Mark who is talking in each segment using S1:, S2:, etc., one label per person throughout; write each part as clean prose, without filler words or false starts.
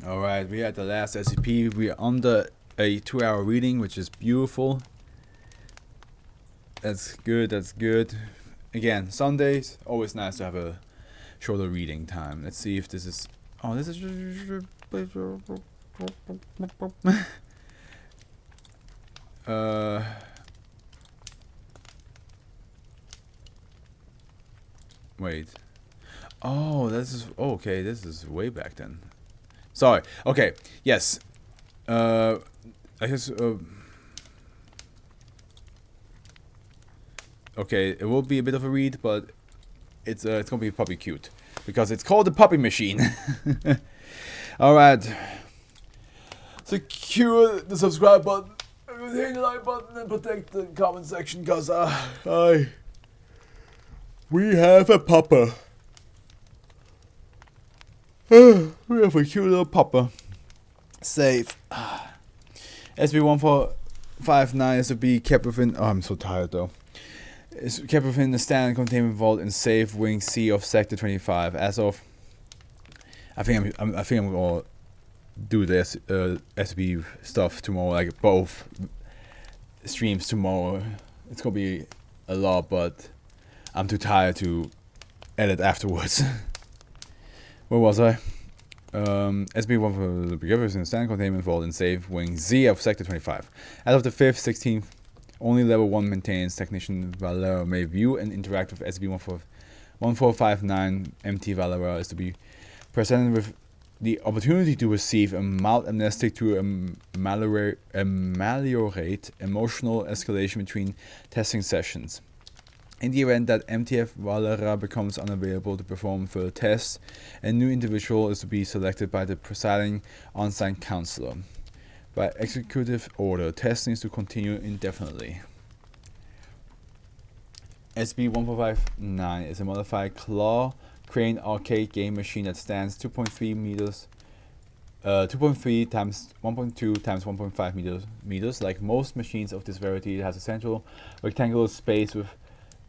S1: Alright, we had the last SCP. We're under a 2-hour reading, which is beautiful. That's good, that's good. Again, Sundays, always nice to have a shorter reading time. Let's see if this is... Oh, this is... Wait. Oh, this is... Oh, okay, this is way back then. Sorry. Okay, yes. I guess... okay, it will be a bit of a read, but it's gonna be puppy cute. Because it's called the Puppy Machine. Alright. Secure the subscribe button, hit the like button, and protect the comment section, cause we have a pupper. We have a cute little pupper. Save. SB1459 is to be kept within... Oh, I'm so tired though. It's kept within the standard containment vault in safe wing C of sector 25. As of... I think I'm gonna do this SB stuff tomorrow, like both streams tomorrow. It's gonna be a lot, but I'm too tired to edit afterwards. Where was I? SB1 for the beginners in standard containment vault in safe wing Z of sector 25. As of the 5th, 16th, only level 1 maintains technician Valera may view and interact with SB1459. MT Valera is to be presented with the opportunity to receive a mild amnestic to ameliorate emotional escalation between testing sessions. In the event that MTF Valera becomes unavailable to perform further tests, a new individual is to be selected by the presiding on-site counselor. By executive order, testing is to continue indefinitely. SB1459 is a modified claw crane arcade game machine that stands 2.3 meters, 2.3 times 1.2 times 1.5 meters. Like most machines of this variety, it has a central rectangular space with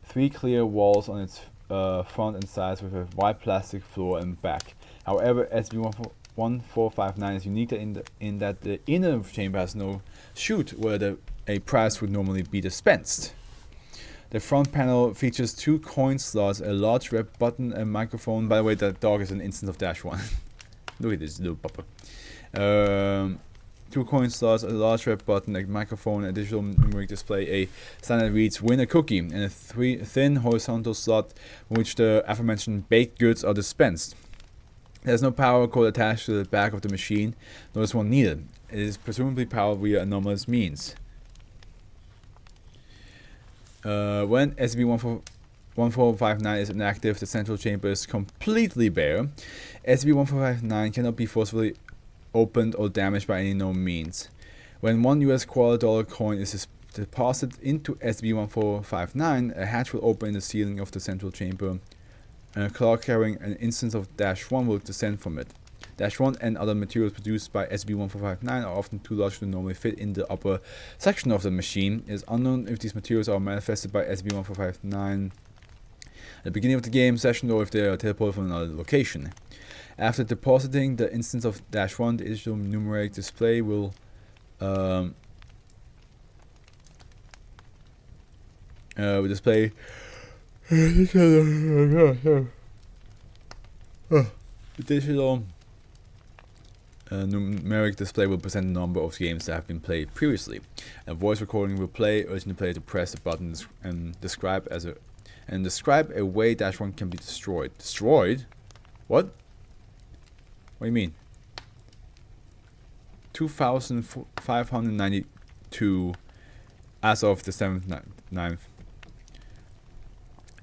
S1: 3 clear walls on its front and sides with a white plastic floor and back. However, SB1459 is unique in that the inner chamber has no chute where a prize would normally be dispensed. The front panel features 2 coin slots, a large red button, a microphone. By the way, that dog is an instance of -1. Look at this little pupper. 2 coin slots, a large red button, a microphone, a digital numeric display, a sign that reads "Win a cookie," and a thin horizontal slot in which the aforementioned baked goods are dispensed. There is no power cord attached to the back of the machine, nor is one needed. It is presumably powered via anomalous means. When SB1459 is inactive, the central chamber is completely bare. SB1459 cannot be forcibly opened or damaged by any known means. When one US $2 coin is deposited into SB1459, a hatch will open in the ceiling of the central chamber, and a clock carrying an instance of -1 will descend from it. -1 and other materials produced by SB1459 are often too large to normally fit in the upper section of the machine. It is unknown if these materials are manifested by SB1459 at the beginning of the game session or if they are teleported from another location. After depositing the instance of -1, the digital numeric display will display the digital numeric display will present a number of games that have been played previously. A voice recording will play, urging the player to press the button and describe a way -1 can be destroyed. Destroyed? What? What do you mean? 2,592 as of the 7th, 9th.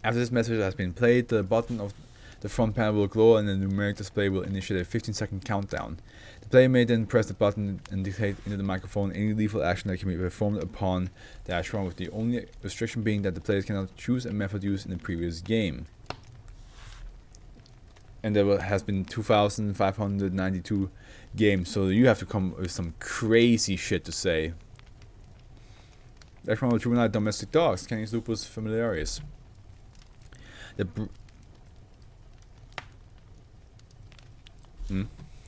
S1: After this message has been played, the button of the front panel will glow and the numeric display will initiate a 15-second countdown. The player may then press the button and dictate into the microphone any lethal action that can be performed upon -1, with the only restriction being that the players cannot choose a method used in the previous game. And there has been 2,592 games, so you have to come with some crazy shit to say. -1 will juvenile domestic dogs, Canis lupus familiaris.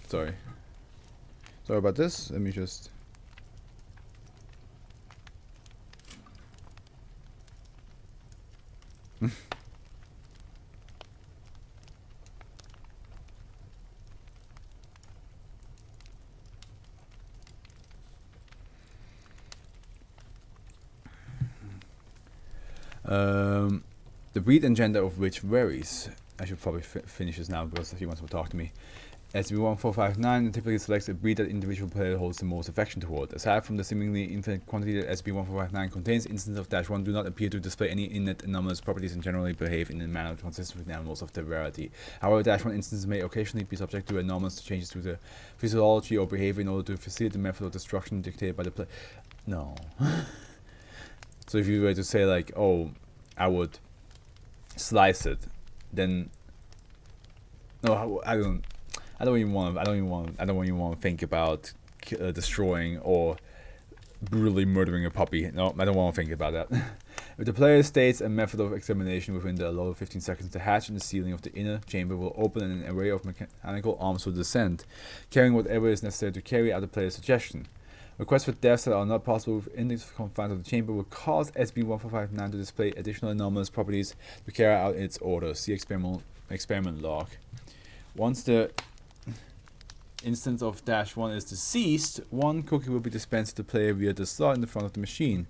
S1: Sorry. Sorry about this. Let me just. The breed and gender of which varies. I should probably finish this now because he wants to talk to me. SB1459 typically selects a breed that individual player holds the most affection toward. Aside from the seemingly infinite quantity that SB1459 contains, instances of -1 do not appear to display any innate anomalous properties and generally behave in a manner consistent with animals of their variety. However, -1 instances may occasionally be subject to anomalous changes to the physiology or behavior in order to facilitate the method of destruction dictated by the player. No. So if you were to say like, oh, I would slice it, then no, I don't even want to think about destroying or brutally murdering a puppy. No, I don't want to think about that. If the player states a method of examination within the allotted 15 seconds, the hatch in the ceiling of the inner chamber will open and an array of mechanical arms will descend, carrying whatever is necessary to carry out the player's suggestion. Requests for deaths that are not possible within the confines of the chamber will cause SB1459 to display additional anomalous properties to carry out its orders. See experiment log. Once the instance of -1 is deceased, 1 cookie will be dispensed to the player via the slot in the front of the machine.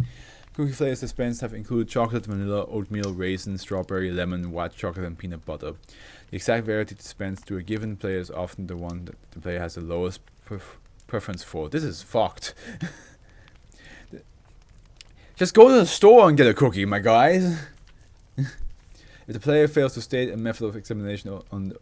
S1: Cookie flavors dispensed have included chocolate, vanilla, oatmeal, raisin, strawberry, lemon, white chocolate, and peanut butter. The exact variety dispensed to a given player is often the one that the player has the lowest preference for. This is fucked. Just go to the store and get a cookie, my guys. If the player fails to state a method of examination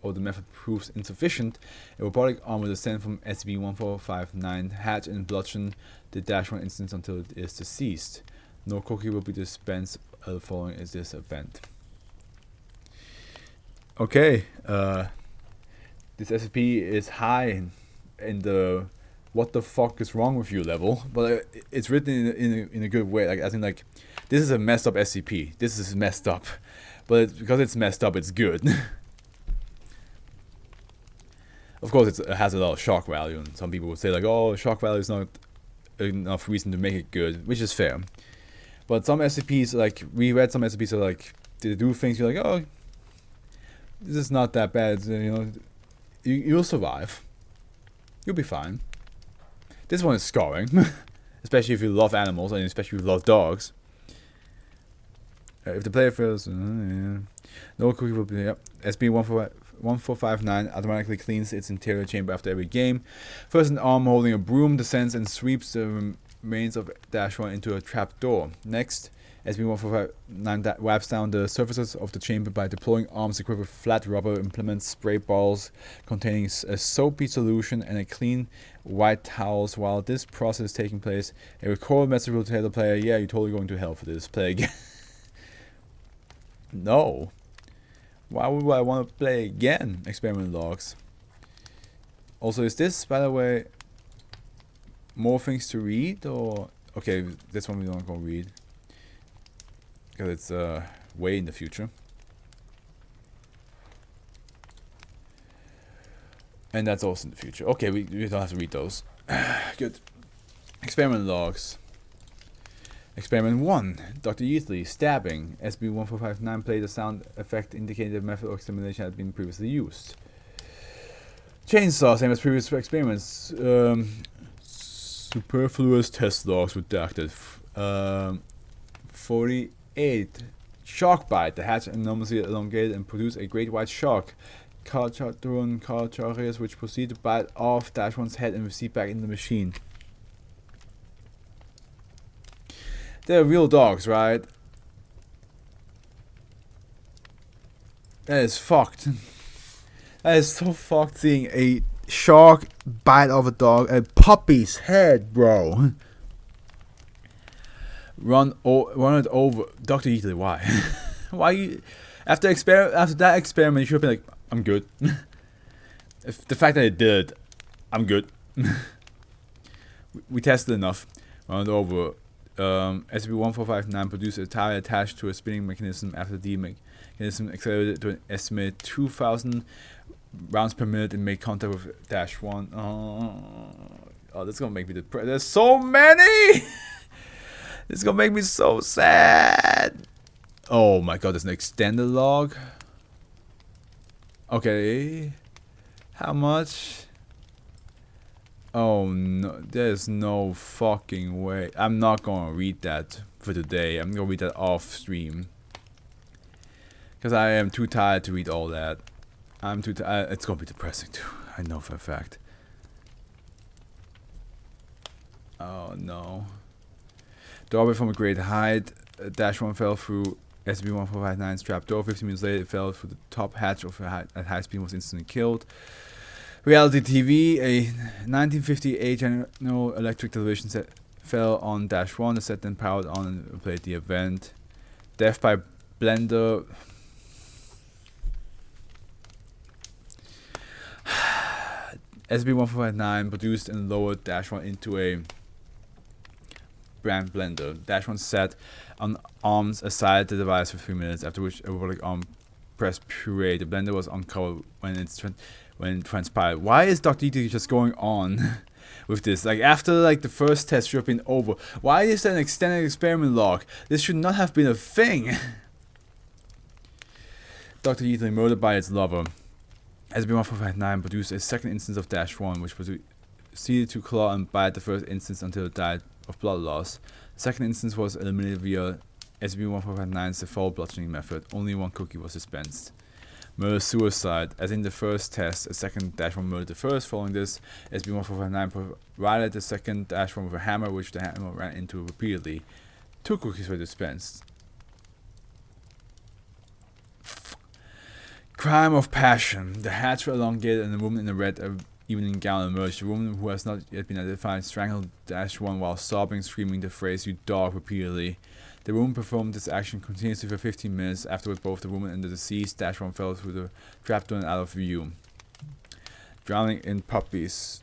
S1: or the method proves insufficient, a robotic arm will descend from SB1459, hatch and bludgeon the -1 instance until it is deceased. No cookie will be dispensed following this event. Okay, this SCP is high in the what the fuck is wrong with you level, but it's written in a good way. Like, I think like this is a messed up SCP. This is messed up, but because it's messed up, it's good. Of course, it has a lot of shock value, and some people would say like, oh, shock value is not enough reason to make it good, which is fair. But some SCPs, like we read some SCPs, are like they do things you're like, oh, this is not that bad. You know, you'll survive. You'll be fine. This one is scarring, especially if you love animals and especially if you love dogs. If the player fails, no cookie will be. SB1459 automatically cleans its interior chamber after every game. First, an arm holding a broom descends and sweeps the remains of -1 into a trap door. Next, SB1459 wipes down the surfaces of the chamber by deploying arms equipped with flat rubber implements, spray balls containing a soapy solution, and a clean white towels. While this process is taking place, a recorded message will tell the player, yeah, you're totally going to hell for this. Play again. No. Why would I want to play again? Experiment logs. Also, is this, by the way, more things to read? Or okay, this one we don't go read because it's way in the future. And that's also in the future. Okay, we don't have to read those. Good. Experiment logs. Experiment 1. Dr. Yeatley, stabbing. SB1459 played a sound effect indicating the method of examination had been previously used. Chainsaw, same as previous experiments. Superfluous test logs redacted. 48. Shark bite. The hatch enormously elongated and produced a great white shark. Carcharias, which proceed to bite off -1's head and receive back in the machine. They're real dogs, right? That is fucked. That is so fucked seeing a shark bite off a dog, a puppy's head, bro. Run it over. Dr. Yeatley, why? Why you... After that experiment, you should have been like, I'm good. If the fact that it did, I'm good. We tested enough. Run it over. SB1459 produced a tire attached to a spinning mechanism after the mechanism accelerated to an estimated 2,000 rounds per minute and made contact with -1. Oh, this is gonna make me depressed. There's so many. This is gonna make me so sad. Oh my god, there's an extended log. Okay. How much? Oh no, there's no fucking way. I'm not gonna read that for today. I'm gonna read that off stream. Because I am too tired to read all that. I'm too tired. It's gonna be depressing too. I know for a fact. Oh no. The orbit from a great height. Dash 1 fell through SB-1459's trap door. 15 minutes later, it fell through the top hatch of at high speed and was instantly killed. Reality TV, a 1958 General Electric television set fell on Dash 1. The set then powered on and replayed the event. Death by blender. SB-1459 produced and lowered Dash 1 into a brand blender. Dash 1 sat on arms aside the device for 3 minutes, after which a robotic arm pressed puree. The blender was uncovered when it transpired. Why is Dr. E just going on with this? Like, after like the first test should have been over. Why is there an extended experiment log? This should not have been a thing. Dr. E murdered by its lover. SB-1459 produced a second instance of Dash 1, which proceeded to claw and bite the first instance until it died of blood loss. The second instance was eliminated via SB-1459's default bludgeoning method. Only one cookie was dispensed. Murder-suicide. As in the first test, a second Dash 1 murdered the first. Following this, SB-1459 provided the second Dash 1 with a hammer, which the hammer ran into repeatedly. 2 cookies were dispensed. Crime of passion. The hatch were elongated and the woman in the red evening gown emerged. The woman, who has not yet been identified, strangled Dash 1 while sobbing, screaming the phrase "you dog" repeatedly. The woman performed this action continuously for 15 minutes. Afterwards, both the woman and the deceased Dash 1 fell through the trapdoor and out of view. Drowning in puppies.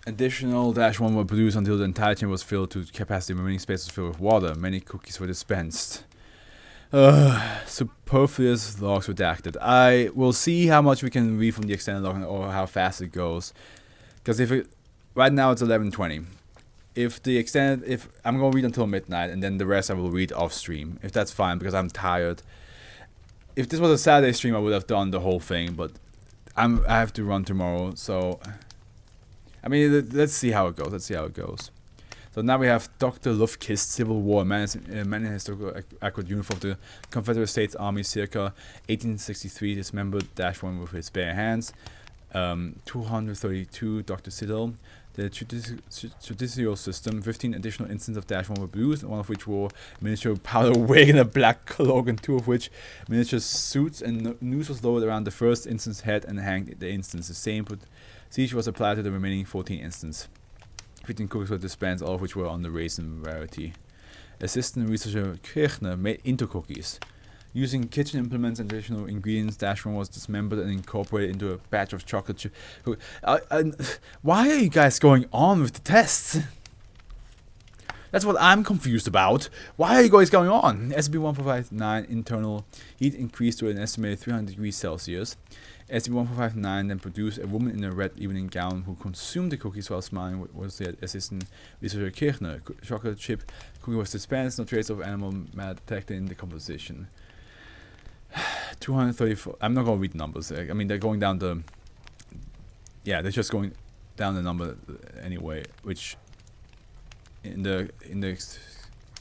S1: Additional Dash 1 were produced until the entire chamber was filled to capacity. Remaining space was filled with water. Many cookies were dispensed. Superfluous logs redacted. I will see how much we can read from the extended log or how fast it goes. Because right now it's 11:20. If I'm gonna read until midnight and then the rest I will read off stream. If that's fine, because I'm tired. If this was a Saturday stream, I would have done the whole thing, but I have to run tomorrow, so. I mean, let's see how it goes. So now we have Dr. Lufkist, Civil War, man in historical accurate uniform of the Confederate States Army circa 1863, dismembered Dash 1 with his bare hands. 232, Dr. Siddle. The judicial system, 15 additional instances of Dash 1 were produced, one of which wore a miniature powder wig and a black cloak, and 2 of which miniature suits, and noose was lowered around the first instance head and hanged the instance. The same procedure was applied to the remaining 14 instances. 15 cookies were dispensed, all of which were on the raisin variety. Assistant researcher Kirchner made into cookies. Using kitchen implements and traditional ingredients, Dash 1 was dismembered and incorporated into a batch of chocolate chip. Why are you guys going on with the tests? That's what I'm confused about. Why are you guys going on? SB-1459 internal heat increased to an estimated 300 degrees Celsius. SB-1459 then produced a woman in a red evening gown who consumed the cookies while smiling. Was the assistant researcher Kirchner. Chocolate chip cookie was dispensed. No trace of animal matter detected in the composition. 234. I'm not gonna read the numbers. I mean, they're going down the. Yeah, they're just going down the number anyway. Which in the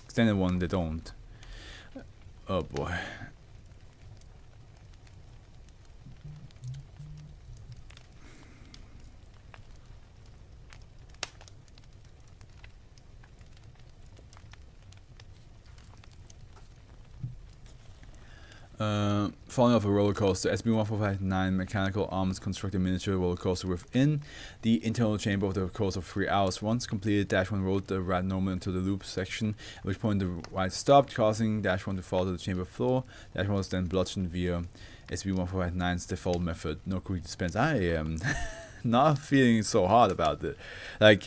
S1: extended one they don't. Oh boy. Falling off a roller coaster, SB1459 mechanical arms construct a miniature roller coaster within the internal chamber of the course of 3 hours. Once completed, Dash 1 rolled the ride normally into the loop section, at which point the ride stopped, causing Dash 1 to fall to the chamber floor. Dash 1 was then bludgeoned via SB1459's default method. No quick dispense. I am not feeling so hard about it. I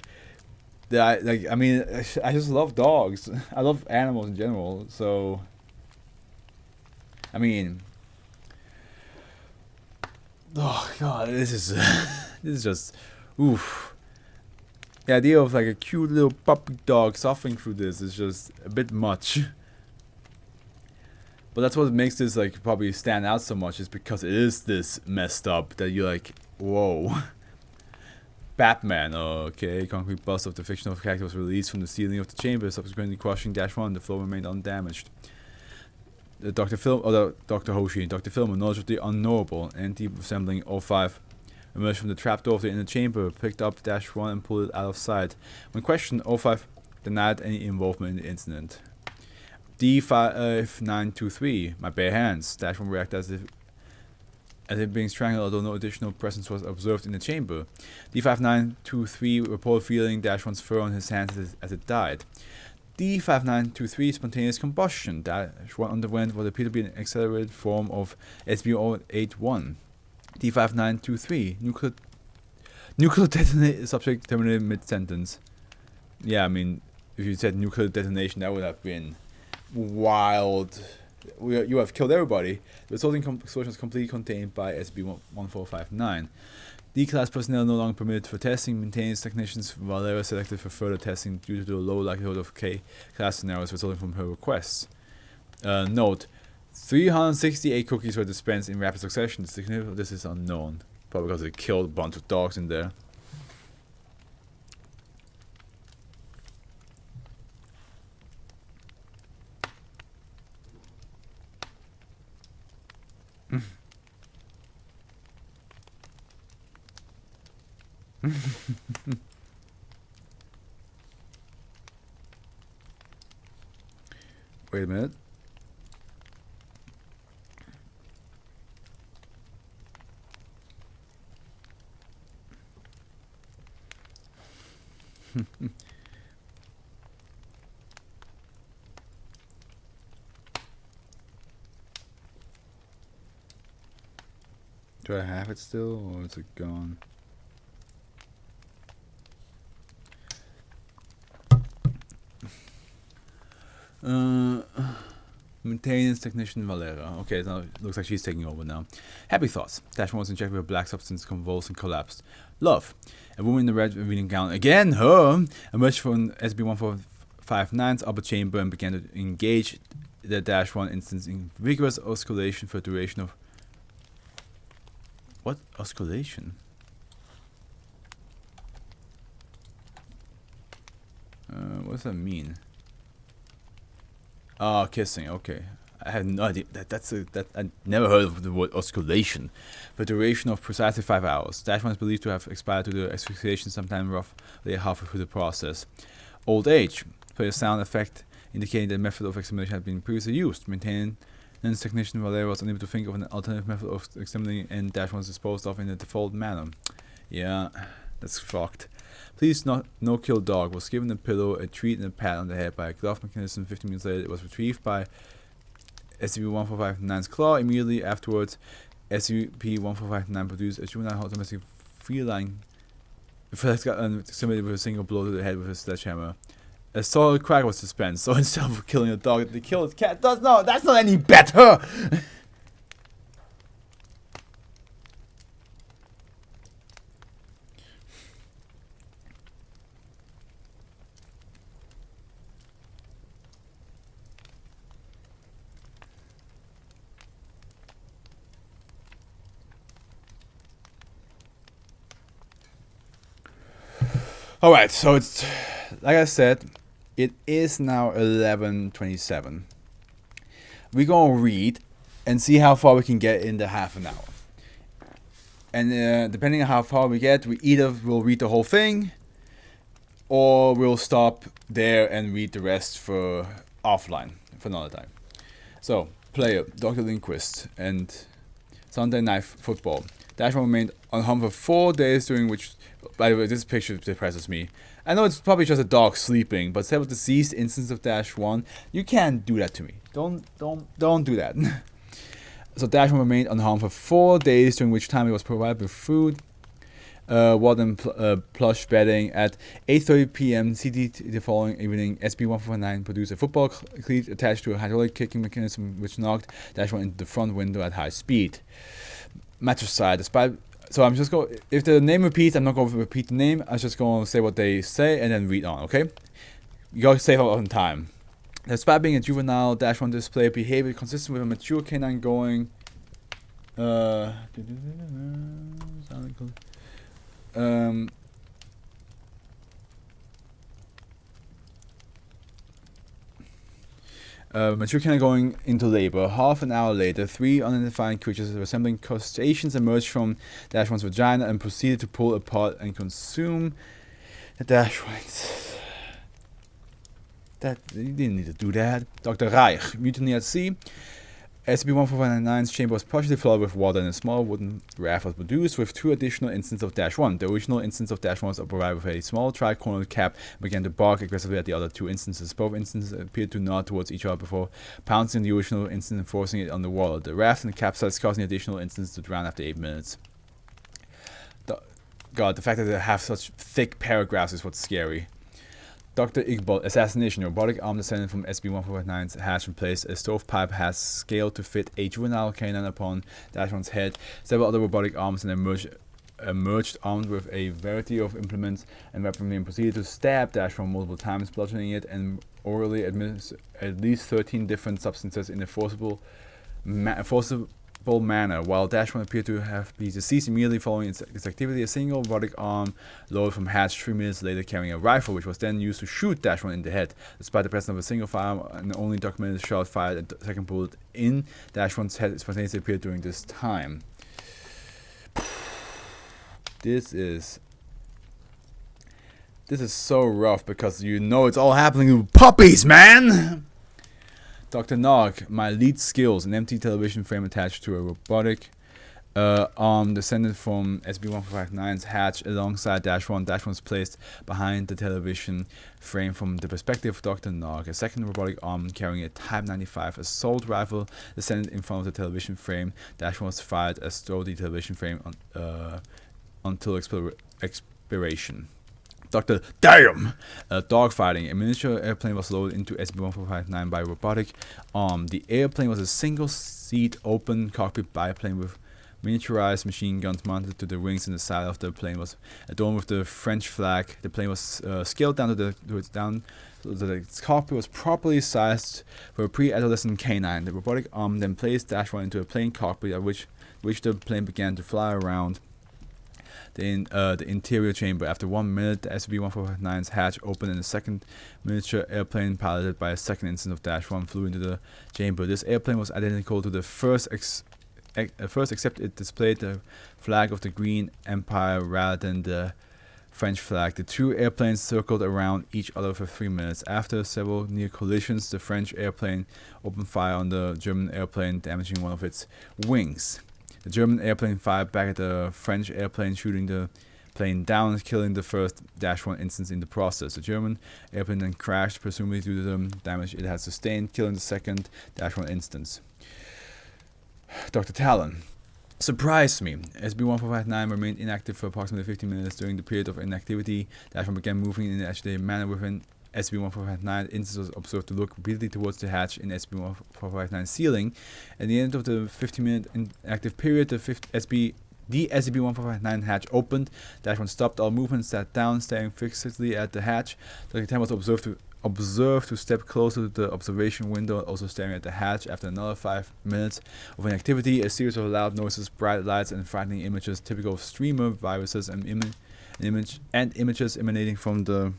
S1: mean, I just love dogs. I love animals in general, so... I mean, oh god, this is just, oof. The idea of like a cute little puppy dog suffering through this is just a bit much. But that's what makes this like probably stand out so much, is because it is this messed up that you're like, whoa. Batman, okay. Concrete bust of the fictional character was released from the ceiling of the chamber, subsequently crushing Dash 1. The floor remained undamaged. Dr. Hoshi, Dr. Film, knowledge of the unknowable, anti-resembling 05, emerged from the trapdoor of the inner chamber, picked up Dash 1 and pulled it out of sight. When questioned, 05 denied any involvement in the incident. D5923, my bare hands. Dash 1 reacted as if being strangled, although no additional presence was observed in the chamber. D5923 reported feeling Dash 1's fur on his hands as it died. D5923 spontaneous combustion. Dash 1 underwent what appeared to be an accelerated form of SB081. D5923 nuclear detonation subject terminated mid-sentence. Yeah, I mean, if you said nuclear detonation, that would have been wild. You have killed everybody. The resulting explosion was completely contained by SB1459. D-class personnel no longer permitted for testing. Maintenance technicians Valera selected for further testing due to the low likelihood of K-class scenarios resulting from her requests. Note, 368 cookies were dispensed in rapid succession. The significance of this is unknown. Probably because they killed a bunch of dogs in there. Wait a minute. Do I have it still, or is it gone? Maintenance technician Valera. Okay, so it looks like she's taking over now. Happy thoughts. Dash 1 was injected with a black substance, convulsed and collapsed. Love. A woman in a red reading gown, again her, emerged from SB1459's upper chamber and began to engage the Dash 1 instance in vigorous oscillation for a duration of... What? Oscillation? What does that mean? Oh, kissing. Okay, I had no idea. I never heard of the word osculation. For a duration of precisely 5 hours. Dash 1 is believed to have expired due to asphyxiation sometime roughly halfway through the process. Old age. For a sound effect indicating that method of examination had been previously used. Maintenance technician Valera was unable to think of an alternative method of examining, and Dash 1 was disposed of in the default manner. Yeah, that's fucked. Please no kill dog was given a pillow, a treat, and a pat on the head by a glove mechanism. 15 minutes later, it was retrieved by SCP-1459's claw. Immediately afterwards, SCP-1459 produced a juvenile domestic feline. First got exterminated with a single blow to the head with a sledgehammer. A solid crack was dispensed, so instead of killing a dog, they killed a cat. That's not any better! Alright, so it's, like I said, it is now 11:27. We're gonna read and see how far we can get in the half an hour. And depending on how far we get, we either will read the whole thing, or we'll stop there and read the rest for offline, for another time. So, player, Dr. Lindquist, and Sunday Night Football. Dash 1 remained unharmed for 4 days, during which, by the way, this picture depresses me. I know it's probably just a dog sleeping, but several deceased instances of Dash 1, you can't do that to me. Don't do that. So Dash 1 remained unharmed for 4 days, during which time he was provided with food, water, and plush bedding. At 8:30 p.m. CT the following evening, SB-1449 produced a football cleat attached to a hydraulic kicking mechanism, which knocked Dash 1 into the front window at high speed. Matricide, despite. So I'm just going. If the name repeats, I'm not going to repeat the name. I'm just going to say what they say and then read on. Okay, you gotta save up on time. Despite being a juvenile, Dash 1 displayed behavior consistent with a mature canine going. Mature canine going into labor. Half an hour later, 3 unidentified creatures resembling crustaceans emerged from Dash 1's vagina and proceeded to pull apart and consume the Dash 1. That you didn't need to do that. Dr. Reich, mutiny at sea. SCP-1449's chamber was partially flooded with water and a small wooden raft was produced with 2 additional instances of Dash 1. The original instance of Dash 1 was provided with a small tri-cornered cap and began to bark aggressively at the other 2 instances. Both instances appeared to nod towards each other before pouncing the original instance and forcing it on the water. The raft and the capsized, causing the additional instance to drown after 8 minutes. God, the fact that they have such thick paragraphs is what's scary. Dr. Iqbal, assassination. A robotic arm descended from SB-1449's hatch and placed a stovepipe has scaled to fit a juvenile canine upon Dash 1's head. Several other robotic arms and emerged armed with a variety of implements and weaponry and proceeded to stab Dash 1 multiple times, bludgeoning it and orally administer at least 13 different substances in a forcible manner. While Dash 1 appeared to have been deceased immediately following its activity, a single robotic arm lowered from hatch 3 minutes later carrying a rifle, which was then used to shoot Dash 1 in the head. Despite the presence of a single firearm, an only documented shot fired and the second bullet in Dash 1's head spontaneously appeared during this time. This is so rough because you know it's all happening to puppies, man! Dr. Nog, my lead skills, an empty television frame attached to a robotic arm descended from SB-1459's hatch alongside Dash 1. Dash 1 was placed behind the television frame from the perspective of Dr. Nog. A second robotic arm carrying a Type 95 assault rifle descended in front of the television frame. Dash 1 was fired as though the television frame until expiration. Dr. Damn! Dogfighting. A miniature airplane was loaded into SB-1459 by a robotic arm. The airplane was a single-seat open cockpit biplane with miniaturized machine guns mounted to the wings, and the side of the plane was adorned with the French flag. The plane was scaled down so that its cockpit was properly sized for a pre-adolescent canine. The robotic arm then placed Dash 1 into a plane cockpit, at which the plane began to fly around the interior chamber. After 1 minute, the SCP-1449's hatch opened and a second miniature airplane piloted by a second instance of Dash 1 flew into the chamber. This airplane was identical to the first, except it displayed the flag of the Green Empire rather than the French flag. The 2 airplanes circled around each other for 3 minutes. After several near collisions, the French airplane opened fire on the German airplane, damaging one of its wings. The German airplane fired back at the French airplane, shooting the plane down, killing the first Dash 1 instance in the process. The German airplane then crashed, presumably due to the damage it had sustained, killing the second Dash 1 instance. Dr. Talon. Surprised me. SB-1459 remained inactive for approximately 15 minutes. During the period of inactivity, Dash 1 began moving in an agitated manner within SB-1459. Instance was observed to look repeatedly towards the hatch in SB-1459 ceiling. At the end of the 15-minute inactive period, the SCP-1459 hatch opened. Dash 1 stopped all movement, sat down, staring fixedly at the hatch. Dr. 10 was observed to step closer to the observation window, also staring at the hatch. After another 5 minutes of inactivity, a series of loud noises, bright lights, and frightening images typical of streamer viruses and images emanating from the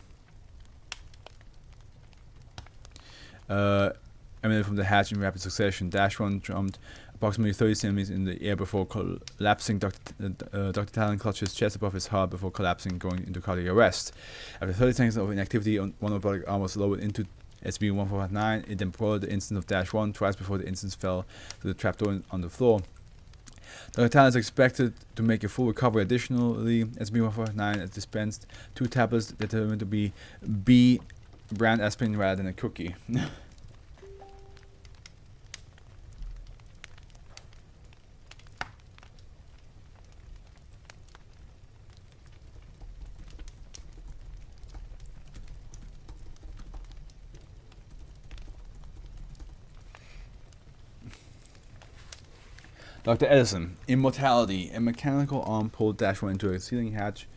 S1: hatch in rapid succession. Dash 1 jumped approximately 30 centimeters in the air before collapsing. Dr. Talon clutched his chest above his heart before collapsing, going into cardiac arrest. After 30 seconds of inactivity, one robotic arm was lowered into SB-1459. It then propelled the instance of -1 twice before the instance fell to the trapdoor on the floor. Dr. Tan is expected to make a full recovery. Additionally, SB-1459 has dispensed 2 tablets determined to be B brand aspirin rather than a cookie. Dr. Edison, immortality. A mechanical arm pulled -1 into a ceiling hatch.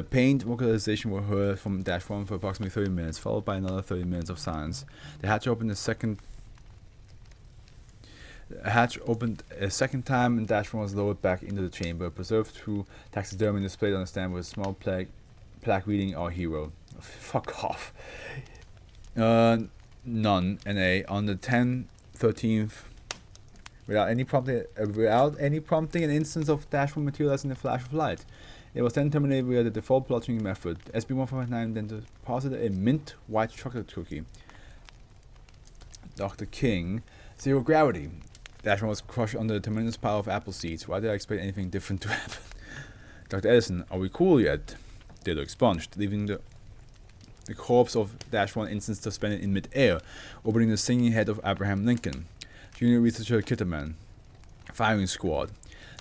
S1: Pained vocalization were heard from -1 for approximately 30 minutes, followed by another 30 minutes of silence. The hatch opened a second time, and -1 was lowered back into the chamber, preserved through taxidermy displayed on a stand with a small plaque reading "Our Hero." Fuck off. None. NA on the 10/13th. Without any prompting, an instance of -1 materialized in a flash of light. It was then terminated via the default blotching method. SB-1459 then deposited a mint white chocolate cookie. Dr. King, zero gravity. -1 was crushed under a tremendous pile of apple seeds. Why did I expect anything different to happen? Dr. Edison, are we cool yet? They look expunged, leaving the corpse of -1 instance suspended in mid-air, orbiting the singing head of Abraham Lincoln. Junior researcher Kitterman. Firing squad.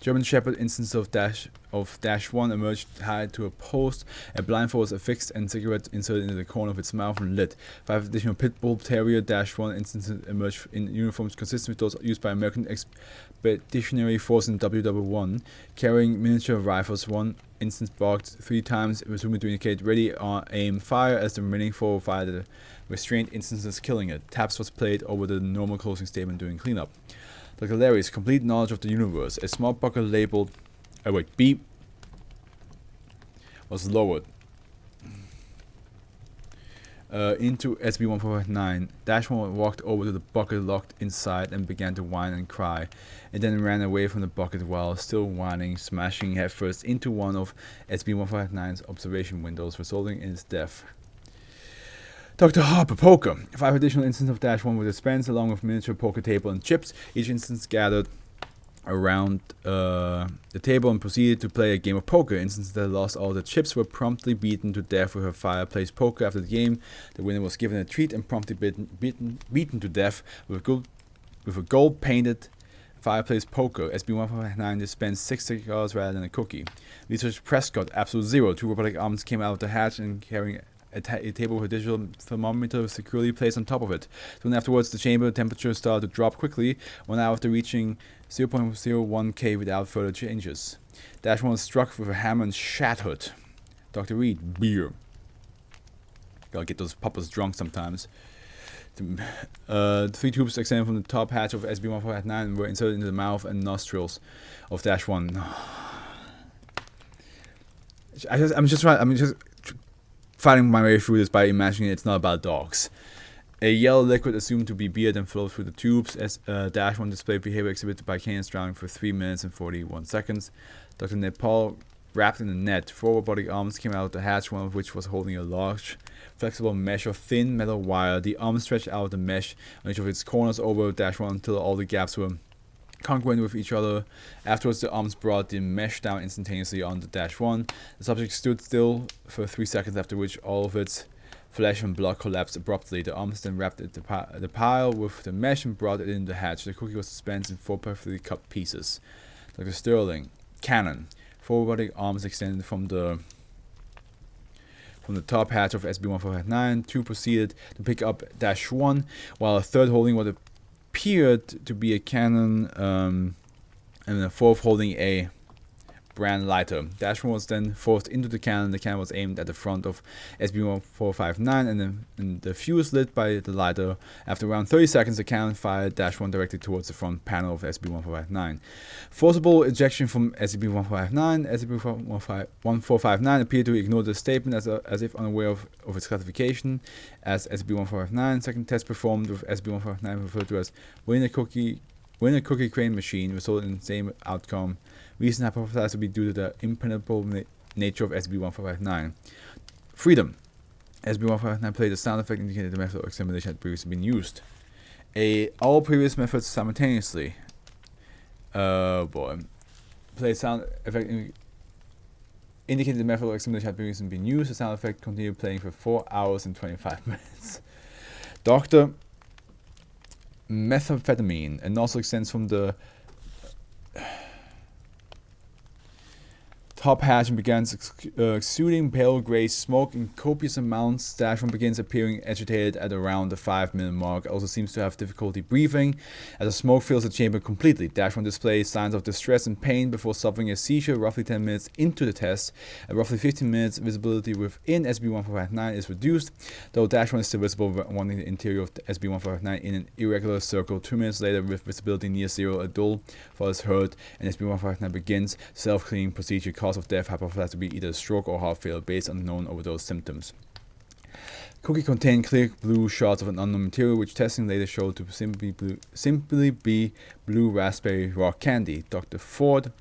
S1: German Shepherd instance of -1 emerged tied to a post. A blindfold was affixed and cigarette inserted into the corner of its mouth and lit. 5 additional pit bull terrier -1 instances emerged in uniforms consistent with those used by American Expeditionary Force in WW1, carrying miniature rifles. 1 instance barked 3 times, presumably to indicate ready, aim, fire, as the remaining 4 fired the restrained instances, killing it. Taps was played over the normal closing statement during cleanup. Dr. Larry's complete knowledge of the universe. A small bucket labeled B was lowered into SB-1459. -1 walked over to the bucket locked inside and began to whine and cry. It then ran away from the bucket while still whining, smashing headfirst into one of SB-1459's observation windows, resulting in its death. Dr. Harper Poker. 5 additional instances of -1 were dispensed along with miniature poker table and chips. Each instance gathered around the table and proceeded to play a game of poker. Instances that lost all the chips were promptly beaten to death with a fireplace poker. After the game, the winner was given a treat and promptly beaten to death with a gold-painted fireplace poker. SB-1459 dispensed 6 cigars rather than a cookie. Research Prescott, absolute zero. 2 robotic arms came out of the hatch and carrying a table with a digital thermometer securely placed on top of it. Soon afterwards, the chamber temperature started to drop quickly, 1 hour after reaching 0.01 K without further changes. -1 was struck with a hammer and shattered. Dr. Reed, beer. Gotta get those puppets drunk sometimes. 3 tubes extended from the top hatch of SB-1459 were inserted into the mouth and nostrils of -1. I'm just fighting my way through this by imagining it's not about dogs. A yellow liquid assumed to be beer then flowed through the tubes as -1 displayed behavior exhibited by canines drowning for 3 minutes and 41 seconds. Dr. Nepal wrapped in a net. 4 robotic arms came out of the hatch, one of which was holding a large flexible mesh of thin metal wire. The arms stretched out of the mesh on each of its corners over -1 until all the gaps were congruent with each other. Afterwards, the arms brought the mesh down instantaneously on the -1. The subject stood still for 3 seconds, after which all of its flesh and blood collapsed abruptly. The arms then wrapped the pile with the mesh and brought it in the hatch. The cookie was dispensed in 4 perfectly cut pieces. Dr. Sterling, cannon. 4 robotic arms extended from the top hatch of SB-1459. 2 proceeded to pick up -1, while a third holding what appeared to be a cannon, and a 4th holding a brand lighter. -1 was then forced into the cannon. The cannon was aimed at the front of SB-1459 and the fuse lit by the lighter. After around 30 seconds, the cannon fired -1 directly towards the front panel of SB-1459. Forcible ejection from SB-1459. SB-1459 appeared to ignore the statement as if unaware of its classification as SB-1459. Second test performed with SB-1459 referred to as winner cookie crane machine resulted in the same outcome. Reason hypothesized to be due to the impenetrable nature of SB-1459. Freedom. SB159 played a sound effect indicating the method of examination had previously been used. All previous methods simultaneously. Boy. Play sound effect indicated the method of examination had previously been used. The sound effect continued playing for 4 hours and 25 minutes. Dr. Methamphetamine, and also extends from the top hatch and begins exuding pale gray smoke in copious amounts. Dashron begins appearing agitated at around the 5-minute mark. Also seems to have difficulty breathing as the smoke fills the chamber completely. Dashron displays signs of distress and pain before suffering a seizure roughly 10 minutes into the test. At roughly 15 minutes, visibility within SB1459 is reduced, though Dashron is still visible on the interior of the SB1459 in an irregular circle. 2 minutes later, with visibility near zero, a dull fall is heard, and SB1459 begins self-cleaning procedure. Cause of death hypothesized to be either stroke or heart failure based on known overdose symptoms. Cookie contained clear blue shards of an unknown material, which testing later showed to simply be blue raspberry rock candy. Dr. Ford.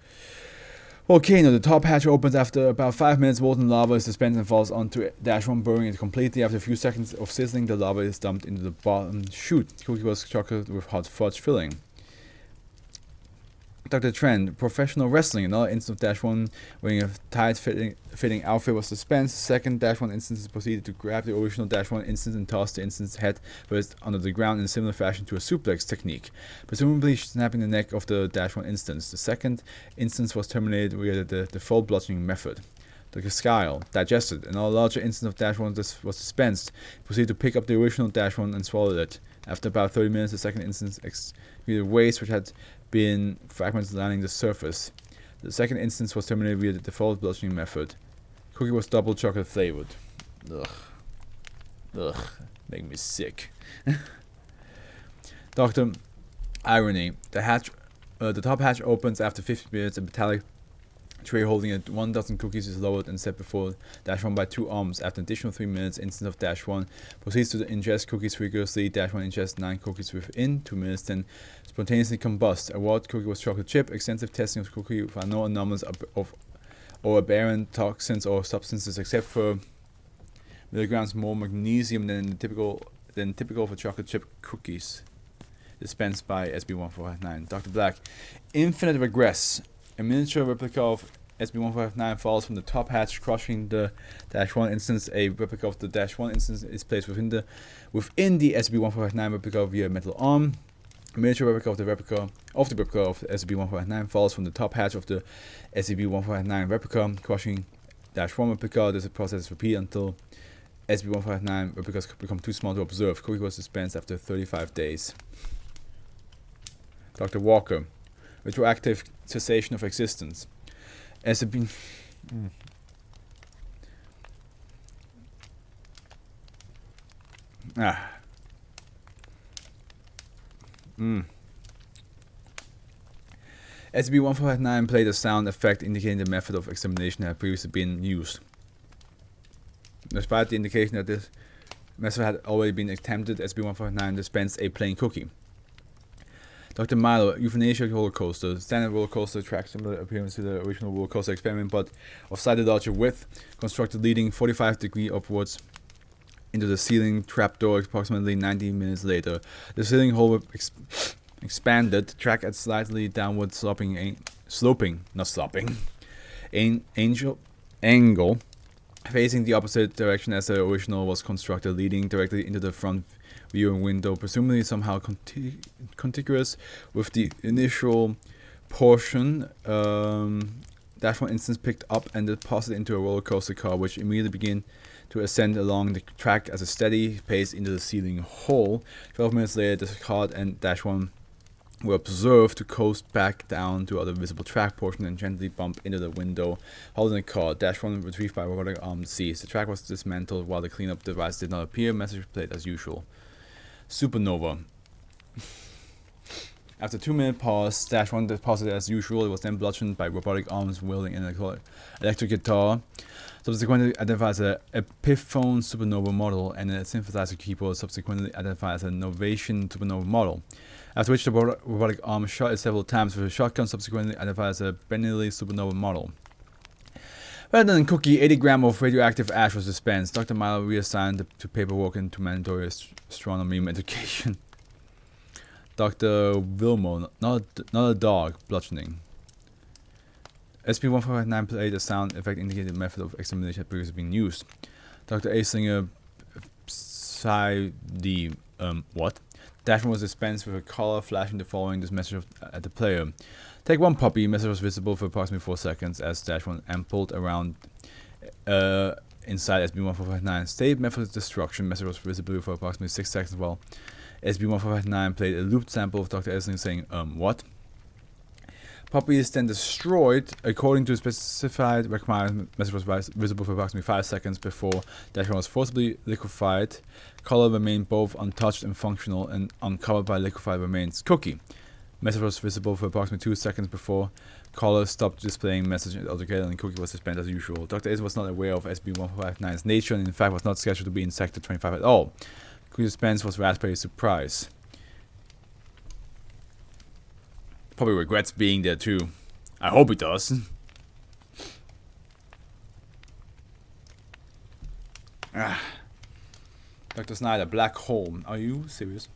S1: Volcano. The top hatch opens after about 5 minutes. Molten lava is dispensed and falls onto Dash1, burning it completely. After a few seconds of sizzling, the lava is dumped into the bottom chute. Cookie was chocolate with hot fudge filling. Dr. Trend, professional wrestling. Another instance of Dash1 wearing a tight-fitting outfit was dispensed. Second Dash1 instance proceeded to grab the original Dash1 instance and toss the instance head first under the ground in a similar fashion to a suplex technique, presumably snapping the neck of the Dash1 instance. The second instance was terminated via the default bludgeoning method. Dr. Skyle, digested. Another larger instance of Dash1 was dispensed. Proceeded to pick up the original Dash1 and swallowed it. After about 30 minutes, the second instance executed waste which had been fragments lining the surface. The second instance was terminated via the default bludgeoning method. Cookie was double chocolate flavored. Ugh. Make me sick. Dr. Irony. The top hatch opens after 50 minutes. A metallic tray holding 1 dozen cookies is lowered and set before Dash1 by 2 arms. After an additional 3 minutes, instance of Dash1 proceeds to ingest cookies rigorously. Dash1 ingests 9 cookies within 2 minutes, then spontaneously combust. A wild cookie was chocolate chip. Extensive testing of cookie found no anomalies or aberrant toxins or substances except for milligrams more magnesium than typical for chocolate chip cookies dispensed by SB1459. Dr. Black, infinite regress. A miniature replica of SB1459 falls from the top hatch, crushing the Dash1 instance. A replica of the Dash1 instance is placed within the SB1459 replica via a metal arm. A miniature replica of the replica of SB1459 falls from the top hatch of the SCP-159 replica, crushing Dash1 replica. This process is repeated until SB-159 replicas become too small to observe. Cookie was dispensed after 35 days. Dr. Walker, retroactive cessation of existence. SCP. SB-1459 played a sound effect indicating the method of examination had previously been used. Despite the indication that this method had already been attempted, SB-1459 dispensed a plain cookie. Dr. Milo, euthanasia roller coaster. Standard roller coaster tracks similar appearance to the original roller coaster experiment, but of slightly larger width, constructed leading 45 degrees upwards into the ceiling trapdoor approximately 90 minutes later. The ceiling hole expanded, track at slightly downward angle, facing the opposite direction as the original was constructed, leading directly into the front viewing window, presumably somehow contiguous with the initial portion. Dash1 instance picked up and deposited into a roller coaster car, which immediately began to ascend along the track as a steady pace into the ceiling hole. 12 minutes later, the car and Dash1 were observed to coast back down to other visible track portion and gently bump into the window holding the car. Dash1 retrieved by robotic arm seized. The track was dismantled while the cleanup device did not appear. Message played as usual. Supernova. After a 2-minute pause, Dash1 deposited as usual. It was then bludgeoned by robotic arms wielding an electric guitar, subsequently identified as an Epiphone Supernova model, and a synthesizer keyboard, subsequently identified as a Novation Supernova model. After which the robotic arm shot it several times with a shotgun, subsequently identified as a Benelli Supernova model. Rather than cookie, 80 grams of radioactive ash was dispensed. Dr. Milo reassigned to paperwork into mandatory astronomy education. Dr. Wilmo, not a dog, bludgeoning. SP-1459 played a sound effect indicating the method of examination had previously been used. Dr. Aislinger, Psy-D, what? Dashman was dispensed with a color flashing the following this message at the player. Take one puppy, message was visible for approximately 4 seconds as Dashman ampled around inside SB-1459. State method of destruction, message was visible for approximately 6 seconds while SB-1459 played a looped sample of Dr. Aislinger saying, what? Puppy is then destroyed according to specified requirement. Message was visible for approximately 5 seconds before Dashman was forcibly liquefied. Color remained both untouched and functional, and uncovered by liquefied remains. Cookie. Message was visible for approximately 2 seconds before color stopped displaying message altogether and Cookie was suspended as usual. Dr. Ace was not aware of SB-1459's nature and in fact was not scheduled to be in Sector 25 at all. Cookie's suspense was Raspberry's surprise. Probably regrets being there too. I hope he does. Dr. Snyder, black hole. Are you serious?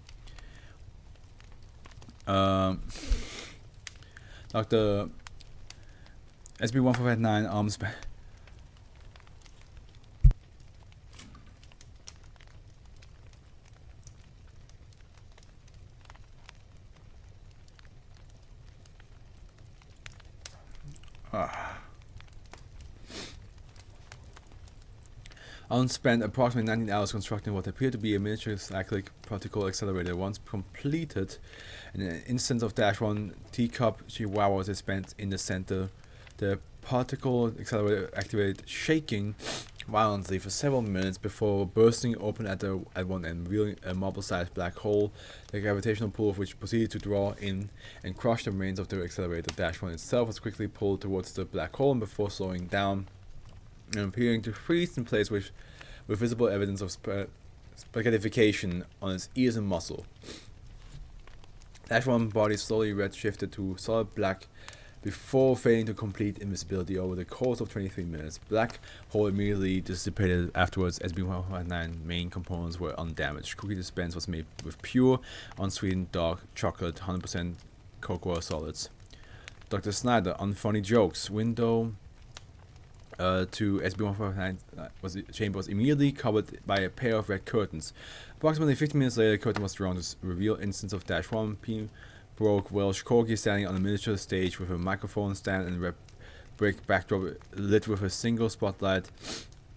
S1: Dr. SB-1459 arms. Alan spent approximately 19 hours constructing what appeared to be a miniature cyclic particle accelerator. Once completed, in an instance of -1 teacup chihuahua was dispensed in the center. The particle accelerator activated, shaking violently for several minutes before bursting open at one end, revealing a marble-sized black hole, the gravitational pull of which proceeded to draw in and crush the remains of the accelerator. -1 itself was quickly pulled towards the black hole before slowing down and appearing to freeze in place with visible evidence of spaghettification on its ears and muscle. -1 body slowly redshifted to solid black before fading to complete invisibility over the course of 23 minutes. Black hole immediately dissipated afterwards. SB-1459 main components were undamaged. Cookie dispense was made with pure, unsweetened dark chocolate, 100% cocoa solids. Dr. Snyder, unfunny jokes. Window to SB-1459 chamber was immediately covered by a pair of red curtains. Approximately 15 minutes later, the curtain was drawn to reveal instance of -1 P. Broke Welsh Corgi standing on a miniature stage with a microphone stand and red brick backdrop lit with a single spotlight.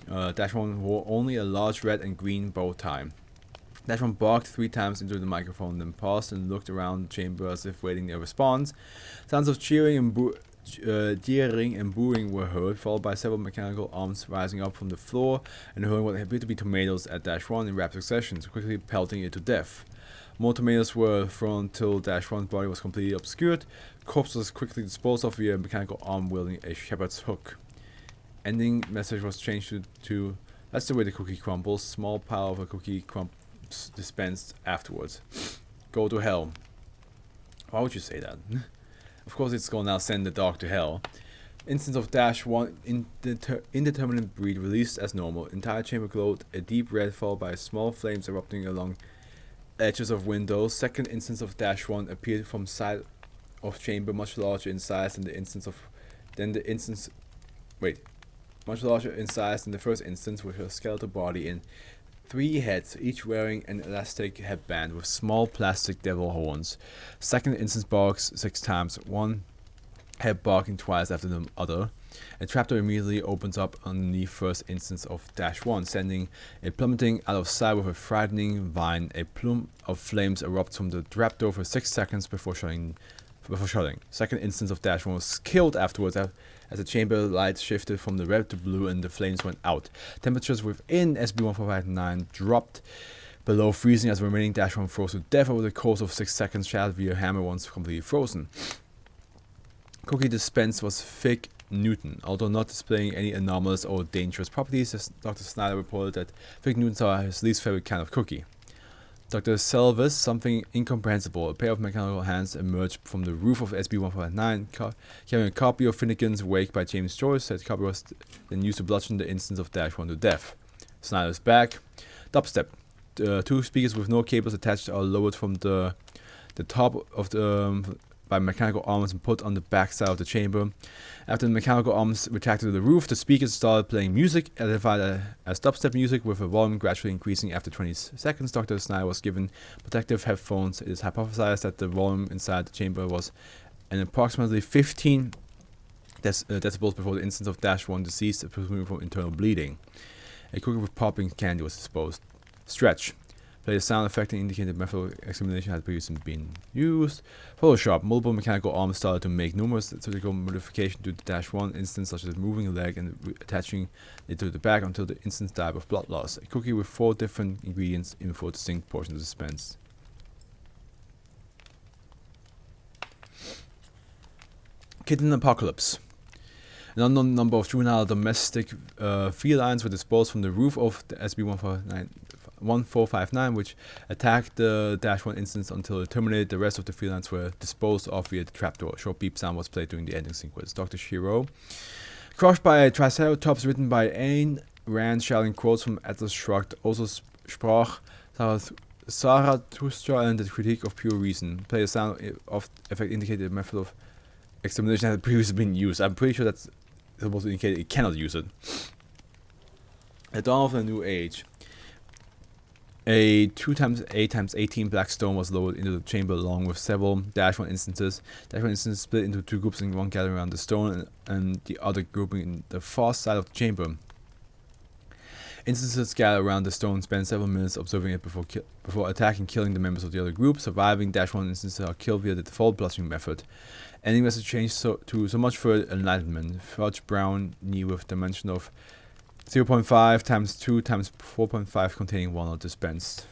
S1: -1 wore only a large red and green bow tie. -1 barked 3 times into the microphone, then paused and looked around the chamber as if waiting a response. Sounds of cheering and booing were heard, followed by several mechanical arms rising up from the floor and hurling what appeared to be tomatoes at -1 in rapid succession, quickly pelting it to death. More tomatoes were thrown till -1's body was completely obscured. Corpse was quickly disposed of via a mechanical arm wielding a shepherd's hook. Ending message was changed to that's the way the cookie crumbles. Small pile of a cookie crumbles dispensed afterwards. Go to hell. Why would you say that? Of course it's gonna now send the dog to hell. Instance of -1 indeterminate breed released as normal. Entire chamber glowed a deep red followed by small flames erupting along edges of windows. Second instance of -1 appeared from side of chamber, much larger in size than much larger in size than the first instance, with a skeletal body and 3 heads, each wearing an elastic headband with small plastic devil horns. Second instance barks 6 times, one head barking twice after the other. A trapdoor immediately opens up underneath first instance of -1, sending it plummeting out of sight with a frightening vine. A plume of flames erupts from the trapdoor for 6 seconds before shutting. Second instance of -1 was killed afterwards as the chamber lights shifted from the red to blue and the flames went out. Temperatures within SB-1459 dropped below freezing as the remaining -1 froze to death over the course of 6 seconds, shattered via hammer once completely frozen. Cookie dispense was Fig Newton, although not displaying any anomalous or dangerous properties. As Dr. Snyder reported that Fig Newtons are his least favorite kind of cookie. Dr. Selvis, something incomprehensible. A pair of mechanical hands emerged from the roof of SB-159, carrying a copy of Finnegan's Wake by James Joyce. That copy was then used to bludgeon the instance of Dash-1 to death. Snyder's back. Dubstep. Two speakers with no cables attached are lowered from the top of the by mechanical arms and put on the back side of the chamber. After the mechanical arms retracted to the roof, the speakers started playing music, identified as dubstep music, with a volume gradually increasing after 20 seconds. Dr. Snyder was given protective headphones. It is hypothesized that the volume inside the chamber was an approximately 15 decibels before the instance of Dash-1 deceased, presumably from internal bleeding. A cooker with popping candy was disposed. Stretch. Play the sound effect and indicate the method of examination had previously been used. Photoshop. Multiple mechanical arms started to make numerous physical modifications to the Dash-1 instance, such as moving a leg and attaching it to the back until the instance died of blood loss. A cookie with 4 different ingredients in 4 distinct portions dispensed. Kitten Apocalypse. An unknown number of juvenile domestic felines were disposed from the roof of the SB-1459, which attacked the Dash-1 instance until it terminated. The rest of the felines were disposed of via the trapdoor. A short beep sound was played during the ending sequence. Dr. Shiro. Crushed by a Triceratops, written by Ayn Rand, shouting quotes from Atlas Shrugged. Also sprach Zarathustra and the critique of pure reason. Play a sound of effect indicated the method of extermination had previously been used. I'm pretty sure that's supposed to indicate it cannot use it. The dawn of the new age. A 2x8x18 black stone was lowered into the chamber along with several Dash-1 instances. Dash-1 instances split into 2 groups, and one gathering around the stone and the other grouping in the far side of the chamber. Instances scattered around the stone spend several minutes observing it before attacking, killing the members of the other group. Surviving Dash-1 instances are killed via the default bludgeoning method. Ending message changed so much for enlightenment. Fudge brown knee with dimension of 0.5 times 2 times 4.5 containing 1 are dispensed.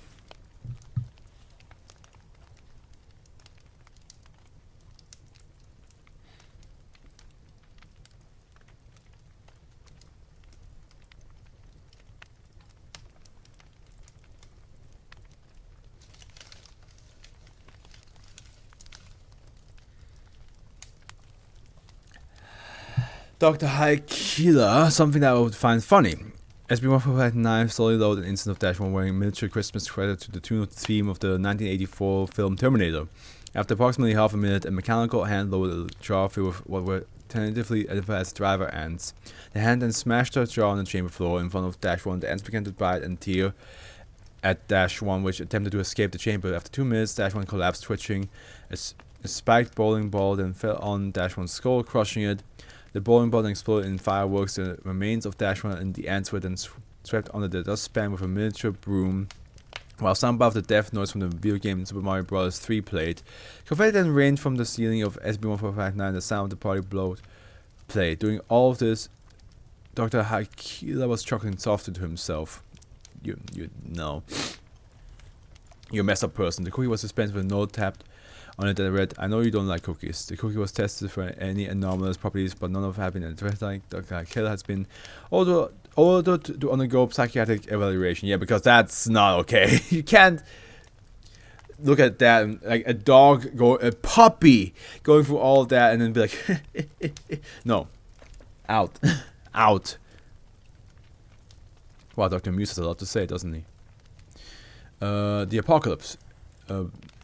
S1: Dr. Haikila, something that I would find funny. SB-1459 slowly loaded an instant of Dash-1 wearing miniature Christmas credit to the tune of the theme of the 1984 film Terminator. After approximately half a minute, a mechanical hand lowered a jar filled with what were tentatively identified as driver ants. The hand then smashed the jar on the chamber floor in front of Dash-1. The ants began to bite and tear at Dash-1, which attempted to escape the chamber. After 2 minutes, Dash-1 collapsed, twitching. A spiked bowling ball then fell on Dash-1's skull, crushing it. The bowling ball then exploded in fireworks. The remains of Dash-1 and the ants were then swept under the dustpan with a miniature broom, while sound above the death noise from the video game Super Mario Bros. 3 played. Confetti then rained from the ceiling of SB-1459. The sound of the party blow played. During all of this, Dr. Haikila was chuckling softly to himself. You know. You're a messed up person. The cookie was dispensed with a note tapped on it that read, "I know you don't like cookies." The cookie was tested for any anomalous properties, but none of have been addressed. Dr. Haikila has been ordered to undergo psychiatric evaluation. Yeah, because that's not okay. You can't look at that and, like, a puppy going through all of that and then be like, no, out, out. Wow, Dr. Muse has a lot to say, doesn't he? The apocalypse.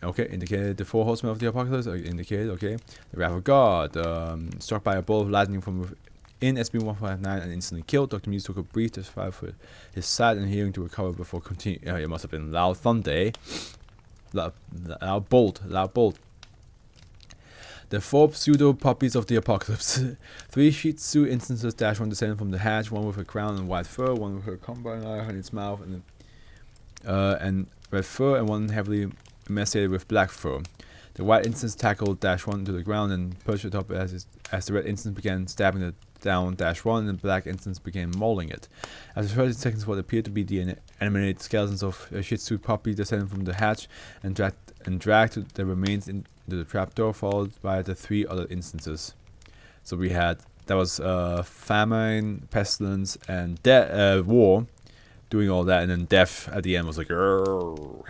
S1: Okay, indicated the 4 horsemen of the apocalypse. Indicated, okay. The wrath of God. Struck by a bolt of lightning from within SB-159 and instantly killed. Dr. Muse took a brief to survive for his sight and hearing to recover before continuing. It must have been loud thunder, eh? Loud bolt. The 4 pseudo puppies of the apocalypse. 3 Shih Tzu instances Dash-1 descended from the hatch, one with a crown and white fur, one with a combine knife in its mouth and red fur, and one heavily emaciated with black fur. The white instance tackled Dash-1 to the ground and perched atop it as the red instance began stabbing down Dash-1, and the black instance began mauling it. After 30 seconds, what appeared to be the animated skeletons of a Shih Tzu puppy descended from the hatch and dragged the remains into the trapdoor, followed by the 3 other instances. So that was famine, pestilence, and war. doing all that, and then death at the end was like, hello.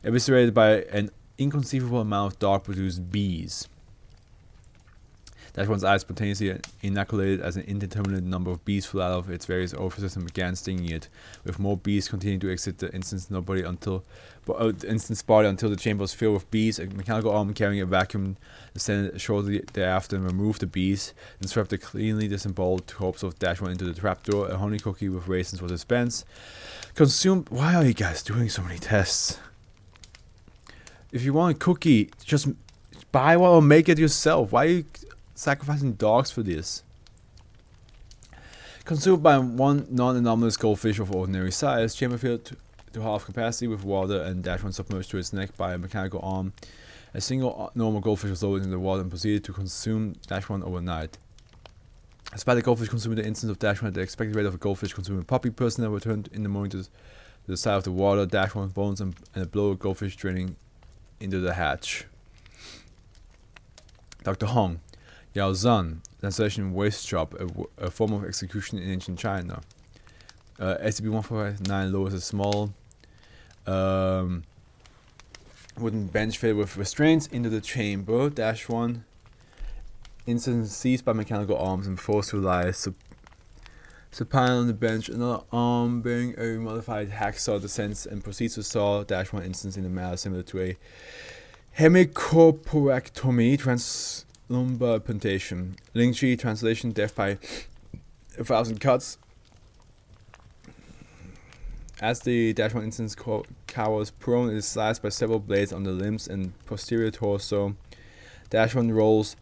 S1: Eviscerated by an inconceivable amount of dark-produced bees. Dash-1's eyes spontaneously inoculated as an indeterminate number of bees flew out of its various orifices and began stinging it, with more bees continuing to exit the instance body until the chamber was filled with bees. A mechanical arm carrying a vacuum descended shortly thereafter and removed the bees, then swept the cleanly disemboweled corpse of Dash-1 into the trapdoor. A honey cookie with raisins was dispensed. Consumed. Why are you guys doing so many tests? If you want a cookie, just buy one or make it yourself. Why are you sacrificing dogs for this? Consumed by one non-anomalous goldfish of ordinary size, chamber filled to half capacity with water and Dash-1 submerged to its neck by a mechanical arm. A single normal goldfish was lowered into the water and proceeded to consume Dash-1 overnight. Despite the goldfish consuming the instance of Dash-1 at the expected rate of a goldfish consuming a puppy, personnel returned in the morning to the side of the water, Dash-1 bones and a blow of goldfish draining into the hatch. Dr. Hong. Yao Zan, translation waste shop, a form of execution in ancient China. SCP-1459 lowers a small wooden bench filled with restraints into the chamber. Dash-1 instance seized by mechanical arms and forced to lie supine on the bench. Another arm bearing a modified hacksaw descends and proceeds to saw Dash-1 instance in a manner similar to a hemicorporectomy, lumbar puntation. Lingchi translation: death by 1,000 cuts. As the Dash-1 instance cowers prone, it is sliced by several blades on the limbs and posterior torso. Dash-1 rolls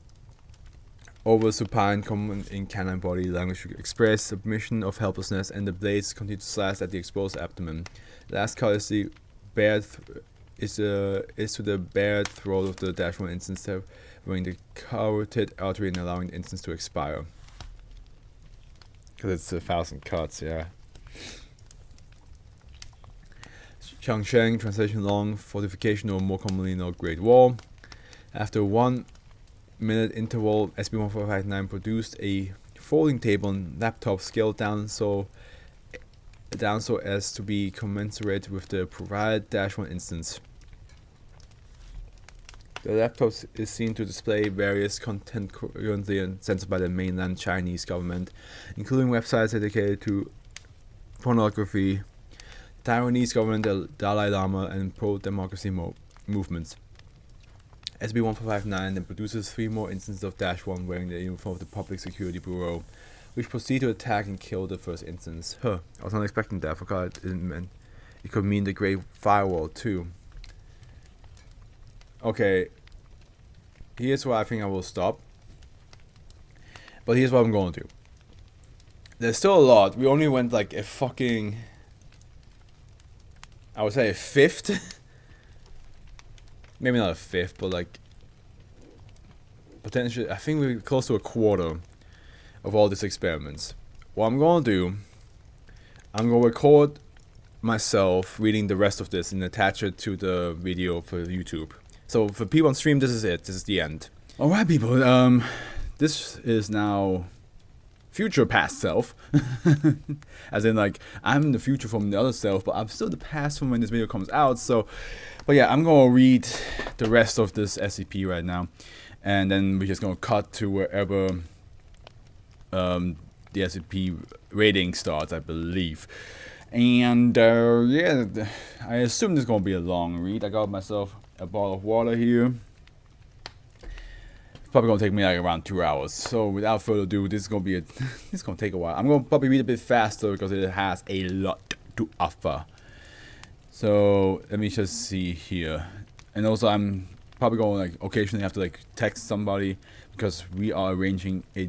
S1: over supine, common in canine body language to express submission of helplessness, and the blades continue to slash at the exposed abdomen. The last cut is the bared is to the bared throat of the Dash-1 instance, severing the carotid artery and allowing the instance to expire. Because it's 1,000 cuts, yeah. Changsheng, translation: long fortification, or more commonly known Great Wall. After a 1 minute interval, SCP-1459 produced a folding table and laptop scaled down so as to be commensurate with the provided Dash-1 instance. The laptop is seen to display various content currently censored by the mainland Chinese government, including websites dedicated to pornography, Taiwanese government, the Dalai Lama, and pro-democracy movements. SCP-1459 then produces 3 more instances of Dash-1 wearing the uniform of the Public Security Bureau, which proceed to attack and kill the first instance. I was not expecting that. I forgot it could mean the Great Firewall too. Okay, here's where I think I will stop. But here's what I'm going to do. There's still a lot. We only went like a fucking, I would say a fifth. Maybe not a fifth, but like potentially, I think we're close to a quarter of all these experiments. What I'm going to do, I'm going to record myself reading the rest of this and attach it to the video for YouTube. So for people on stream, this is it. This is the end. Alright, people. This is now future past self. As in, like, I'm the future from the other self, but I'm still the past from when this video comes out. So, but yeah, I'm going to read the rest of this SCP right now. And then we're just going to cut to wherever the SCP rating starts, I believe. And yeah, I assume this is going to be a long read. I got myself a bottle of water here. It's probably gonna take me like around 2 hours. So without further ado, this is gonna be this is gonna take a while. I'm gonna probably read a bit faster because it has a lot to offer. So let me just see here. And also I'm probably gonna like occasionally have to like text somebody because we are arranging a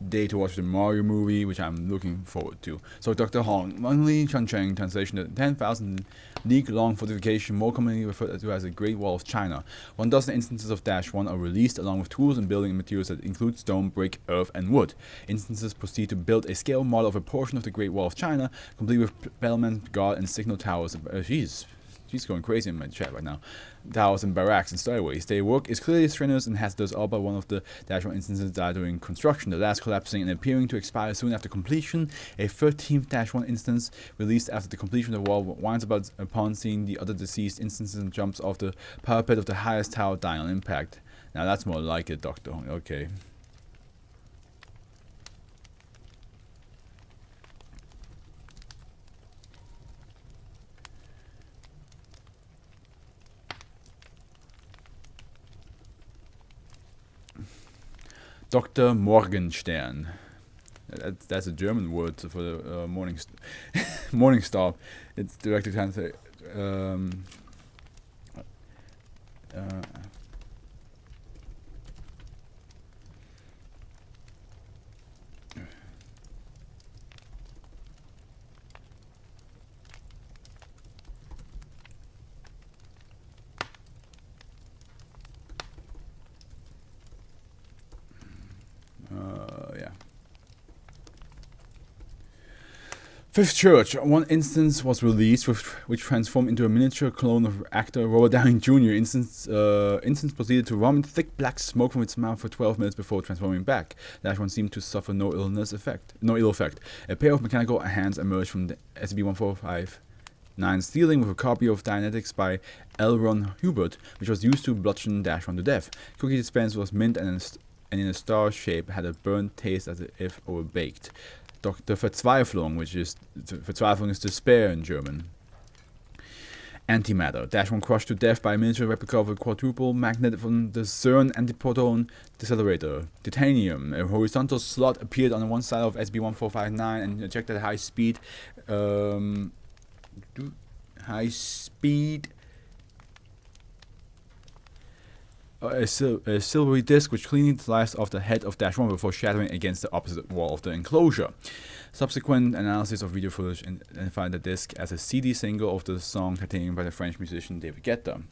S1: day to watch the Mario movie, which I'm looking forward to. So Dr. Hong, Mengli Changcheng, translation: the 10,000 league long fortification, more commonly referred to as the Great Wall of China. 1,000 instances of Dash-1 are released along with tools and building materials that include stone, brick, earth, and wood. Instances proceed to build a scale model of a portion of the Great Wall of China, complete with battlement, guard, and signal towers. Jeez, She's going crazy in my chat right now. Towers and barracks and stairways. Their work is clearly strenuous and hazardous, all but one of the -1 instances that are during construction, the last collapsing and appearing to expire soon after completion. A 13th -1 instance released after the completion of the wall winds about upon seeing the other deceased instances and jumps off the parapet of the highest tower, dying on impact. Now that's more like it, Doctor. Okay. Dr. Morgenstern. That's a German word for the morning star. It's directly translated. Yeah. Fifth Church. One instance was released which transformed into a miniature clone of actor Robert Downey Jr. Instance proceeded to vomit thick black smoke from its mouth for 12 minutes before transforming back. -1 seemed to suffer no ill effect. A pair of mechanical hands emerged from the SCP-145-9 stealing with a copy of Dianetics by L. Ron Hubbard, which was used to bludgeon -1 to death. Cookie dispenser was mint and in a star shape, had a burnt taste as if overbaked. Dr. Verzweiflung, which is Verzweiflung is despair in German. Antimatter. -1 crushed to death by a miniature replica of a quadruple magnet from the CERN antiproton decelerator. Titanium. A horizontal slot appeared on one side of SB-1459 and ejected at high speed. A silvery disc which cleanly sliced off the head of -1 before shattering against the opposite wall of the enclosure. Subsequent analysis of video footage identified the disc as a CD single of the song Titanium by the French musician David Guetta.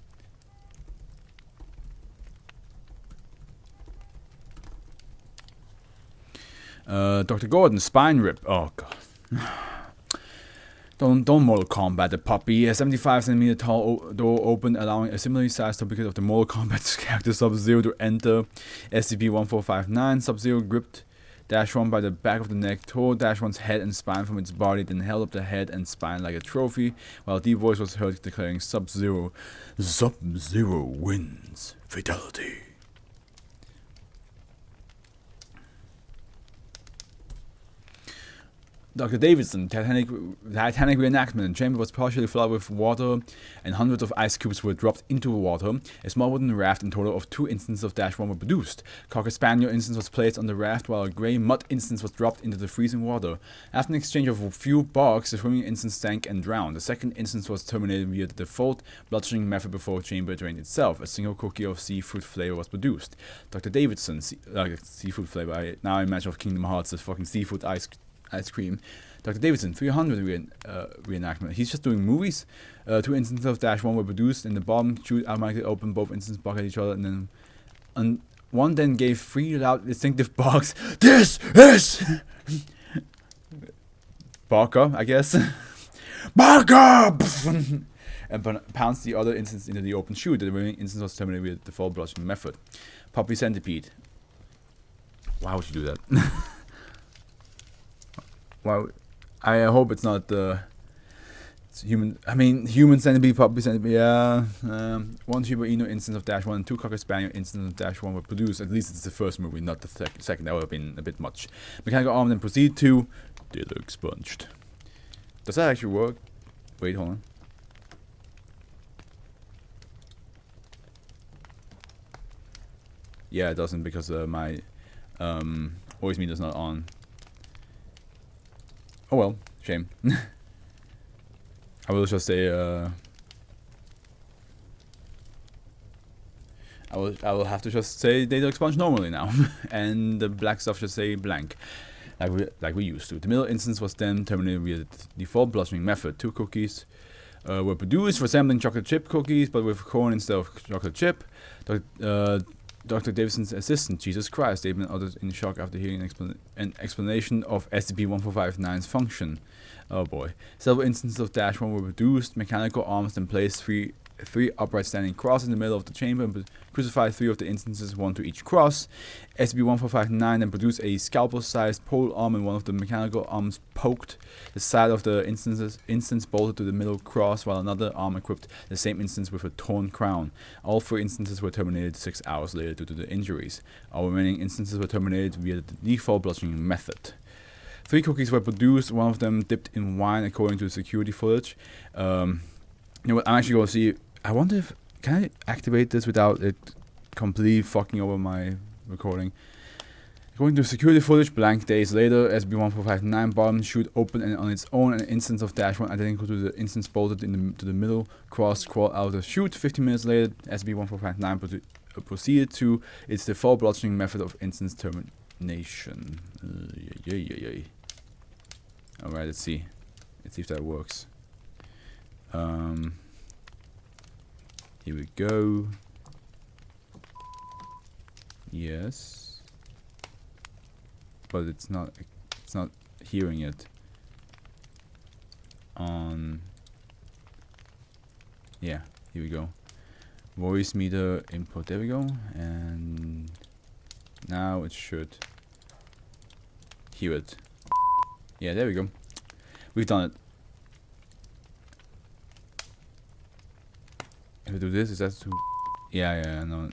S1: Dr. Gordon, spine rip. Oh god. Don't Mortal Kombat the puppy. A 75cm tall door opened, allowing a similarly sized duplicate of the Mortal Kombat character Sub-Zero to enter. SCP-1459. Sub-Zero gripped -1 by the back of the neck, tore -1's head and spine from its body, then held up the head and spine like a trophy, while a deep voice was heard declaring Sub-Zero wins. Fatality. Dr. Davidson, Titanic reenactment. The chamber was partially flooded with water and hundreds of ice cubes were dropped into the water. A small wooden raft in total of 2 instances of -1 were produced. Cocker Spaniel instance was placed on the raft while a grey mud instance was dropped into the freezing water. After an exchange of a few barks, the swimming instance sank and drowned. The second instance was terminated via the default bludgeoning method before the chamber drained itself. A single cookie of seafood flavor was produced. Dr. Davidson, seafood flavor. Now I imagine of Kingdom Hearts, the fucking seafood ice cream. Dr. Davidson, 300 reenactment. He's just doing movies. 2 instances of -1 were produced. In the bottom, chute automatically opened. Both instances barked at each other, and then one then gave 3 loud, distinctive barks. This is Barker, I guess. Barker! And pounced the other instance into the open chute. The remaining instance was terminated with the default bludgeoning method. Puppy centipede. Why would you do that? Well, I hope it's not human. I mean, human centipede, puppy centipede. Yeah. 1 Shiba Inu instance of -1 and 2 Cocker Spaniel instances of -1 were produced. At least it's the first movie, not the second. That would have been a bit much. Mechanical arm then proceed to. They look expunged. Does that actually work? Wait, hold on. Yeah, it doesn't because my voice meter's not on. Oh well, shame. I will just say I will have to just say data expunge normally now, and the black stuff should say blank, like we used to. The middle instance was then terminated via the default bludgeoning method. 2 cookies were produced, resembling chocolate chip cookies, but with corn instead of chocolate chip. Dr. Davidson's assistant, Jesus Christ, they've been uttered in shock after hearing an explanation of SCP-1459's function. Oh boy. Several instances of Dash 1 were reduced, mechanical arms, then placed three upright standing crosses in the middle of the chamber and crucified 3 of the instances, 1 to each cross. SB1459 then produced a scalpel-sized pole arm, and one of the mechanical arms poked the side of the instance bolted to the middle cross, while another arm equipped the same instance with a torn crown. All 3 instances were terminated 6 hours later due to the injuries. All remaining instances were terminated via the default bludgeoning method. 3 cookies were produced, one of them dipped in wine according to the security footage. You know what, I'm actually going to see. I wonder if, can I activate this without it completely fucking over my recording? According to security footage, blank days later, SB1459 bottom chute opened and on its own an instance of Dash 1 identical to the instance bolted to the middle cross crawled out of the chute. 15 minutes later, SB1459 proceeded to its default bludgeoning method of instance termination. Alright, let's see. Let's see if that works. Here we go. Yes. But it's not hearing it. Yeah, here we go. Voice meter input, there we go. And now it should hear it. Yeah, there we go. We've done it. If I do this, is that too? Yeah, no.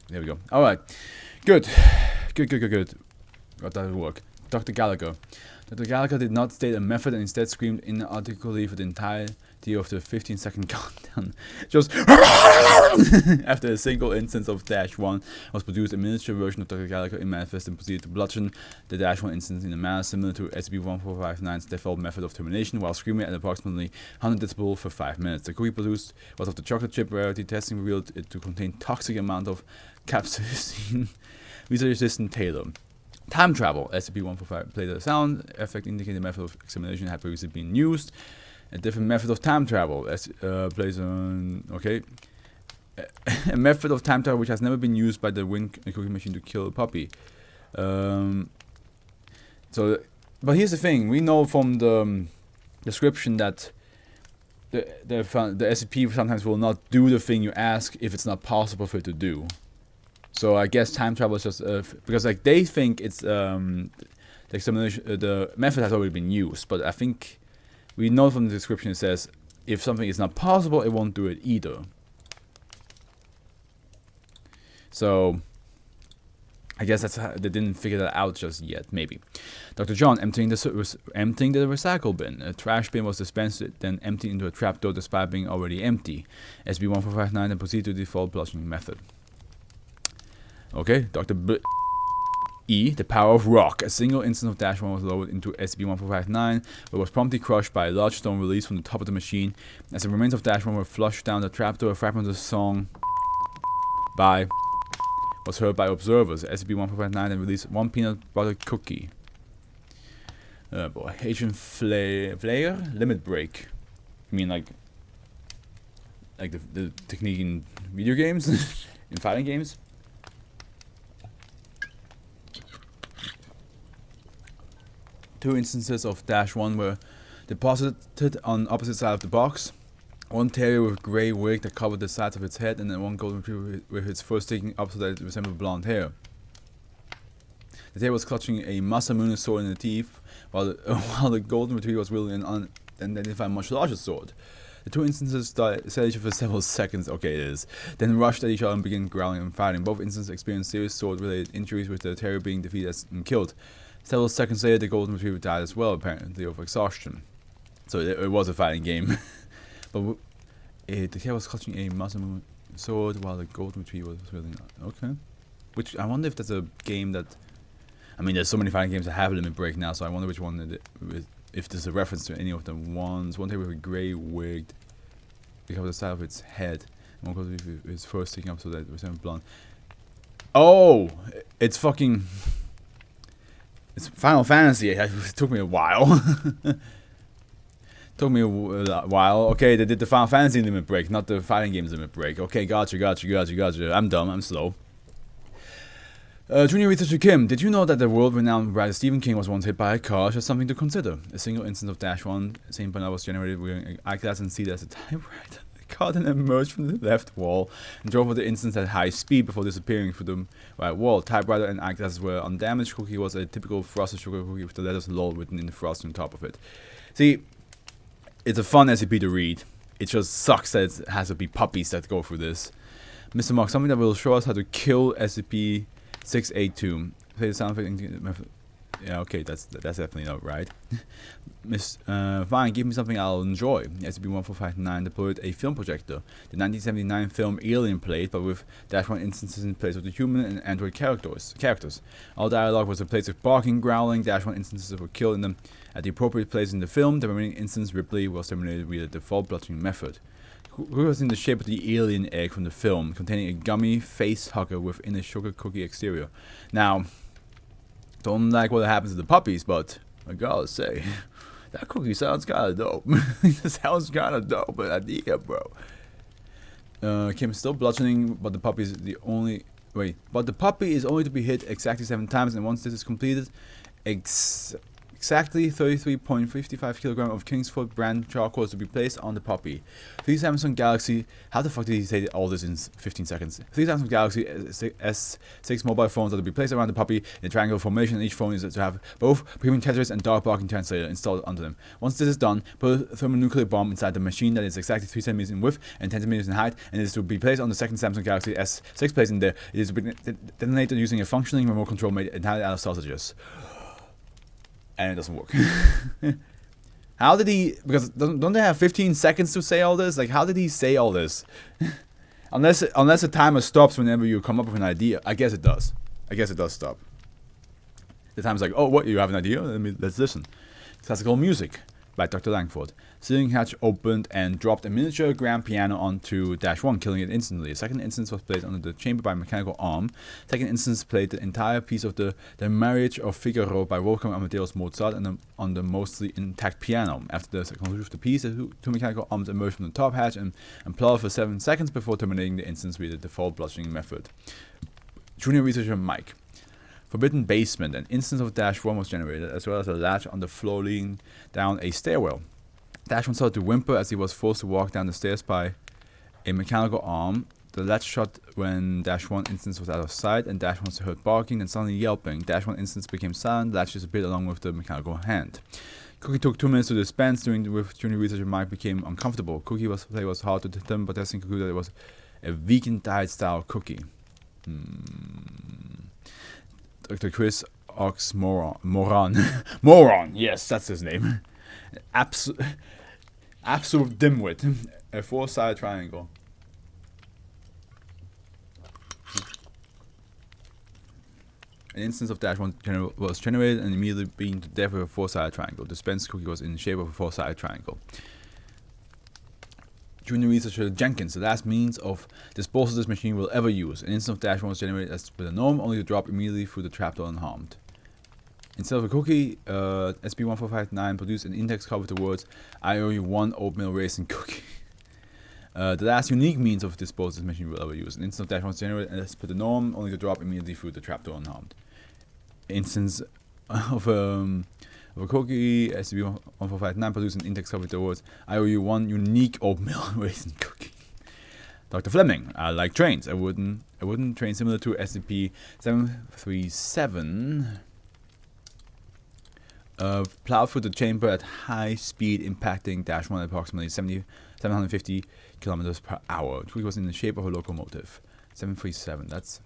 S1: There we go. All right, good. Got that to work. Dr. Gallagher. Dr. Gallagher did not state a method and instead screamed inarticulately for the entirety of the 15-second countdown. Just after a single instance of Dash 1 was produced, a miniature version of Dr. Gallagher in manifest and proceeded to bludgeon the Dash 1 instance in a manner similar to SB1459's default method of termination while screaming at approximately 100 decibels for 5 minutes. The cookie produced was of the chocolate chip rarity. Testing revealed it to contain toxic amount of capsaicin, resistant Taylor. Time travel. SCP-145 played a sound effect indicating the method of examination had previously been used. A different method of time travel plays on. Okay. A method of time travel which has never been used by the Win Cookie Machine to kill a puppy. But here's the thing: we know from the description that the SCP sometimes will not do the thing you ask if it's not possible for it to do. So I guess time travel is just because like they think it's the examination, the method has already been used, but I think we know from the description it says if something is not possible, it won't do it either. So I guess that's how they didn't figure that out just yet. Maybe. Dr. John emptying the recycle bin. A trash bin was dispensed, then emptied into a trapdoor despite being already empty. SB1459 then proceeded to the default bludgeoning method. Okay, Dr. E, the power of rock. A single instance of Dash 1 was lowered into SCP-1459, but was promptly crushed by a large stone released from the top of the machine. As the remains of Dash 1 were flushed down the trapdoor, a fragment of the song "Bye" was heard by observers. SCP-1459 then released 1 peanut butter cookie. Boy. Agent Flare, limit break. You mean like the technique in video games? In fighting games? Two instances of Dash 1 were deposited on opposite side of the box. One terrier with grey wig that covered the sides of its head, and then one golden retriever with its fur sticking up so that it resembled blonde hair. The terrier was clutching a Masamune sword in the teeth, while the golden retriever was wielding an unidentified much larger sword. The two instances stared at each other for several seconds, okay it is, then rushed at each other and began growling and fighting. Both instances experienced serious sword-related injuries, with the terrier being defeated and killed. Several seconds later, the golden retriever died as well, apparently of exhaustion. So it was a fighting game. But the cat was clutching a Masamune sword while the golden retriever was wielding. Okay. Which, I wonder if that's a game that... I mean, there's so many fighting games that have limit break now, so I wonder which one if there's a reference to any of them. One cat with a grey wig that covered the side of its head. One golden retriever with its fur sticking up so that it resembled blonde. Oh! It's fucking... It's Final Fantasy. It took me a while. Took me a while. Okay, they did the Final Fantasy limit break, not the fighting games limit break. Okay, gotcha. I'm dumb. I'm slow. Junior researcher Kim, did you know that the world-renowned writer Stephen King was once hit by a car? Just something to consider. A single instance of Dash 1, same point was generated wearing an eyeglass and seated as a typewriter. The car then emerged from the left wall and drove over the instance at high speed before disappearing through the right wall. Typewriter and eyeglasses were undamaged. Cookie was a typical frosted sugar cookie with the letters LOL written in the frosting on top of it. See, it's a fun SCP to read. It just sucks that it has to be puppies that go through this. Mr. Mark, something that will show us how to kill SCP-682. Play the sound effect. Yeah, okay, that's definitely not right. Fine, give me something I'll enjoy. SCP-1459 deployed a film projector. The 1979 film Alien played, but with Dash 1 instances in place of the human and android characters. All dialogue was replaced with barking, growling. Dash 1 instances were killed in them at the appropriate place in the film. The remaining instance, Ripley, was terminated via the default bludgeoning method. Cookie was in the shape of the alien egg from the film, containing a gummy face hugger within a sugar cookie exterior. Now, don't like what happens to the puppies, but I gotta say, that cookie sounds kinda dope. It sounds kinda dope, an idea, bro. Kim is still bludgeoning, but the puppy is the only. Wait, but the puppy is only to be hit exactly 7 times, and once this is completed, exactly 33.55 kilogram of Kingsford brand charcoal is to be placed on the puppy. 3 Samsung Galaxy. How the fuck did he say all this in 15 seconds? 3 Samsung Galaxy S6 mobile phones are to be placed around the puppy in a triangle formation, and each phone is to have both premium Tetris and dark barking translator installed onto them. Once this is done, put a thermonuclear bomb inside the machine that is exactly 3 centimeters in width and 10 centimeters in height, and it is to be placed on the second Samsung Galaxy S6 placed in there. It is to be detonated using a functioning remote control made entirely out of sausages. And it doesn't work. How did he? Because don't they have 15 seconds to say all this? Like, how did he say all this? unless the timer stops whenever you come up with an idea. I guess it does. I guess it does stop. The timer's like, oh, what? You have an idea? Let's listen. Classical music by Dr. Langford. Ceiling hatch opened and dropped a miniature grand piano onto Dash 1, killing it instantly. A second instance was placed under the chamber by a mechanical arm. Second instance played the entire piece of the Marriage of Figaro by Wolfgang Amadeus Mozart on the mostly intact piano. After the conclusion of the piece, the 2 mechanical arms emerged from the top hatch and plowed for 7 seconds before terminating the instance with the default bludgeoning method. Junior researcher Mike. Forbidden basement. An instance of Dash 1 was generated, as well as a latch on the floor leading down a stairwell. Dash 1 started to whimper as he was forced to walk down the stairs by a mechanical arm. The latch shut when Dash 1 instance was out of sight, and Dash 1 heard barking and suddenly yelping. Dash 1 instance became silent, the latch disappeared along with the mechanical hand. Cookie took 2 minutes to dispense, during which junior researcher Mike became uncomfortable. Cookie was hard to determine, but testing concluded that it was a vegan diet style cookie. Dr. Chris Oxmoron. Moron! Yes, that's his name. Absolute dimwit. A 4-sided triangle. An instance of Dash 1 was generated and immediately being to death with a 4-sided triangle. The Spence cookie was in the shape of a 4-sided triangle. Junior researcher Jenkins, the last means of disposal this machine will ever use. An instance of Dash 1 was generated as with a norm, only to drop immediately through the trapdoor unharmed. Instead of a cookie, SB1459 produced an index card with the words, I owe you 1 oatmeal raisin cookie. The last unique means of disposal this machine will ever use. An instance of Dash 1 was generated as per the norm, only to drop immediately through the trapdoor unharmed. Instance of a cookie, SCP-1459 produced an index card with the words, I owe you 1 unique oatmeal raisin cookie. Dr. Fleming, I like trains. A wooden train similar to SCP-737 plowed through the chamber at high speed, impacting Dash 1 at approximately 750 kilometers per hour. It was in the shape of a locomotive. 737, that's...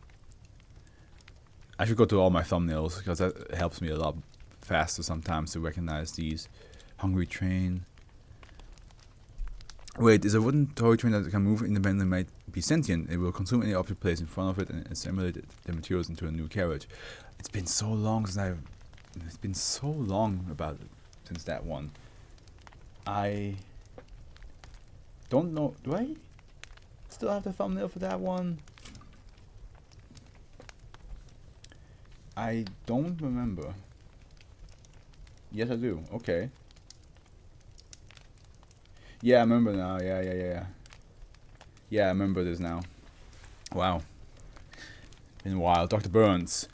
S1: I should go to all my thumbnails, because that helps me a lot faster sometimes to recognize these. Hungry train. Wait, is a wooden toy train that can move independently might be sentient? It will consume any object placed in front of it and assimilate the materials into a new carriage. It's been so long since it's been so long since that one. I don't know. Do I still have the thumbnail for that one? I don't remember. Yes, I do. Okay. Yeah, I remember now. Yeah. Yeah, I remember this now. Wow. Meanwhile, Dr. Burns.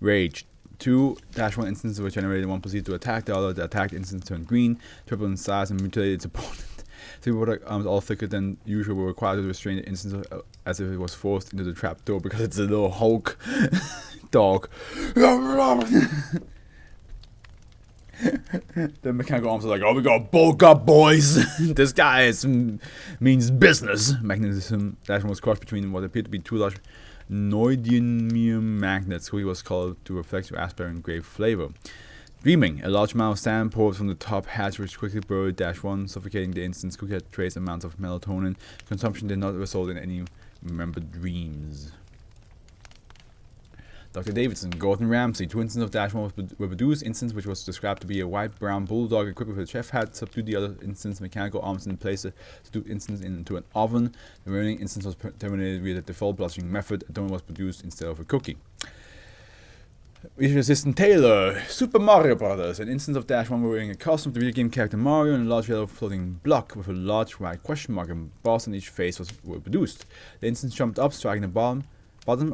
S1: Rage. 2-1 instances were generated. One proceeded to attack the other. The attacked instance turned green, tripled in size, and mutilated its opponent. Three robotic arms, all thicker than usual, were required to restrain the instance as if it was forced into the trap door because it's a little Hulk dog. The mechanical arms are like, oh, we gotta bulk up, boys. This guy means business. Magnetism dash was crushed between what appeared to be two large neodymium magnets. Cookie was colored to reflect raspberry and grape flavor. Dreaming. A large amount of sand poured from the top hatch, which quickly buried -1, suffocating the instance. Cookie had trace amounts of melatonin. Consumption did not result in any remembered dreams. Dr. Davidson, Gordon Ramsay. 2 instances of -1 were produced. Instance, which was described to be a white-brown bulldog equipped with a chef hat, subdued the other instance mechanical arms and placed the subdued instance into an oven. The remaining instance was terminated via the default blushing method. A donut was produced instead of a cookie. Research Assistant Taylor, Super Mario Brothers. An instance of -1 wearing a costume of the video game character Mario and a large yellow floating block with a large white question mark embossed on each face were produced. The instance jumped up, striking the bottom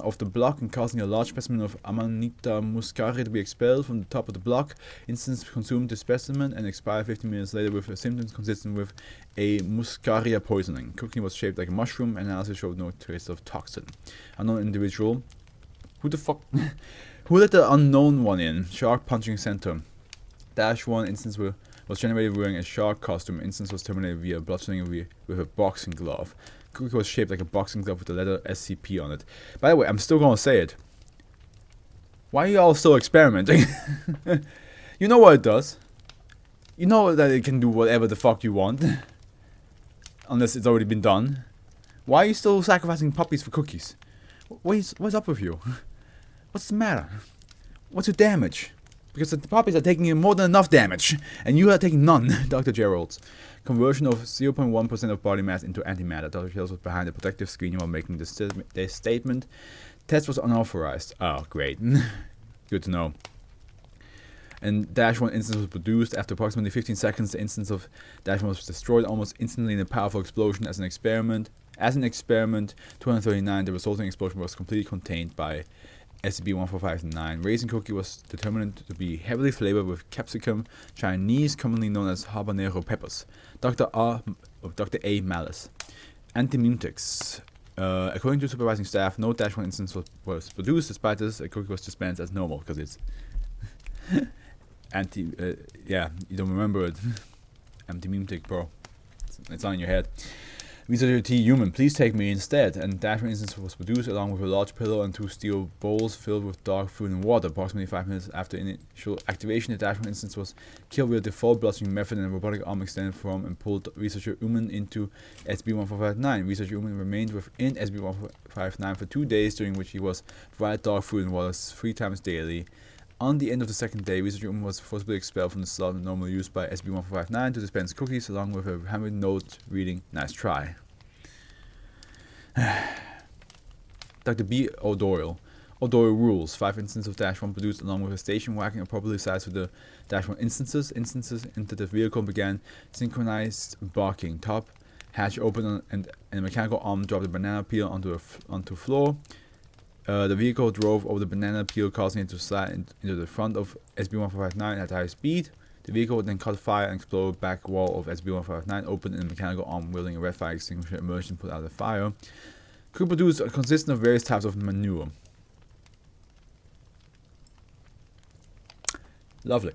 S1: of the block and causing a large specimen of Amanita muscaria to be expelled from the top of the block. Instance consumed the specimen and expired 15 minutes later with symptoms consistent with a muscaria poisoning. Cookie was shaped like a mushroom. Analysis showed no trace of toxin. Unknown individual. Who the fuck? Who let the unknown one in? Shark punching center. -1 instance was generated wearing a shark costume. Instance was terminated via bludgeoning with a boxing glove. Cookie was shaped like a boxing glove with the letter SCP on it. By the way, I'm still gonna say it. Why are you all still experimenting? You know what it does. You know that it can do whatever the fuck you want. Unless it's already been done. Why are you still sacrificing puppies for cookies? What's up with you? What's the matter? What's your damage? Because the puppies are taking more than enough damage, and you are taking none. Dr. Gerald's. Conversion of 0.1% of body mass into antimatter. Dr. Gerald was behind the protective screen while making this statement. Test was unauthorized. Oh, great. Good to know. And -1 instance was produced. After approximately 15 seconds, the instance of -1 was destroyed almost instantly in a powerful explosion as an experiment. 239, the resulting explosion was completely contained by SCP-145-9. Raisin Cookie was determined to be heavily flavored with capsicum, Chinese, commonly known as habanero peppers. Dr. A. Malice. Antimutics. According to supervising staff, no -1 instance was produced. Despite this, a cookie was dispensed as normal because it's yeah, you don't remember it. Antimutic, bro. It's on in your head. Researcher T. Human, please take me instead. And -1 instance was produced along with a large pillow and 2 steel bowls filled with dark food and water. Approximately 5 minutes after initial activation, the -1 instance was killed with a default bludgeoning method and a robotic arm extended from and pulled Researcher Human into SB-1459. Researcher Human remained within SB-1459 for 2 days, during which he was provided dark food and water 3 times daily. On the end of the second day, Researcher Human was forcibly expelled from the slot normally used by SB-1459 to dispense cookies, along with a handwritten note reading, "Nice try." Dr. B. O'Doyle. O'Doyle rules. 5 instances of -1 produced along with a station wagon appropriately sized for the -1 instances. Instances into the vehicle began synchronized barking. Top hatch opened and a mechanical arm dropped a banana peel onto floor. The vehicle drove over the banana peel, causing it to slide into the front of SB-1459 at high speed. The vehicle then caught fire and exploded. Back wall of SB-1459 opened and a mechanical arm wielding a red fire extinguisher emerged and put out the fire. Crew produced consisting of various types of manure. Lovely.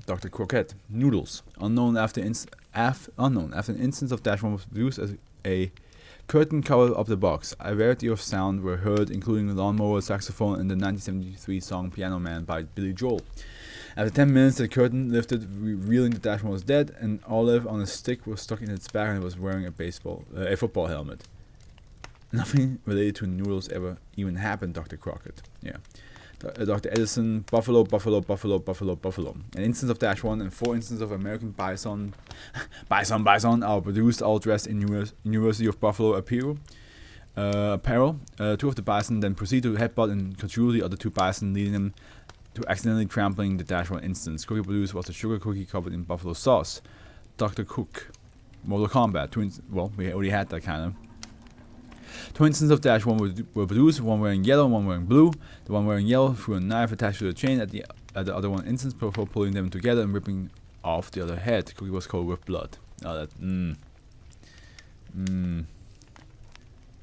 S1: Dr. Croquette. Noodles. Unknown after an instance of -1 was produced as a curtain covered up the box. A variety of sound were heard, including lawnmower, saxophone, and the 1973 song "Piano Man" by Billy Joel. After 10 minutes, the curtain lifted, revealing the -1 was dead. An olive on a stick was stuck in its back, and it was wearing a football helmet. Nothing related to noodles ever even happened, Dr. Crockett. Yeah. Dr. Edison, Buffalo. An instance of -1 and 4 instances of American bison are produced, all dressed in University of Buffalo apparel. 2 of the bison then proceed to headbutt and control the other 2 bison, leading them to accidentally trampling the -1 instance. Cookie produced was a sugar cookie covered in buffalo sauce. Dr. Cook. Mortal Kombat. We already had that kind of. Two instances of Dash 1 were produced, one wearing yellow and one wearing blue. The one wearing yellow threw a knife attached to the chain at the other one instance before pulling them together and ripping off the other head. The cookie was covered with blood. Oh, that,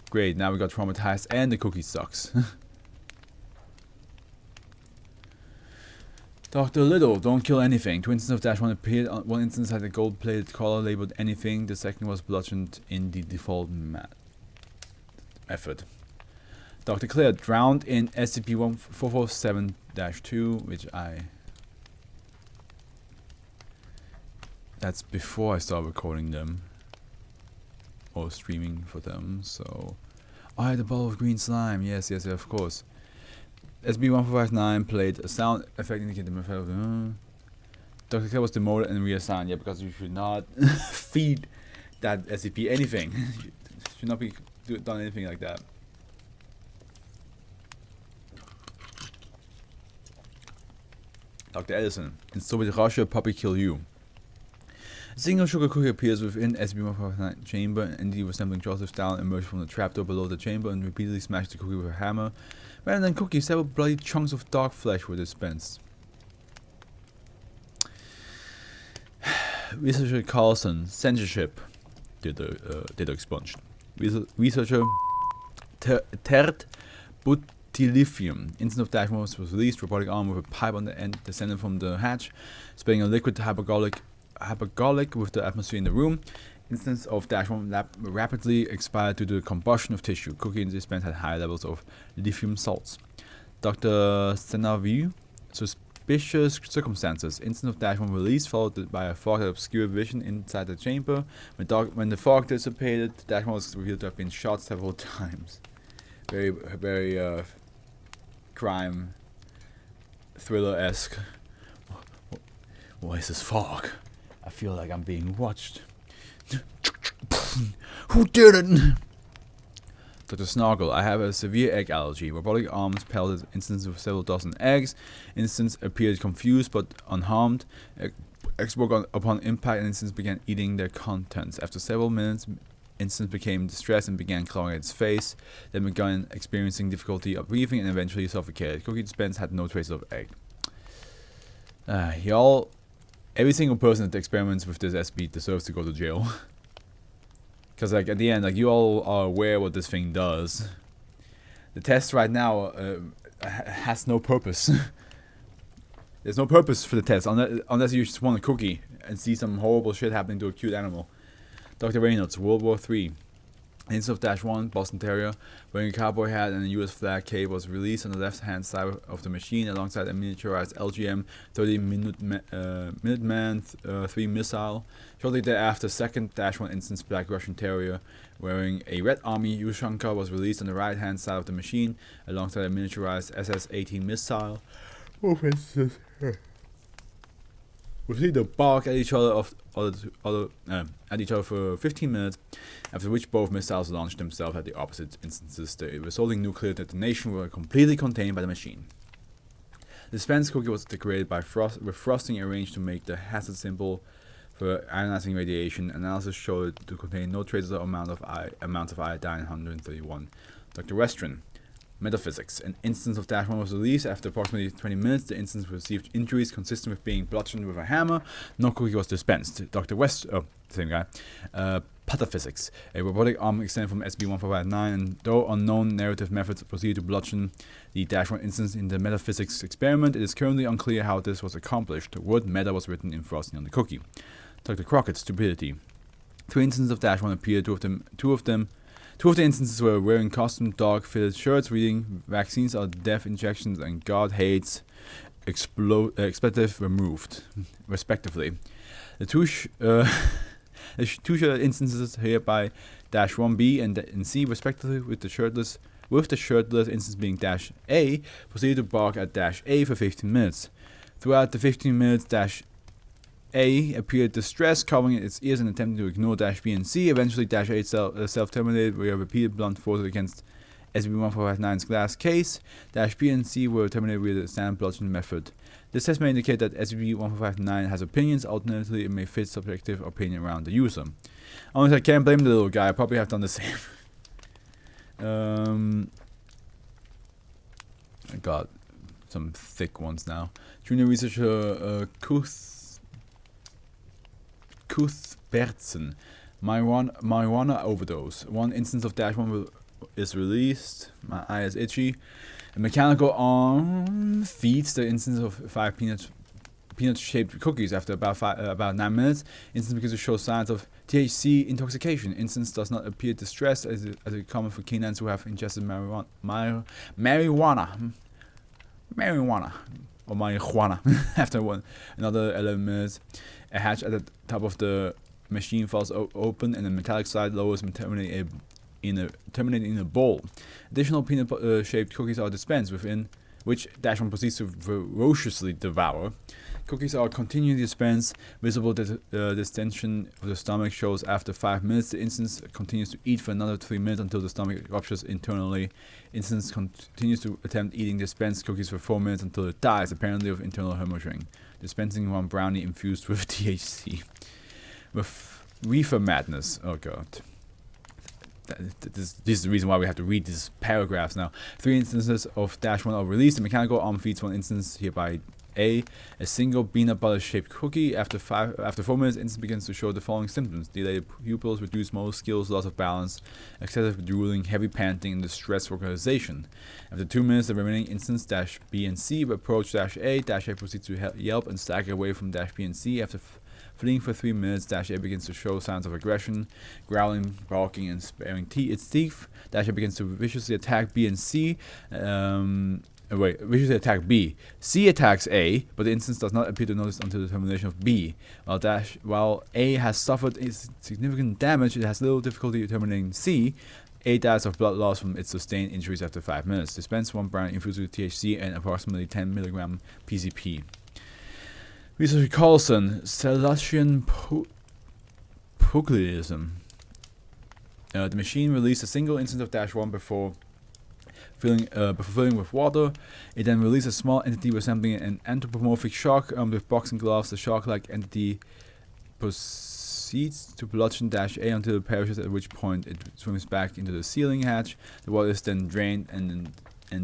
S1: Great, now we got traumatized and the cookie sucks. Dr. Little, don't kill anything. Two instances of Dash 1 appeared. One instance had a gold-plated collar labeled anything. The second was bludgeoned in the default method. Dr. Claire drowned in SCP-1447-2, which that's before I started recording them. Or streaming for them, so... I had a ball of green slime, yes, of course. SB-1459 played a sound effect indicating the method of Dr. Claire was demoted and reassigned, yeah, because you should not feed that SCP anything. Should not be done anything like that. Dr. Edison, in Soviet Russia, puppy kill you. A single sugar cookie appears within SB-1459 chamber, and the resembling Joseph Stalin emerged from the trapdoor below the chamber and repeatedly smashed the cookie with a hammer. Rather than cookies, several bloody chunks of dog flesh were dispensed. Researcher Carlson, censorship, data expunged. Researcher Tert Butylifium, instance of Dash 1 was released, robotic arm with a pipe on the end descended from the hatch, spraying a liquid hypergolic with the atmosphere in the room. Instance of Dash 1 rapidly expired due to the combustion of tissue. Cookie dispense had high levels of lithium salts. Dr. Senaviu, suspicious circumstances. Instance of Dash 1 release followed by a fog that obscured vision inside the chamber. When the fog dissipated, Dash 1 was revealed to have been shot several times. Very crime thriller-esque. What is this fog? I feel like I'm being watched. Who did it? Dr. Snargle, I have a severe egg allergy. Robotic arms pelted instance of several dozen eggs. Instance appeared confused but unharmed. Eggs woke upon impact and instance began eating their contents. After several minutes, instance became distressed and began clawing at its face. Then began experiencing difficulty of breathing and eventually suffocated. Cookie dispense had no traces of egg. Every single person that experiments with this SB deserves to go to jail. Because like at the end, like you all are aware what this thing does. The test right now has no purpose. There's no purpose for the test unless you just want a cookie and see some horrible shit happening to a cute animal. Dr. Reynolds, World War III. Instance of Dash 1, Boston Terrier, wearing a cowboy hat and a US flag cape, was released on the left-hand side of the machine alongside a miniaturized LGM 30 Minuteman 3 missile. Shortly thereafter, second Dash 1 instance Black Russian Terrier, wearing a Red Army Ushanka, was released on the right-hand side of the machine alongside a miniaturized SS-18 missile. Both instances proceeded to bark at each other for 15 minutes, after which both missiles launched themselves at the opposite instances. The resulting nuclear detonation were completely contained by the machine. The dispense cookie was decorated with frosting arranged to make the hazard symbol for ionizing radiation. Analysis showed it to contain no traces of amounts of iodine 131. Dr. Westron, Metaphysics. An instance of Dash 1 was released. After approximately 20 minutes, the instance received injuries consistent with being bludgeoned with a hammer. No cookie was dispensed. Dr. West, same guy. Pataphysics. A robotic arm extended from SB-1459, and though unknown narrative methods proceeded to bludgeon the Dash 1 instance in the metaphysics experiment, it is currently unclear how this was accomplished. The word meta was written in frosting on the cookie. Dr. Crockett, Stupidity. Three instances of Dash 1 appeared. Two of the instances were wearing custom dog-fitted shirts reading "Vaccines are death injections" and "God hates expletive removed," respectively. The two instances here by Dash 1B and C, respectively, with the shirtless instance being Dash A, proceeded to bark at Dash A for 15 minutes. Throughout the 15 minutes, Dash A appeared distressed, covering its ears and attempting to ignore Dash B and C. Eventually, Dash A self-terminated via repeated blunt force against SB-1459's glass case. Dash B and C were terminated via the standard bludgeoning method. This test may indicate that SCP-1459 has opinions. Alternatively, it may fit subjective opinion around the user. Honestly, I can't blame the little guy. I probably have done the same. I got some thick ones now. Junior researcher Cuthbertson. Marijuana overdose. One instance of -1 is released. My eye is itchy. A mechanical arm feeds the instance of 5 peanut-shaped cookies. After about 9 minutes, instance begins to show signs of THC intoxication. Instance does not appear distressed, as is common for canines who have ingested marijuana or marijuana. After another 11 minutes, a hatch at the top of the machine falls open, and the metallic side lowers and terminating in a bowl. Additional peanut-shaped cookies are dispensed within, which -1 proceeds to ferociously devour. Cookies are continually dispensed. Visible distension of the stomach shows after 5 minutes. The instance continues to eat for another 3 minutes until the stomach ruptures internally. Instance continues to attempt eating dispensed cookies for 4 minutes until it dies, apparently of internal hemorrhaging. Dispensing one brownie infused with THC. With reefer madness. Oh god. This is the reason why we have to read these paragraphs now. 3 instances of -1 are released. The mechanical arm feeds one instance, hereby A single peanut butter shaped cookie. After 4 minutes, instance begins to show the following symptoms: dilated pupils, reduced motor skills, loss of balance, excessive drooling, heavy panting, and distressed vocalization. After 2 minutes, the remaining instance -B and C approach -A. -A proceeds to yelp and stagger away from -B and C. After fleeing for 3 minutes, -A begins to show signs of aggression, growling, barking, and sparing its teeth. -A begins to viciously attack B and C. Viciously attack B. C attacks A, but the instance does not appear to notice until the termination of B. While A has suffered significant damage, it has little difficulty terminating C. A dies of blood loss from its sustained injuries after 5 minutes. Dispense 1 brownie infused with THC and approximately 10 mg PCP. Researcher Carlson, Celestian Pugilism. The machine released a single instance of -1 before filling with water. It then released a small entity resembling an anthropomorphic shark with boxing gloves. The shark-like entity proceeds to bludgeon -A until it perishes, at which point it swims back into the sealing hatch. The water is then drained, and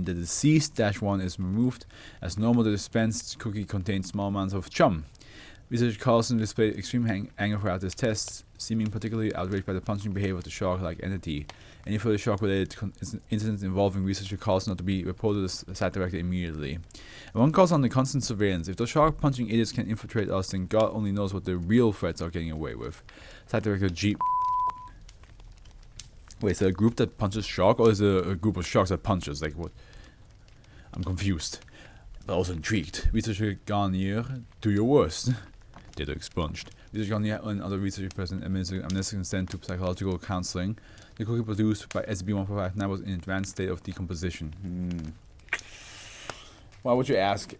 S1: the deceased -1 is removed. As normal, the dispensed cookie contains small amounts of chum. Researcher Carlson displayed extreme anger throughout his tests, seeming particularly outraged by the punching behavior of the shark-like entity. Any further shark-related incidents involving researcher Carlson are to be reported to the site director immediately. And one calls on the constant surveillance. If the shark-punching idiots can infiltrate us, then God only knows what the real threats are getting away with. Site director G. Wait, is there a group that punches shark, or is there a group of sharks that punches? Like what? I'm confused, but also intrigued. Researcher Garnier, do your worst. Data expunged. Researcher Garnier and other researchers present administered amnestic consent to psychological counseling. The cookie produced by SCP-1459 was in advanced state of decomposition. Why would you ask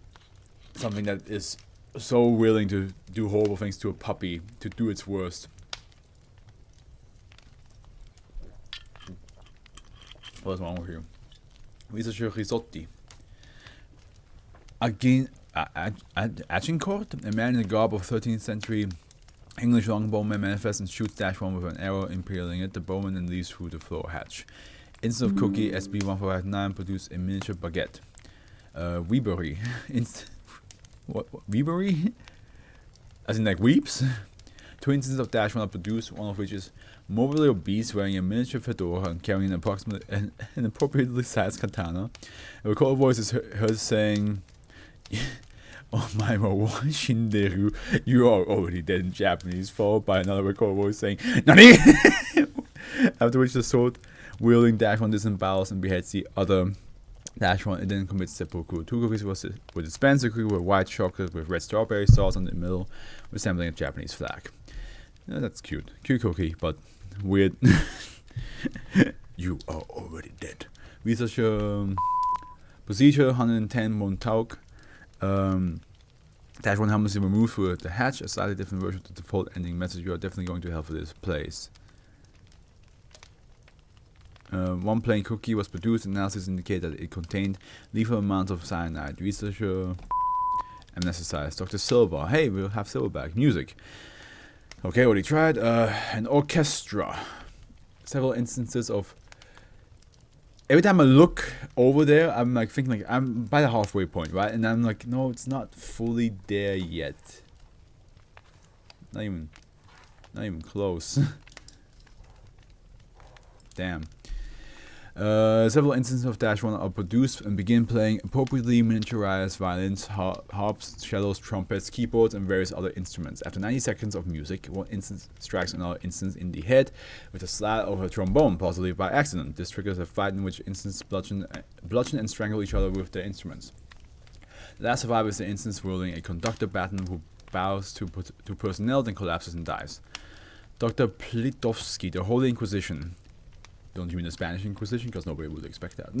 S1: something that is so willing to do horrible things to a puppy to do its worst? What is wrong with you? Researcher Risotti. Agincourt, a man in the garb of 13th century English longbowman, manifests and shoots -1 with an arrow, impaling it. The bowman then leaves through the floor hatch. Instance of cookie, SB-1459 produced a miniature baguette. Weebery. What? Weebery? As in like weeps? 2 instances of -1 are produced, one of which is morbidly obese, wearing a miniature fedora and carrying an appropriately sized katana. A recorded voice is heard saying, "Oh my Shinderu, you are already dead" in Japanese, followed by another recorded voice saying, "Nani?" After which the sword wielding -1 disembowels and beheads the other -1 and then commits seppuku. 2 cookies were dispensed. A cookie with white chocolate with red strawberry sauce in the middle, resembling a Japanese flag. That's cute. Cute cookie, but weird. You are already dead. Researcher procedure 110 Montauk. -1 helmet is removed through the hatch. A slightly different version of the default ending message. You are definitely going to hell for this place. 1 plain cookie was produced. Analysis indicated that it contained lethal amounts of cyanide. Researcher amnesticized. Dr. Silver. Hey, we'll have Silver back. Music. Okay, already tried. An orchestra. Several instances of every time I look over there, I'm like thinking like I'm by the halfway point, right? And I'm like, no, it's not fully there yet. Not even close. Damn. Several instances of Dash 1 are produced and begin playing appropriately miniaturized violins, harps, cellos, trumpets, keyboards, and various other instruments. After 90 seconds of music, one instance strikes another instance in the head with a slat of a trombone, possibly by accident. This triggers a fight in which instances bludgeon and strangle each other with their instruments. The last survivor is the instance wielding a conductor baton who bows to personnel, then collapses and dies. Dr. Plitovsky, the Holy Inquisition. Don't you mean the Spanish Inquisition? Because nobody would expect that.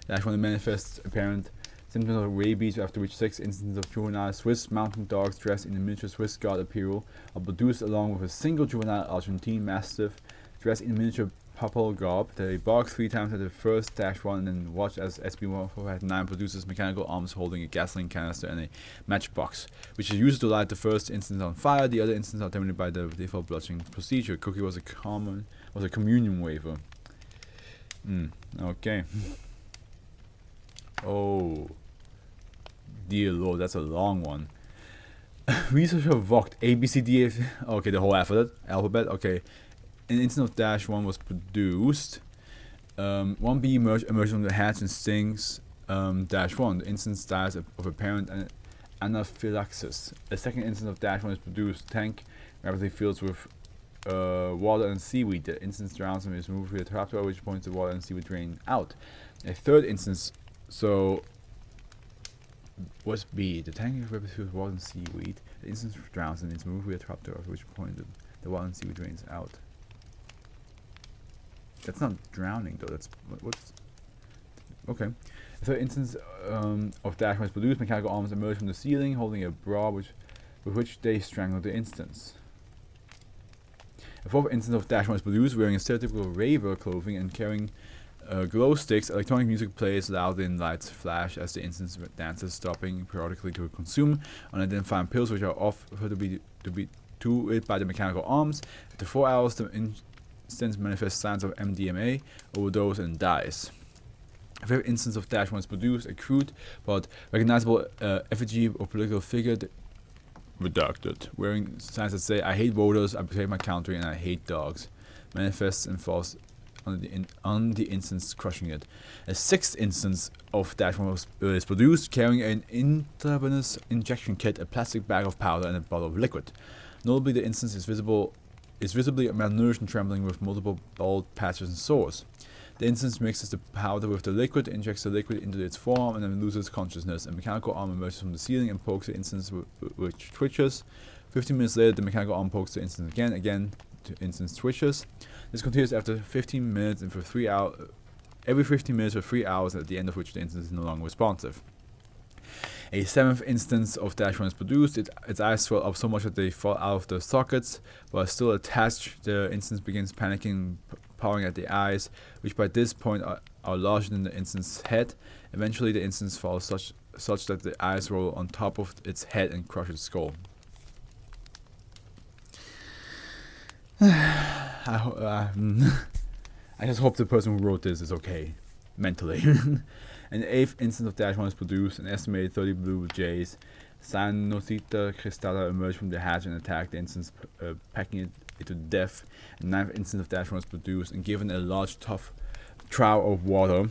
S1: Dash 1 manifests apparent symptoms of rabies, after which 6 instances of juvenile Swiss mountain dogs dressed in a miniature Swiss Guard apparel are produced, along with a single juvenile Argentine Mastiff dressed in miniature papal garb. They bark 3 times at the first Dash 1 and then watch as SB-1459 produces mechanical arms holding a gasoline canister and a matchbox, which is used to light the first instance on fire. The other instances are terminated by the default bludgeoning procedure. Cookie was a communion wafer. Okay. Oh, dear Lord, that's a long one. Researcher Vogt A B C D F. Okay, the whole alphabet. Okay, an instance of Dash 1 was produced. 1B emerged from the hatch and stings Dash 1. The instance dies of apparent anaphylaxis. A second instance of Dash 1 is produced. Tank rapidly fills with water and seaweed. The instance drowns and is moved with a trapdoor, at which point the water and seaweed drain out. A third instance, so what's B? The tank is rapidly filled with water and seaweed. The instance drowns and is moved with a trapdoor, at which point the water and seaweed drains out. That's not drowning though. That's what's okay. A third instance of Dash 1 is produced. Mechanical arms emerge from the ceiling, holding a bra with which they strangle the instance. A fourth instance of Dash 1 is produced, wearing a stereotypical raver clothing and carrying glow sticks. Electronic music plays loudly and lights flash as the instance dances, stopping periodically to consume unidentified pills, which are offered to it by the mechanical arms. After 4 hours, the instance manifests signs of MDMA, overdose, and dies. A fifth instance of Dash 1 is produced, a crude but recognizable effigy or political figure. Redacted. Wearing signs that say, "I hate voters, I protect my country, and I hate dogs," manifests and falls on the instance, crushing it. A sixth instance of Dash 1 is produced, carrying an intravenous injection kit, a plastic bag of powder, and a bottle of liquid. Notably, the instance is visibly malnourished and trembling with multiple bald patches and sores. The instance mixes the powder with the liquid, injects the liquid into its forearm, and then loses consciousness. A mechanical arm emerges from the ceiling and pokes the instance, which twitches. 15 minutes later, the mechanical arm pokes the instance again, the instance twitches. This continues after 15 minutes and for 3 hours. Every 15 minutes for 3 hours, at the end of which the instance is no longer responsive. A seventh instance of Dash 1 is produced. Its eyes swell up so much that they fall out of the sockets. While still attached, the instance begins panicking, powering at the eyes, which by this point are larger than the instance's head. Eventually, the instance falls such that the eyes roll on top of its head and crush its skull. I just hope the person who wrote this is okay mentally. An eighth instance of Dash 1 is produced. An estimated 30 blue jays, Cyanocita cristata, emerge from the hatch and attack the instance, packing it to death. A ninth instance of Dash 1 is produced and given a large tough trough of water.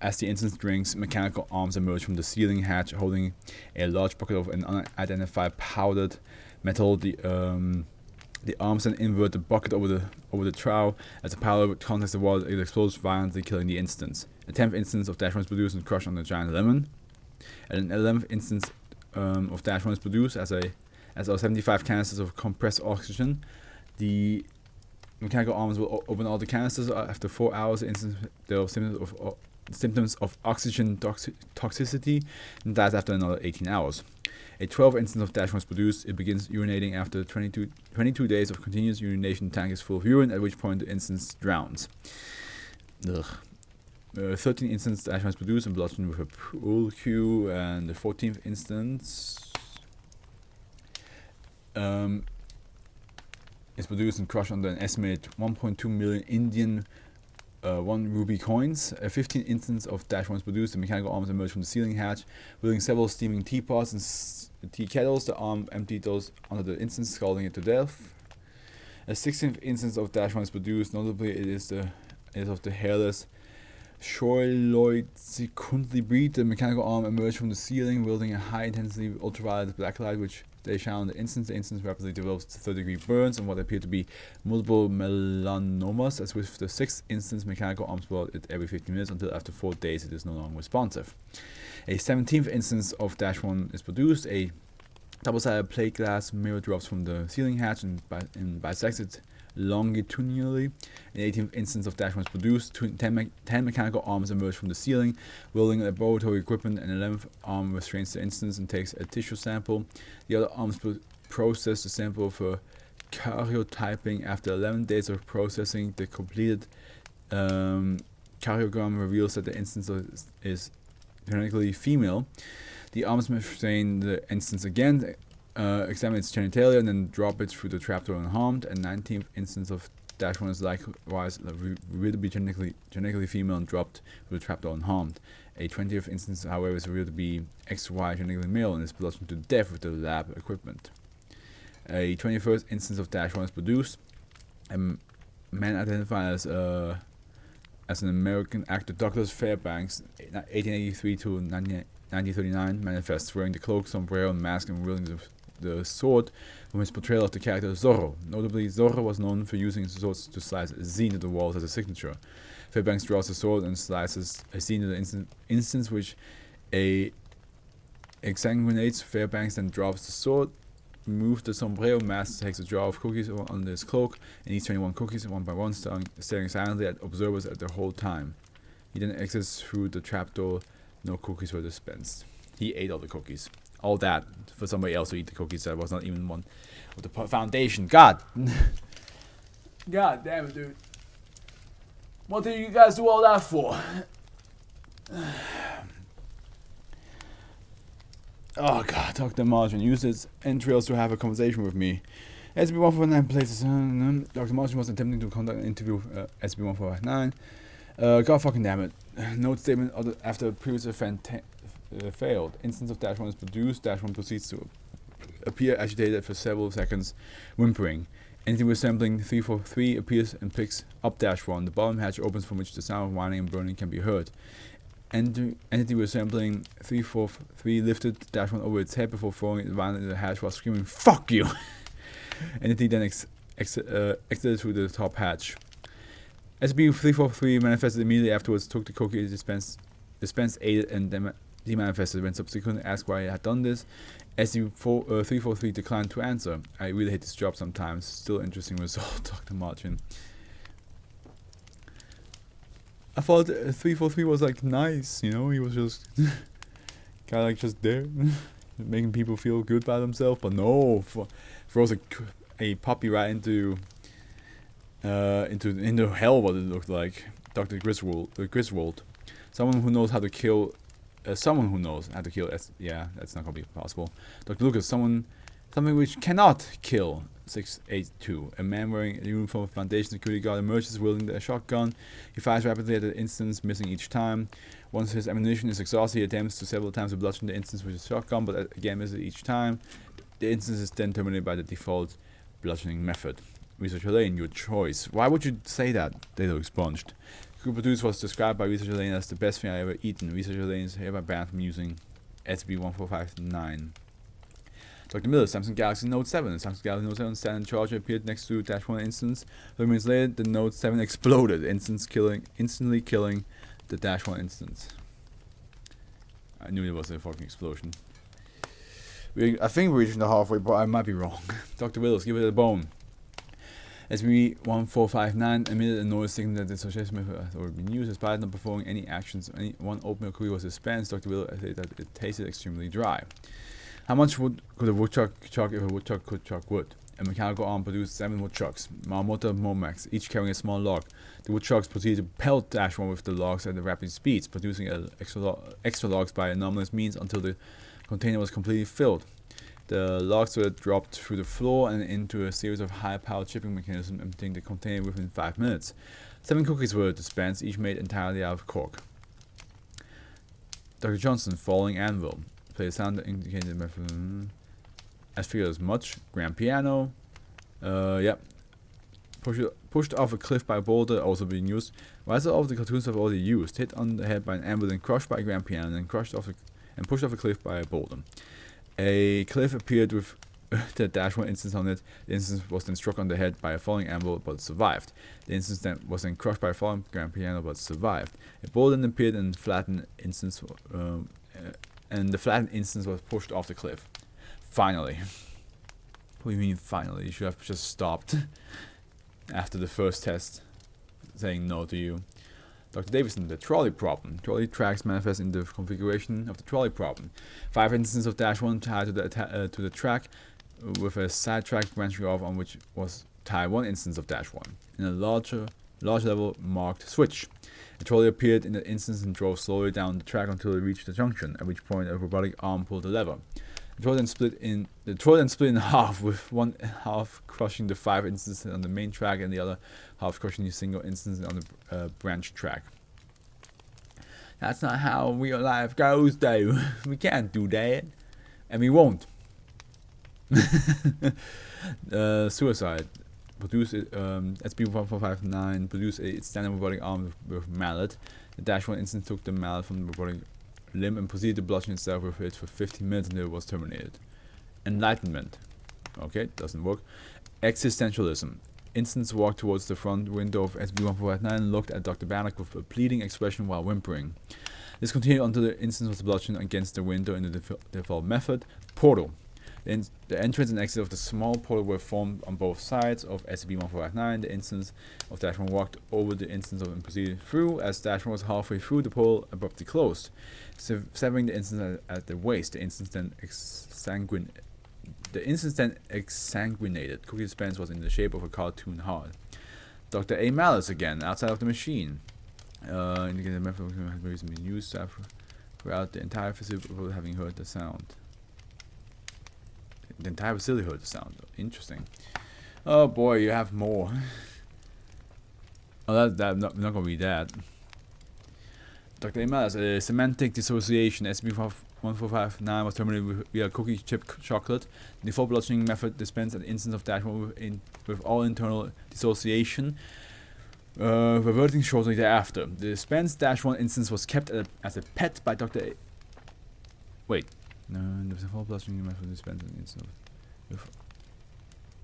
S1: As the instance drinks, mechanical arms emerge from the ceiling hatch, holding a large bucket of an unidentified powdered metal. The arms then invert the bucket over the trough. As the powder contacts the water, it explodes violently, killing the instance. A 10th instance of Dash 1 is produced and crushed on a giant lemon. And an 11th instance of Dash 1 is produced as are 75 canisters of compressed oxygen. The mechanical arms will open all the canisters. After 4 hours, there are symptoms of oxygen toxicity, and dies after another 18 hours. A 12th instance of Dash 1 is produced. It begins urinating after 22 days of continuous urination. The tank is full of urine, at which point the instance drowns. 13th instance Dash 1 is produced and bludgeoned with a pool cue, and the 14th instance is produced and crushed under an estimated 1.2 million Indian 1 ruby coins. 15 instance of Dash 1 is produced. The mechanical arms emerge from the ceiling hatch, wielding several steaming teapots and tea kettles. The arm emptied those onto the instance, scalding it to death. A 16th instance of Dash 1 is produced. Notably, it is of the hairless Shorloid secundly breed. The mechanical arm emerged from the ceiling, wielding a high-intensity ultraviolet black light, which they shine on the instance. The instance rapidly develops third-degree burns and what appear to be multiple melanomas. As with the 6th instance, mechanical arms blow it every 15 minutes until after 4 days it is no longer responsive. A 17th instance of Dash 1 is produced. A double-sided plate glass mirror drops from the ceiling hatch and bisects it longitudinally. An 18th instance of Dash 1 is produced. 10 mechanical arms emerge from the ceiling, wielding laboratory equipment. An 11th arm restrains the instance and takes a tissue sample. The other arms process the sample for karyotyping. After 11 days of processing, the completed karyogram reveals that the instance is genetically female. The arms restrain the instance again, examine its genitalia, and then drop it through the trapdoor unharmed. A 19th instance of Dash 1 is likewise revealed to be genetically female and dropped through the trapdoor unharmed. A 20th instance, however, is revealed to be XY genetically male and is bludgeoned to death with the lab equipment. A 21st instance of Dash 1 is produced. A man identified as an American actor, Douglas Fairbanks, 1883 to 1939, manifests wearing the cloak, sombrero, and mask, and wielding the sword from his portrayal of the character Zorro. Notably, Zorro was known for using his swords to slice a Z into the walls as a signature. Fairbanks draws the sword and slices a Z into the instance, which exsanguinates. Fairbanks then drops the sword, removes the sombrero mask, takes a jar of cookies under his cloak, and eats 21 cookies one by one, staring silently at observers at the whole time. He then exits through the trapdoor. No cookies were dispensed. He ate all the cookies. All that for somebody else to eat the cookies. That was not even one of the foundation. God. God damn it, dude. What did you guys do all that for? Oh God, Dr. Margin used his entrails to have a conversation with me. SB-149 places. Dr. Margin was attempting to conduct an interview with SB-149. God fucking damn it. Note statement after previous event failed. Instance of Dash 1 is produced. Dash 1 proceeds to appear agitated for several seconds, whimpering. Entity resembling 343 appears and picks up Dash 1. The bottom hatch opens from which the sound of whining and burning can be heard. Entity resembling 343 lifted Dash 1 over its head before throwing it violently into the hatch while screaming, "Fuck you!" Entity then exited through the top hatch. SB-343 manifested immediately afterwards, took the cookie dispensed, ate it, and then demanifested. When subsequently asked why he had done this, SB-343 declined to answer. I really hate this job sometimes. Still interesting result, Dr. Martin. I thought 343 was like nice, you know, he was just kind of like just there, making people feel good by themselves, but no, throws a puppy right into hell, what it looked like. Dr. Griswold, someone who knows how to kill, yeah, that's not gonna be possible. Dr. Lucas, something which cannot kill. 682. A man wearing a uniform of Foundation security guard emerges wielding a shotgun. He fires rapidly at the instance, missing each time. Once his ammunition is exhausted, he attempts to several times to bludgeon the instance with his shotgun, but again misses each time. The instance is then terminated by the default bludgeoning method. Researcher Lane, your choice. Why would you say that? They look expunged. Cooper Deuce was described by Researcher Lane as the best thing I ever eaten. Researcher Lane is hereby banned from using SB-1459. Dr. Miller, Samsung Galaxy Note 7. The Samsung Galaxy Note 7 standard charger appeared next to Dash 1 instance. 30 minutes later, the Note 7 exploded, instantly killing the Dash 1 instance. I knew it was a fucking explosion. I think we're reaching the halfway, but I might be wrong. Dr. Willows, give it a bone. SB-1459 emitted a noise signaling that the suggestion method had already been used. Despite not performing any actions, one oatmeal cookie was dispensed. Dr. Willows said that it tasted extremely dry. How much wood could a woodchuck chuck if a woodchuck could chuck wood? A mechanical arm produced 7 woodchucks, Marmota Momax, each carrying a small log. The woodchucks proceeded to pelt Dash 1 with the logs at rapid speeds, producing extra logs by anomalous means until the container was completely filled. The logs were dropped through the floor and into a series of high-powered shipping mechanisms, emptying the container within 5 minutes. 7 cookies were dispensed, each made entirely out of cork. Dr. Johnson, falling anvil. Play a sound that indicated the method. As figured as much. Grand piano. Yep. Pushed off a cliff by a boulder, also being used. Why is all of the cartoons have already used? Hit on the head by an anvil, then crushed by a grand piano, then pushed off a cliff by a boulder. A cliff appeared with the -1 instance on it. The instance was then struck on the head by a falling anvil, but survived. The instance was then crushed by a falling grand piano, but survived. A boulder then appeared and flattened instance, and the flattened instance was pushed off the cliff. Finally. What do you mean finally? You should have just stopped after the first test, saying no to you. Dr. Davison, the trolley problem. Trolley tracks manifest in the configuration of the trolley problem. 5 instances of -1 tied to the track, with a side track branching off on which was tied 1 instance of -1. In a large level marked switch. A trolley appeared in the instance and drove slowly down the track until it reached the junction, at which point a robotic arm pulled the lever. The trolley then split in half, with one half crushing the 5 instances on the main track and the other half crushing the single instance on the branch track. That's not how real life goes, though. We can't do that, and we won't. Suicide. Produced SB1459 produced a standard robotic arm with mallet. The -1 instance took the mallet from the robotic limb and proceeded to bludgeon itself with it for 15 minutes until it was terminated. Enlightenment. Okay, doesn't work. Existentialism. Instance walked towards the front window of SB1459 and looked at Dr. Bannock with a pleading expression while whimpering. This continued until the instance was bludgeoned against the window in the default method. Portal. The entrance and exit of the small portal were formed on both sides of SCP-1459. The instance of -1 walked over the instance of and proceeded through. As -1 was halfway through, the portal abruptly closed, severing the instance at the waist. The instance then exsanguinated. Cookie dispense was in the shape of a cartoon heart. Dr. A. Malice again, outside of the machine. Indicated the method had been used throughout the entire facility without having heard the sound. The entire facility heard the sound. Interesting. Oh boy, you have more. Oh, I'm not gonna read that. Dr. Emalis, a semantic dissociation. SB1459 was terminated via cookie chip chocolate. The default bludgeoning method dispensed an instance of -1 with all internal dissociation, reverting shortly thereafter. The dispensed -1 instance was kept as a pet by Dr. A. Wait. No, the default bludgeoning method dispensed an instance with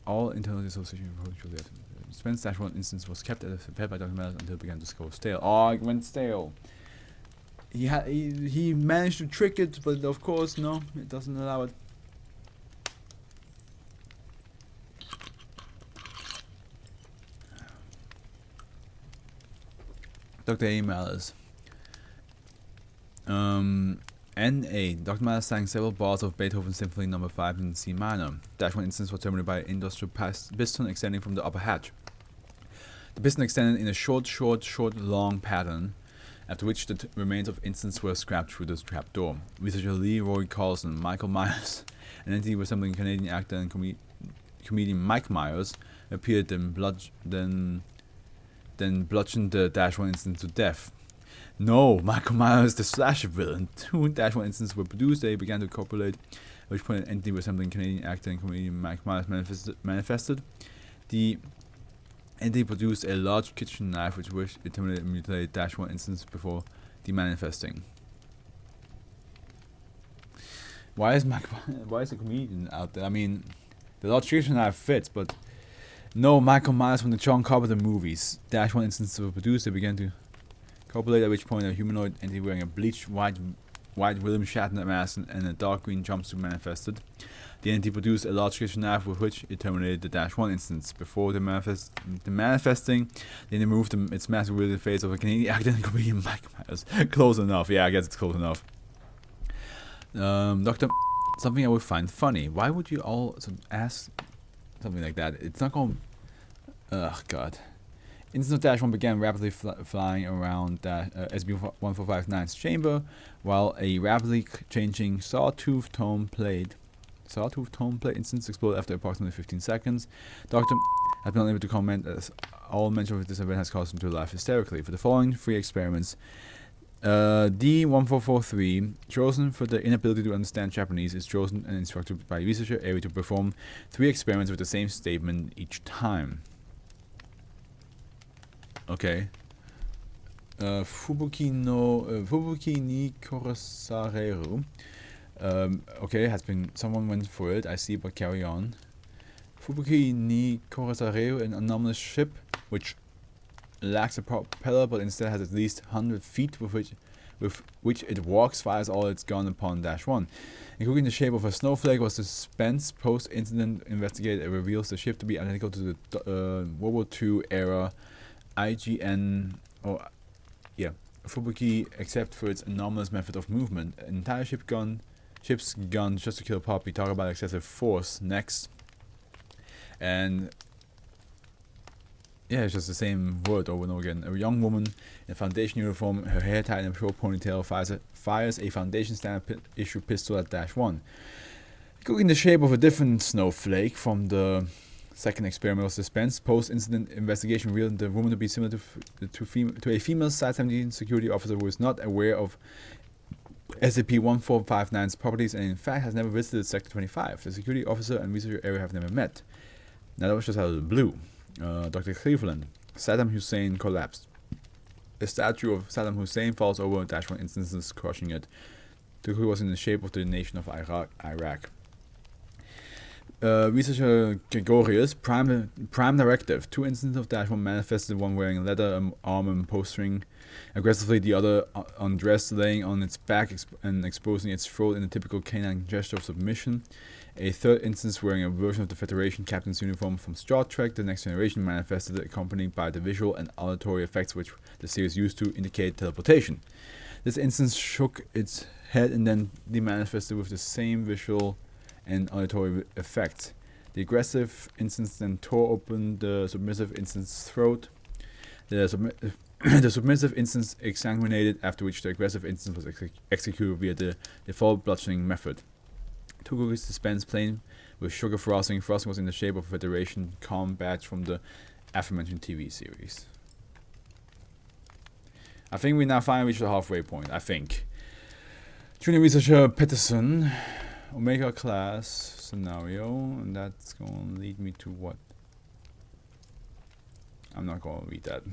S1: all internal dissociation reverting shortly after. The dispensed -1 instance was kept as a pet by Dr. Malice until it began to go stale. Oh, it went stale. He managed to trick it, but of course, no, it doesn't allow it. Dr. A. Malice. N.A. Dr. Malice sang several bars of Beethoven's Symphony No. 5 in C minor. -1 instance was terminated by an industrial piston extending from the upper hatch. The piston extended in a short, long pattern, after which the remains of instance were scrapped through the trapdoor. Researcher Leroy Carlson, Michael Myers, an entity resembling Canadian actor and comedian Mike Myers, appeared then bludgeoned the -1 instance to death. No, Michael Myers, the slasher villain. 2 -1 instances were produced. They began to copulate, at which point an entity resembling Canadian actor and comedian Mike Myers manifested. The entity produced a large kitchen knife, which it terminated and mutilated -1 instance before demanifesting. Why is a comedian out there? I mean, the large kitchen knife fits, but no, Michael Myers from the John Carpenter movies. -1 instances were produced. They began to copulate, at which point a humanoid entity wearing a bleached white William Shatner mask and a dark green jumpsuit manifested. The entity produced a large kitchen knife with which it terminated the -1 instance. Before the manifesting, they removed its mask with the face of a Canadian actor and comedian Mike Myers. Close enough, yeah, I guess it's close enough. Doctor, something I would find funny. Why would you all ask something like that? It's not going. Ugh, God. Instance of -1 began rapidly flying around SB1459's chamber, while a rapidly changing sawtooth tone played Sawtooth home plate instance exploded after approximately 15 seconds. Doctor has been unable to comment as all mention of this event has caused him to laugh hysterically. For the following 3 experiments, D1443, chosen for the inability to understand Japanese, is chosen and instructed by researcher Ari to perform 3 experiments with the same statement each time. Okay. Fubuki ni Korosareru. Okay, someone went for it, I see, but carry on. Fubuki ni Korosareru, an anomalous ship which lacks a propeller but instead has at least 100 feet with which it walks, fires all its gun upon -1. Including the shape of a snowflake was the suspense. Post-incident investigator reveals the ship to be identical to the World War II era IGN Fubuki, except for its anomalous method of movement. An entire ship's gun just to kill a puppy. Talk about excessive force. Next. And yeah, it's just the same word over and over again. A young woman in a Foundation uniform, her hair tied in a short ponytail, fires a Foundation standard issue pistol at -1. Cooking the shape of a different snowflake from the second experimental suspense. Post-incident investigation revealed the woman to be similar to a female Site 17 security officer who is not aware of SCP-1459's properties and in fact has never visited Sector 25. The security officer and researcher area have never met. Now that was just out of the blue. Dr. Cleveland. Saddam Hussein collapsed. A statue of Saddam Hussein falls over -1 instances, crushing it. The crew was in the shape of the nation of Iraq. Researcher Gregorius, Prime Directive. 2 instances of -1 manifested, one wearing leather armor and posturing aggressively, the other undressed, laying on its back and exposing its throat in a typical canine gesture of submission. A third instance wearing a version of the Federation captain's uniform from Star Trek The Next Generation manifested, accompanied by the visual and auditory effects which the series used to indicate teleportation. This instance shook its head and then demanifested with the same visual and auditory effects. The aggressive instance then tore open the submissive instance's throat. The submissive instance exsanguinated, after which the aggressive instance was executed via the default bludgeoning method. 2 cookies dispensed plain with sugar frosting. Frosting was in the shape of a Federation comm badge from the aforementioned TV series. I think we now finally reached the halfway point, I think. Junior researcher Peterson, Omega class scenario, and that's going to lead me to what? I'm not going to read that.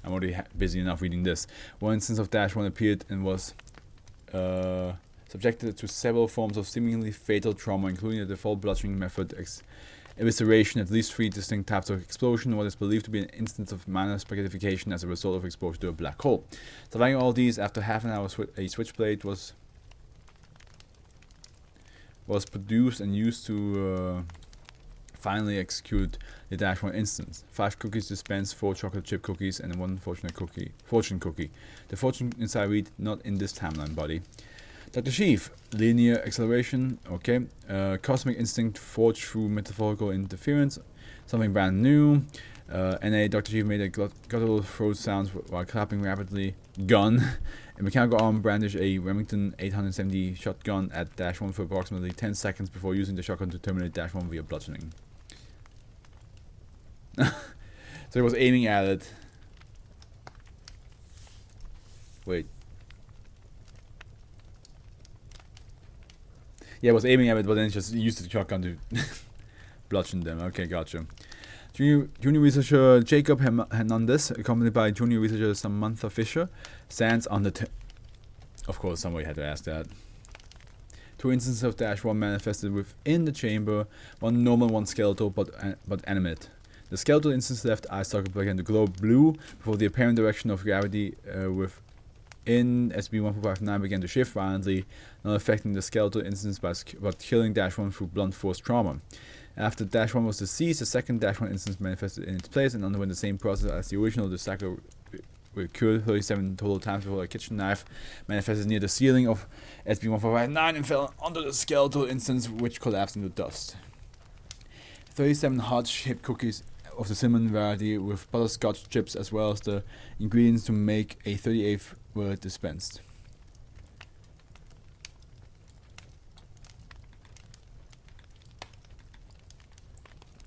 S1: I'm already busy enough reading this. One instance of -1 appeared and was subjected to several forms of seemingly fatal trauma, including the default bludgeoning method, evisceration, at least 3 distinct types of explosion, what is believed to be an instance of minor spaghettification as a result of exposure to a black hole. Surviving all these, after half an hour, a switchblade was produced and used to finally execute the -1 instance. 5 cookies dispensed, 4 chocolate chip cookies, and 1 fortune cookie. The fortune inside read, "Not in this timeline, buddy." Dr. Chief, linear acceleration, okay. Cosmic instinct forged through metaphorical interference, something brand new. NA, Dr. Chief made a guttural throat sounds while clapping rapidly. Gun. A mechanical arm brandished a Remington 870 shotgun at -1 for approximately 10 seconds before using the shotgun to terminate -1 via bludgeoning. So he was aiming at it. Wait. Yeah, I was aiming at it, but then just used the shotgun to bludgeon them. Okay, gotcha. Junior researcher Jacob Hernandez, accompanied by junior researcher Samantha Fisher, stands on the... Of course, somebody had to ask that. 2 instances of -1 manifested within the chamber, one normal, one skeletal, but animate. The skeletal instance left eye socket began to glow blue before the apparent direction of gravity within SB-1459 began to shift violently, not affecting the skeletal instance but killing -1 through blunt force trauma. After -1 was deceased, the second -1 instance manifested in its place and underwent the same process as the original. The cycle recurred 37 total times before a kitchen knife manifested near the ceiling of SB-1459 and fell onto the skeletal instance, which collapsed into dust. 37 hot-shaped cookies of the cinnamon variety with butterscotch chips as well as the ingredients to make a 38th were dispensed.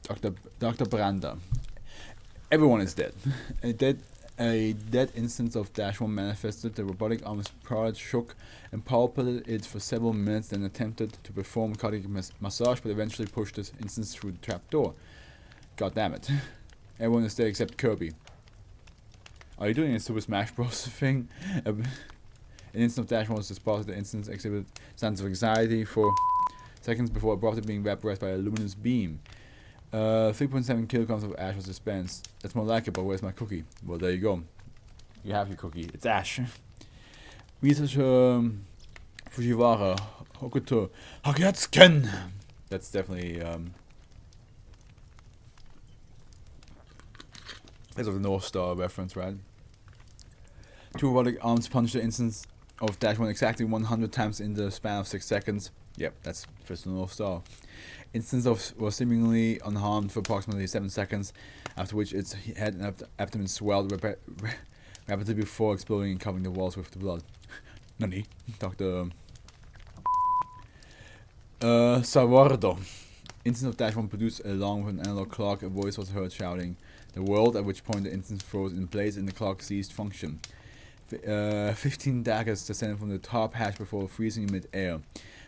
S1: Dr. Branda. Everyone is dead. A dead instance of Dash 1 manifested. The robotic arm's product shook and palpated it for several minutes, then attempted to perform cardiac massage, but eventually pushed this instance through the trapdoor. God damn it. Everyone is dead except Kirby. Are you doing a Super Smash Bros. Thing? An instant of Dash 1 was disposed. The instance exhibited signs of anxiety for seconds before abruptly being vaporized by a luminous beam. 3.7 kilograms of ash was dispensed. That's more like it, but where's my cookie? Well, there you go. You have your cookie. It's ash. Researcher Fujiwara Hokuto Hakyatsuken. That's definitely that's of the North Star reference, right? Two robotic arms punched the instance of Dash 1 exactly 100 times in the span of 6 seconds. Yep, that's first the North Star. Instance was seemingly unharmed for approximately 7 seconds, after which its head and abdomen swelled rapidly before exploding and covering the walls with the blood. Nani? Dr. Sawardo. Instance of Dash 1 produced along with an analog clock. A voice was heard shouting the world, at which point the instance froze in place and the clock ceased function. 15 daggers descended from the top hatch before freezing in mid-air,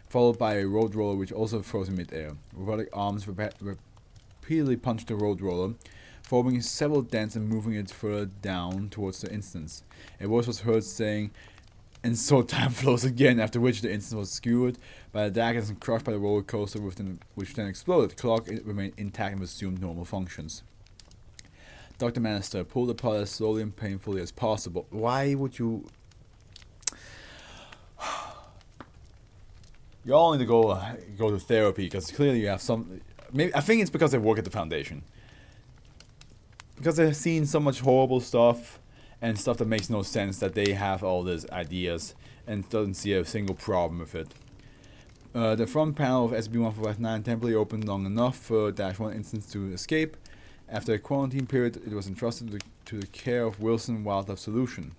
S1: followed by a road roller which also froze in mid-air. Robotic arms repeatedly punched the road roller, forming several dents and moving it further down towards the instance. A voice was heard saying, "And so time flows again," after which the instance was skewered by the daggers and crushed by the roller coaster, which then exploded. The clock remained intact and resumed normal functions. Dr. Manister pulled apart as slowly and painfully as possible. Why would you... You all need to go to therapy, because clearly you have some... Maybe I think it's because they work at the foundation. Because they've seen so much horrible stuff and stuff that makes no sense, that they have all these ideas and doesn't see a single problem with it. The front panel of SB-1459 temporarily opened long enough for Dash 1 instance to escape. After a quarantine period, it was entrusted to the care of Wilson Wildlife Solution.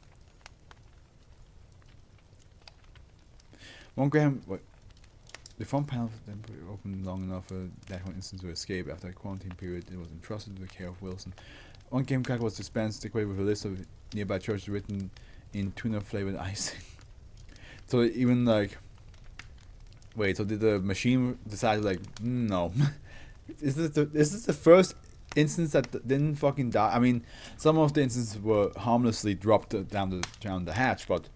S1: 1 gram... What? The front panel temporarily opened long enough for Dash 1 instance to escape. After a quarantine period, it was entrusted to the care of Wilson. 1 game crack was dispensed, equated with a list of nearby churches written in tuna-flavored icing. So even like... Wait, so did the machine decide like, no. Is this the first instance that didn't fucking die? I mean, some of the instances were harmlessly dropped down the hatch, but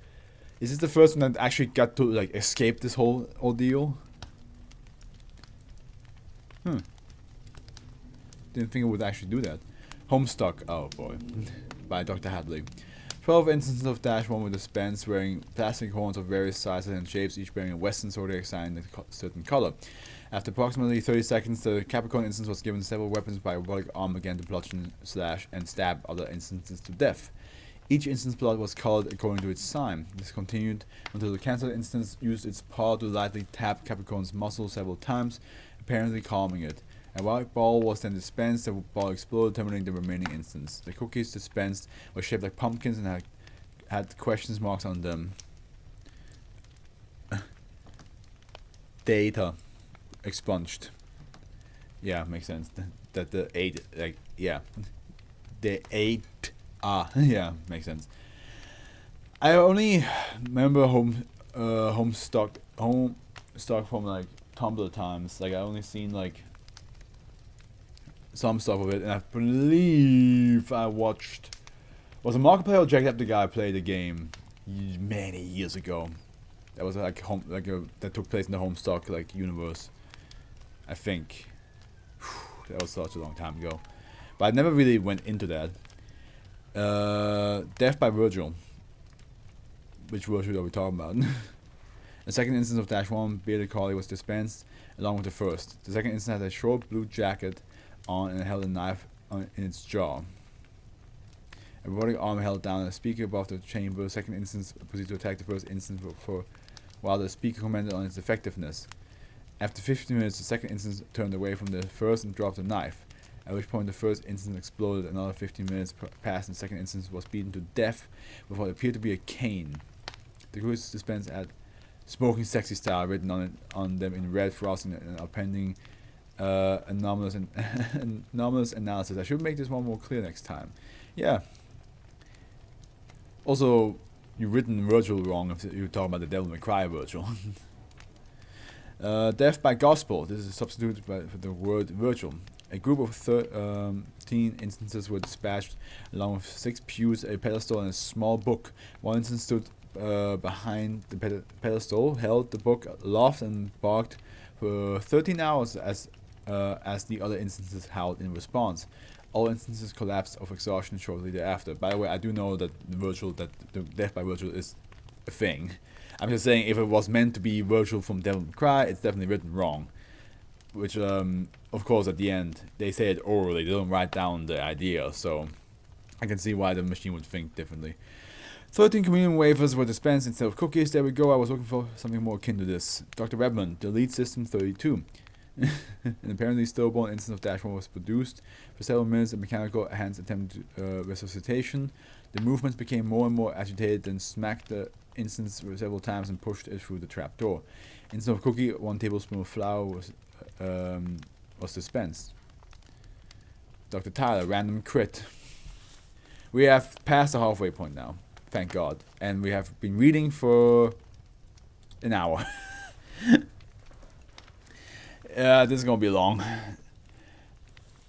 S1: is this the first one that actually got to like escape this whole ordeal? Didn't think it would actually do that. Homestuck, oh boy, by Dr. Hadley. 12 instances of Dash 1 were dispensed, wearing plastic horns of various sizes and shapes, each bearing a Western zodiac sign in a certain color. After approximately 30 seconds, the Capricorn instance was given several weapons by a robotic arm, began to bludgeon, slash, and stab other instances to death. Each instance blood was colored according to its sign. This continued until the Cancer instance used its paw to lightly tap Capricorn's muscle several times, apparently calming it. A white ball was then dispensed. The ball exploded, terminating the remaining instance. The cookies dispensed were shaped like pumpkins and had question marks on them. Data expunged. Yeah, makes sense. That the 8, like, yeah. The 8, yeah, makes sense. I only remember Homestuck from like Tumblr times. Like I only seen like some stuff of it, and I believe I watched... Was a Markiplier or Jacksepticeye played the game many years ago? That was like that took place in the Homestuck like universe. I think. That was such a long time ago, but I never really went into that. Death by Virgil. Which Virgil are we talking about? The second instance of Dash 1, Bearded Collie, was dispensed along with the first. The second instance had a short blue jacket on and held a knife in its jaw. A robotic arm held down a speaker above the chamber. The second instance proceeded to attack the first instance while the speaker commented on its effectiveness. After 15 minutes, the second instance turned away from the first and dropped a knife, at which point the first instance exploded. Another 15 minutes passed and the second instance was beaten to death with what appeared to be a cane. The cruise dispensed at "Smoking Sexy Style" written on them in red frosting and appending anomalous anomalous analysis. I should make this one more clear next time. Yeah. Also, you've written virtual wrong if you talk about the Devil May Cry virtual. Death by gospel. This is a substitute for the word virtual. A group of 13 instances were dispatched along with 6 pews, a pedestal, and a small book. One instance stood behind the pedestal, held the book aloft, and barked for 13 hours as the other instances howled in response. All instances collapsed of exhaustion shortly thereafter. By the way, I do know that the death by virtual is a thing. I'm just saying, if it was meant to be virtual from Devil May Cry, it's definitely written wrong. Which, of course, at the end, they say it orally, they don't write down the idea, so I can see why the machine would think differently. 13 communion wafers were dispensed instead of cookies. There we go, I was looking for something more akin to this. Dr. Redmond, delete system 32. An apparently stillborn instance of Dash 1 was produced. For several minutes, the mechanical hands attempted resuscitation. The movements became more and more agitated, then smacked the instance several times and pushed it through the trap door. Instead of cookie, 1 tablespoon of flour was dispensed. Dr. Tyler, random crit. We have passed the halfway point now, thank God. And we have been reading for an hour. This is gonna be long.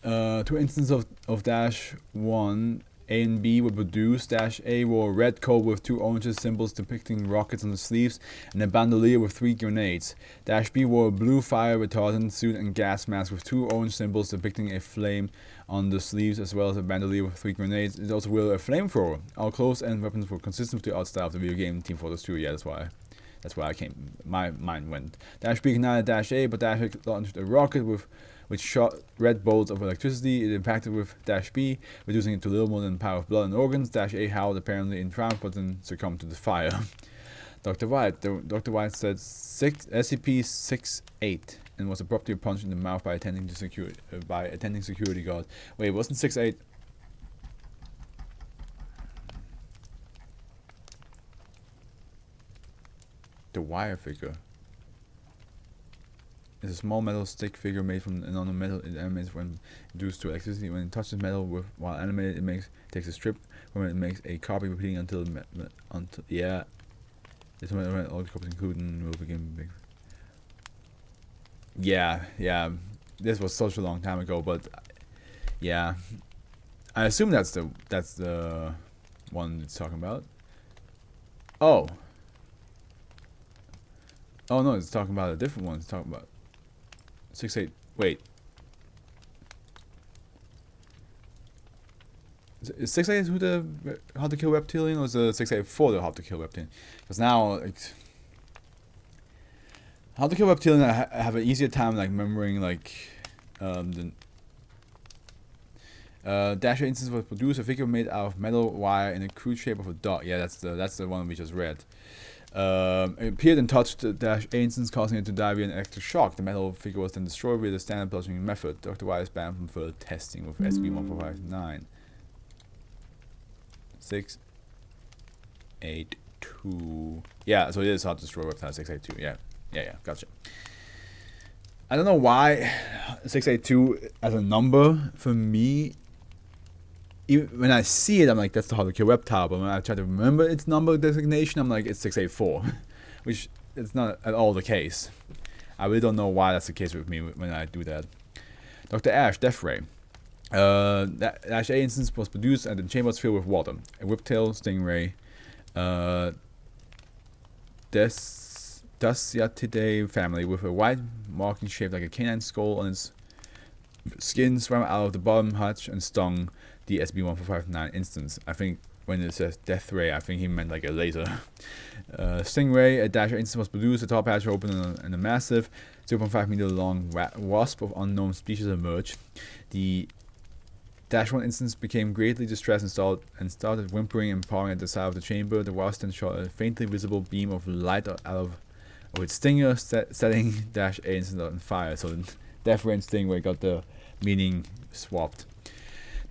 S1: 2 instances of Dash 1, A and B were produced. Dash A wore a red coat with 2 orange symbols depicting rockets on the sleeves, and a bandolier with 3 grenades. Dash B wore a blue fire retardant suit and gas mask with 2 orange symbols depicting a flame on the sleeves, as well as a bandolier with 3 grenades. It also wore a flamethrower. All close and weapons were consistent with the art style of the video game Team Fortress 2. Yeah, that's why my mind went. Dash B ignited Dash A, but Dash A launched a rocket which shot red bolts of electricity. It impacted with Dash B, reducing it to little more than the power of blood and organs. Dash A howled apparently in triumph, but then succumbed to the fire. Dr. White. Dr. White said SCP-68 and was abruptly punched in the mouth by attending security guard. Wait, wasn't 68? The wire figure is a small metal stick figure made from another metal. It animates when induced to electricity. When it touches metal while animated, it takes a strip from it and makes a copy, repeating until yeah. This one, all the copies including will begin big. Yeah. This was such a long time ago, but yeah, I assume that's the one it's talking about. Oh no, it's talking about a different one. It's talking about 68. Wait. Is 68 who the How to Kill Reptilian, or is the 684 the How to Kill Reptilian? Because now, like, How to Kill Reptilian, I have an easier time like remembering like the Dash instance was produced. A figure made out of metal wire in a crude shape of a dot. Yeah, that's the one we just read. It appeared and touched the Dash A instance, causing it to die via an electric shock. The metal figure was then destroyed via the standard bludgeoning method. Dr. White is banned from further testing with SB-1459. 682. Yeah, so it is hard to destroy reptile 682. Yeah, gotcha. I don't know why 682 as a number for me. Even when I see it, I'm like, that's the How to Kill Reptile. But when I try to remember its number designation, I'm like, it's 684, which is not at all the case. I really don't know why that's the case with me when I do that. Dr. Ash, Death Ray. Dash A instance was produced and the chamber was filled with water. A whiptail stingray. Dasyatidae family with a white marking shaped like a canine skull on its skin swam out of the bottom hatch and stung the SB-1459 instance. I think when it says Death Ray, I think he meant like a laser. Stingray, a Dash instance was produced. The top hatch opened and a massive 0.5 meter long wasp of unknown species emerged. The Dash 1 instance became greatly distressed and started whimpering and pawing at the side of the chamber. The wasp then shot a faintly visible beam of light out of its stinger, setting Dash A instance on fire. So the Death Ray and Stingray got the meaning swapped.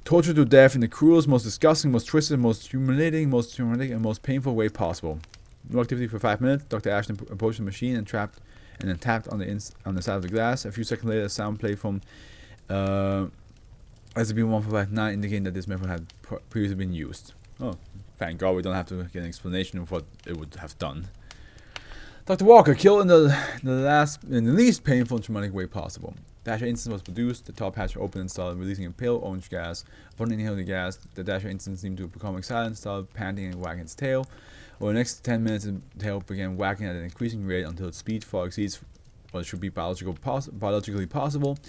S1: Tortured to death in the cruelest, most disgusting, most twisted, most humiliating, and most painful way possible. No activity for 5 minutes. Dr. Ashton approached the machine and trapped and then tapped on the side of the glass. A few seconds later, a sound played from SCP-1459 indicating that this method had previously been used. Oh, thank God we don't have to get an explanation of what it would have done. Dr. Walker, killed in the least painful and traumatic way possible. Dash 8 instance was produced, the top hatch opened and started releasing a pale orange gas. Upon inhaling the gas, the Dash 8 instance seemed to become excited and started panting and wagging its tail. Over the next 10 minutes, the tail began wagging at an increasing rate until its speed far exceeds what should be biologically possible.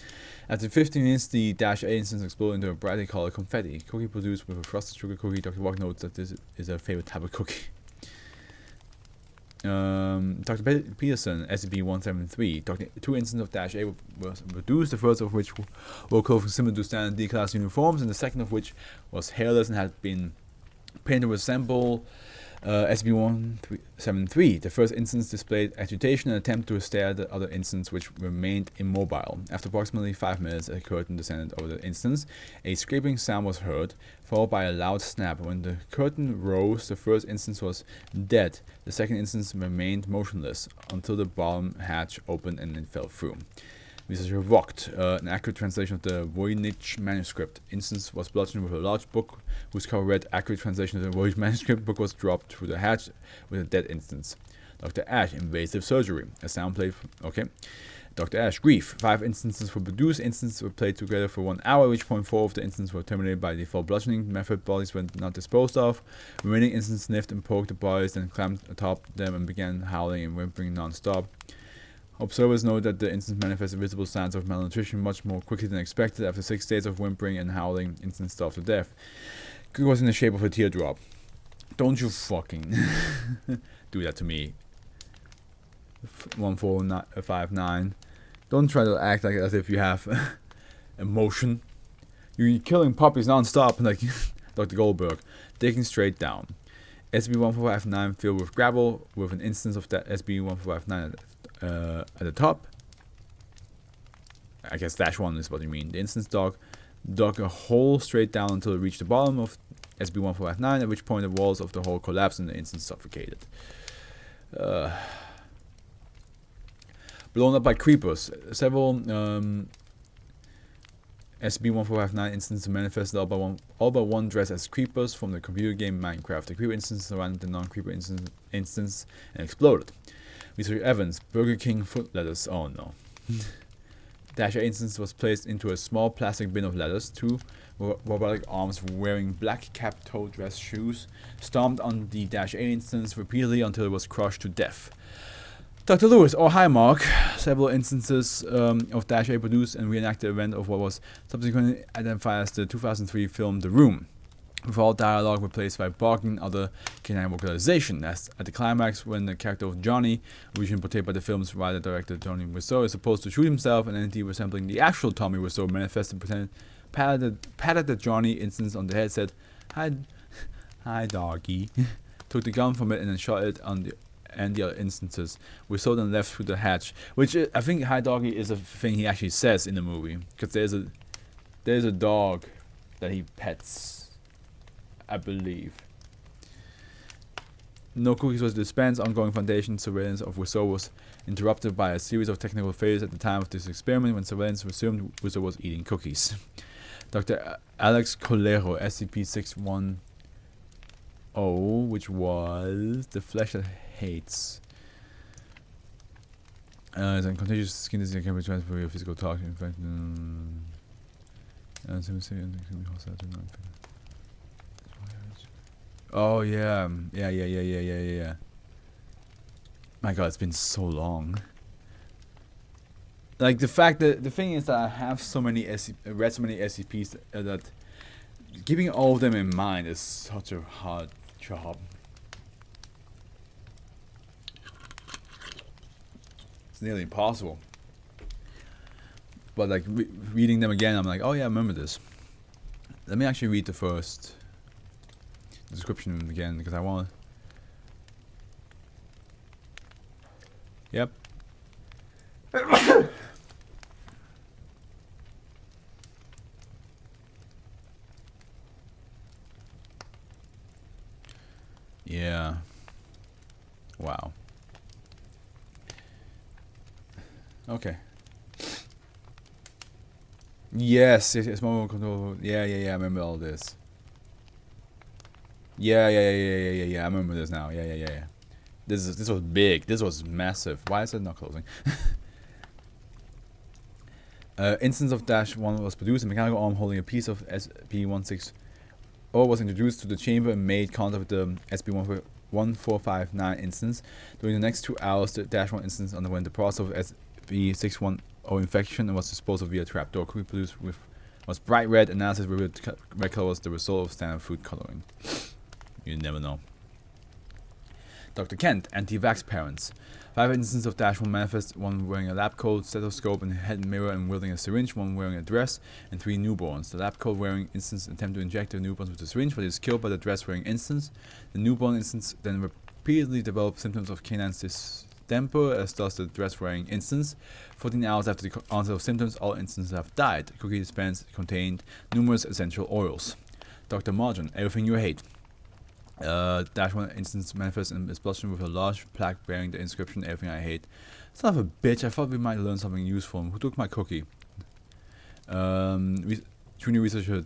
S1: After 15 minutes, the Dash 8 instance exploded into a brightly colored confetti. Cookie produced with a frosted sugar cookie. Dr. Walker notes that this is a favorite type of cookie. Dr. Peterson, SCP-173. Two instances of Dash 8 were produced, the first of which were clothing similar to standard D-class uniforms, and the second of which was hairless and had been painted with sample SCP-173. The first instance displayed agitation and attempt to stare at the other instance, which remained immobile. After approximately 5 minutes, a curtain descended over the instance. A scraping sound was heard, followed by a loud snap. When the curtain rose, the first instance was dead. The second instance remained motionless until the bottom hatch opened and it fell through. Researcher revoked an accurate translation of the Voynich manuscript. Instance was bludgeoned with a large book whose cover read accurate translation of the Voynich manuscript. Book was dropped through the hatch with a dead instance. Dr. Ash, invasive surgery. A sound played. Okay. Dr. Ash, grief. 5 instances were produced. Instances were played together for 1 hour, at which point 4 of the instances were terminated by default bludgeoning method. Bodies were not disposed of. Remaining instances sniffed and poked the bodies, then climbed atop them and began howling and whimpering non-stop. Observers note that the instance manifested visible signs of malnutrition much more quickly than expected. After 6 days of whimpering and howling, instance starved to death. It was in the shape of a teardrop. Don't you fucking do that to me. 1459. Don't try to act like as if you have emotion. You're killing puppies non-stop, like Dr. Goldberg. Digging straight down. SCP-1459 filled with gravel with an instance of that SCP-1459 at the top. I guess Dash 1 is what you mean. The instance dug a hole straight down until it reached the bottom of SCP-1459, at which point the walls of the hole collapsed and the instance suffocated. Blown up by creepers. Several SCP-1459 instances manifested all but one dressed as creepers from the computer game Minecraft. The creeper instance surrounded the non-creeper instance and exploded. Researcher Evans, Burger King foot lettuce. Oh no. Dash 8 instance was placed into a small plastic bin of lettuce. 2 robotic arms wearing black cap-toed dress shoes stomped on the Dash 8 instance repeatedly until it was crushed to death. Dr. Lewis, oh hi Mark. Several instances of Dash 8 produced and reenacted the event of what was subsequently identified as the 2003 film The Room, with all dialogue replaced by barking and other canine vocalization. As at the climax, when the character of Johnny, originally portrayed by the film's writer-director Tony Wiseau, is supposed to shoot himself, an entity resembling the actual Tommy Wiseau manifested and patted the Johnny instance on the head, said, Hi doggy, took the gun from it and then shot it on the other instances. Wiseau then left through the hatch, which I think hi doggy is a thing he actually says in the movie, because there's a dog that he pets, I believe. No cookies was dispensed. Ongoing Foundation surveillance of Wiseau was interrupted by a series of technical failures at the time of this experiment. When surveillance resumed, Wiseau was eating cookies. Dr. Alex Colero, SCP-610, which was the flesh that hates. It's a contagious skin disease that can be transferred via physical touch. In fact, oh yeah. My God, it's been so long. Like the thing is that I have so many read so many SCPs that keeping all of them in mind is such a hard job. It's nearly impossible. But like reading them again, I'm like, oh yeah, I remember this. Let me actually read the first description again because I want. Yep. Yeah. Wow. Okay. Yes, yes, yes, mobile control. Yeah, yeah, yeah. I remember all this. Yeah, yeah, yeah, yeah, yeah, yeah, yeah. I remember this now. Yeah, yeah, yeah, yeah. This was big. This was massive. Why is it not closing? Instance of Dash 1 was produced. A mechanical arm holding a piece of SP-16 was introduced to the chamber and made contact with the SP-1459 instance. During the next 2 hours, the Dash 1 instance underwent the process of SP-610 infection and was disposed of via trapdoor. Cookie produced with was bright red. Analysis revealed red color was the result of standard food coloring. You never know. Dr. Kent, anti-vax parents. 5 instances of Dash 1 manifest, 1 wearing a lab coat, stethoscope, and head mirror and wielding a syringe, 1 wearing a dress, and 3 newborns. The lab coat wearing instance attempt to inject the newborns with the syringe, but is killed by the dress wearing instance. The newborn instance then repeatedly developed symptoms of canine distemper, as does the dress wearing instance. 14 hours after the onset of symptoms, all instances have died. The cookie dispense contained numerous essential oils. Dr. Margin, everything you hate. Dash 1 instance manifests in his bloodstream with a large plaque bearing the inscription "Everything I Hate." Son of a bitch, I thought we might learn something useful. Who took my cookie? Junior researcher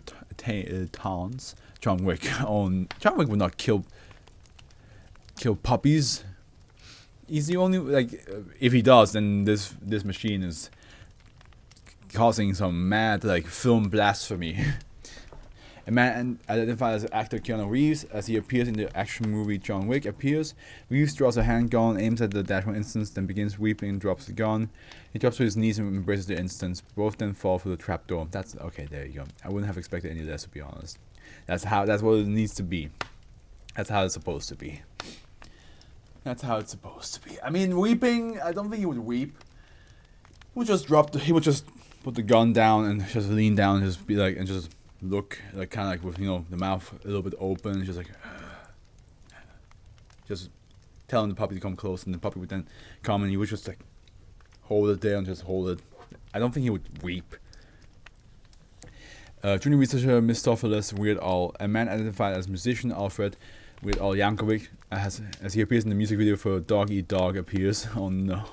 S1: Towns. John Wick. John Wick would not kill puppies. He's the only, like, if he does, then this machine is causing some mad, like, film blasphemy. A man identified as actor Keanu Reeves, as he appears in the action movie John Wick appears. Reeves draws a handgun, aims at the Dash 1 instance, then begins weeping and drops the gun. He drops to his knees and embraces the instance. Both then fall through the trapdoor. That's okay. There you go. I wouldn't have expected any less, to be honest. That's what it needs to be. That's how it's supposed to be. That's how it's supposed to be. I mean, weeping. I don't think he would weep. He would just put the gun down and just lean down and just be like, and just look, like, kind of like with, you know, the mouth a little bit open, just like just telling the puppy to come close, and the puppy would then come and he would just like hold it there and just hold it. I don't think he would weep. Junior researcher Mistopheles Weird Al, a man identified as musician Alfred Weird Al Yankovic, as he appears in the music video for Dog Eat Dog appears. Oh no.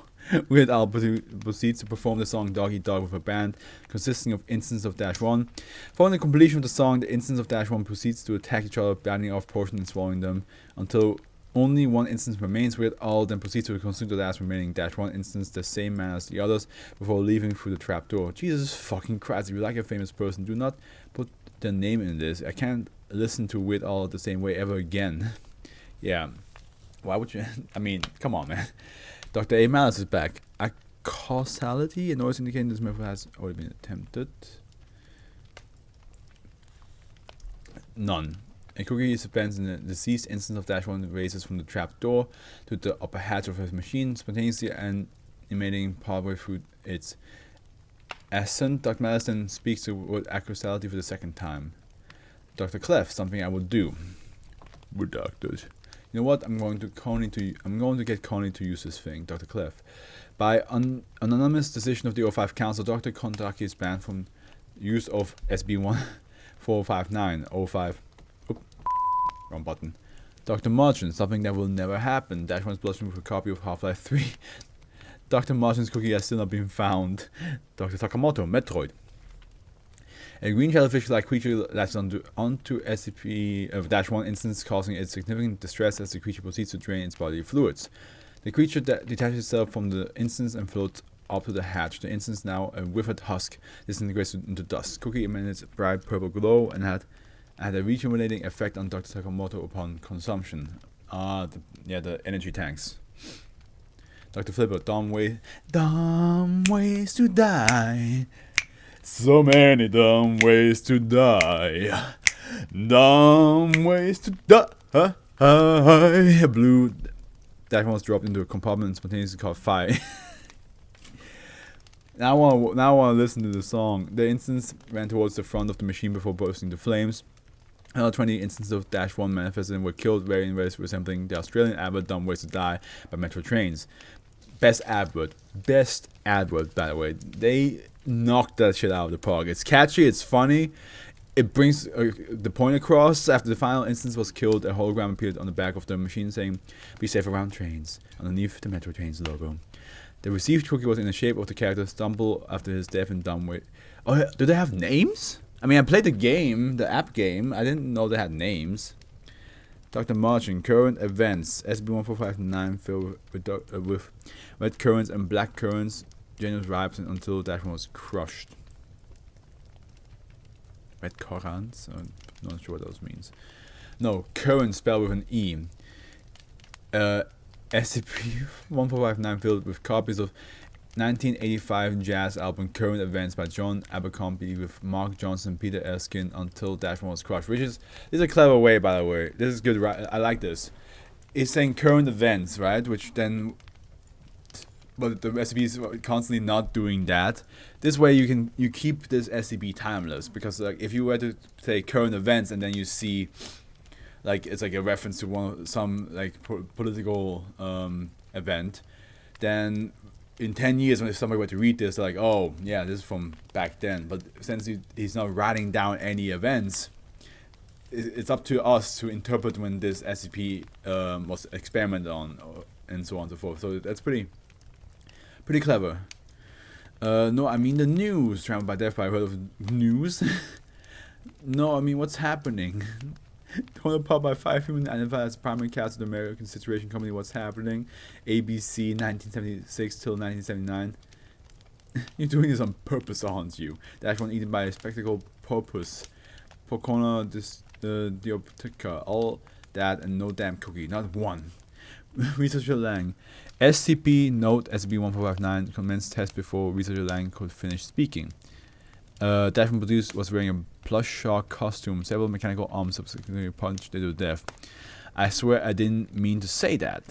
S1: Weird Al proceeds to perform the song Dog Eat Dog with a band consisting of instances of Dash 1. Following the completion of the song, the instance of Dash 1 proceeds to attack each other, biting off portions and swallowing them until only one instance remains. Weird Al then proceeds to consume the last remaining Dash 1 instance the same manner as the others before leaving through the trapdoor. Jesus fucking Christ, if you like a famous person, do not put their name in this. I can't listen to Weird Al the same way ever again. Yeah. Why would you? I mean, come on, man. Dr. A. Malice is back. A causality, a noise indicating this method has already been attempted. None. A cookie suspends in the deceased instance of Dash 1 raises from the trap door to the upper hatch of his machine, spontaneously and emitting partway through its ascent. Dr. Malice then speaks the word acausality for the second time. Dr. Clef, something I will do. We're doctors. You know what? I'm going to get Connie to use this thing, Dr. Clef. By anonymous decision of the O5 Council, Dr. Kontaki is banned from use of SB1459 O5. Wrong button. Dr. Margin, something that will never happen. Dash 1's bloodstream with a copy of Half-Life 3. Dr. Margin's cookie has still not been found. Dr. Sakamoto, Metroid. A green jellyfish-like creature latches onto SCP of Dash 1 instance, causing it significant distress as the creature proceeds to drain its bodily fluids. The creature detaches itself from the instance and floats up to the hatch. The instance, now a withered husk, disintegrates into dust. Cookie emits a bright purple glow and had a rejuvenating effect on Dr. Sakamoto upon consumption. The energy tanks. Dr. Flipper, dumb ways to die. So many dumb ways to die. Dumb ways to die. Blue Dash 1 was dropped into a compartment and spontaneously caught fire. Now I want to listen to the song. The instance ran towards the front of the machine before bursting into flames. Another 20 instances of Dash 1 manifested and were killed, varying ways resembling the Australian advert Dumb Ways to Die by Metro Trains. Best advert, by the way. They knocked that shit out of the park. It's catchy, it's funny, it brings the point across. After the final instance was killed, a hologram appeared on the back of the machine saying, "Be safe around trains," underneath the Metro Trains logo. The received cookie was in the shape of the character Stumble after his death in Dumbway. Oh, yeah. Do they have names? I mean, I played the game, the app game. I didn't know they had names. Dr. Margin, current events. SB1459 filled with red currants and black currants. Genius ripes until that one was crushed. Red currants? I'm not sure what those means. No, current spelled with an E. SCP-1459 filled with copies of 1985 jazz album Current Events by John Abercrombie with Mark Johnson, Peter Erskine until that one was crushed. Which is a clever way, by the way. This is good, right? I like this. It's saying current events, right? Which then, but the SCP is constantly not doing that. This way you keep this SCP timeless, because like if you were to say current events and then you see like it's like a reference to some like political event, then in 10 years when somebody were to read this, they're like, oh yeah, this is from back then. But since he's not writing down any events, it's up to us to interpret when this SCP was experimented on, and so on and so forth. So that's pretty clever. No, I mean the news. Trampled by death. I heard of news. No, I mean what's happening. Torn apart by 5 human identified as primary cast of the American Situation Company. What's happening? ABC 1976 till 1979. You're doing this on purpose, aren't you? Dash one eaten by a spectacle porpoise. Porcona dioptica. All that and no damn cookie. Not one. Researcher Lang. SCP note SCP-1459 commenced test before Researcher Lang could finish speaking. Dash one produced was wearing a plush shark costume. Several mechanical arms subsequently punched into death. I swear I didn't mean to say that.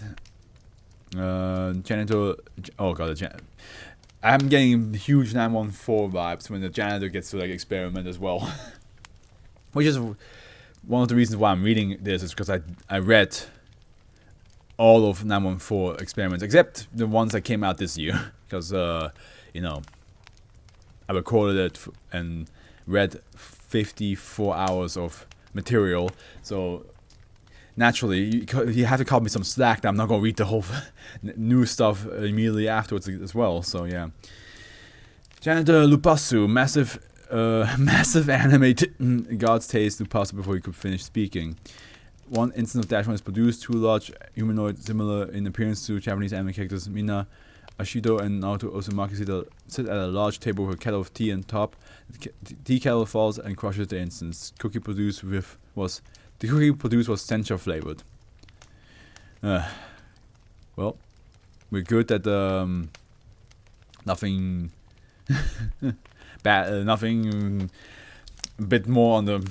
S1: Janitor. Oh god, the janitor. I'm getting huge 914 vibes when the janitor gets to like experiment as well. Which is one of the reasons why I'm reading this, is because I read all of 914 experiments except the ones that came out this year, because you know, I recorded it and read 54 hours of material, so naturally you have to cut me some slack that I'm not gonna read the whole new stuff immediately afterwards as well. So yeah, Janitor Lupasu, massive animated God's taste Lupasu before he could finish speaking. One instance of Dash 1 is produced. Two large humanoids similar in appearance to Japanese anime characters Mina Ashido and Naoto Uzumaki sit at a large table with a kettle of tea on top. The tea kettle falls and crushes the instance. The cookie produced was sencha flavored. Well, we're good that nothing bad, nothing a bit more on the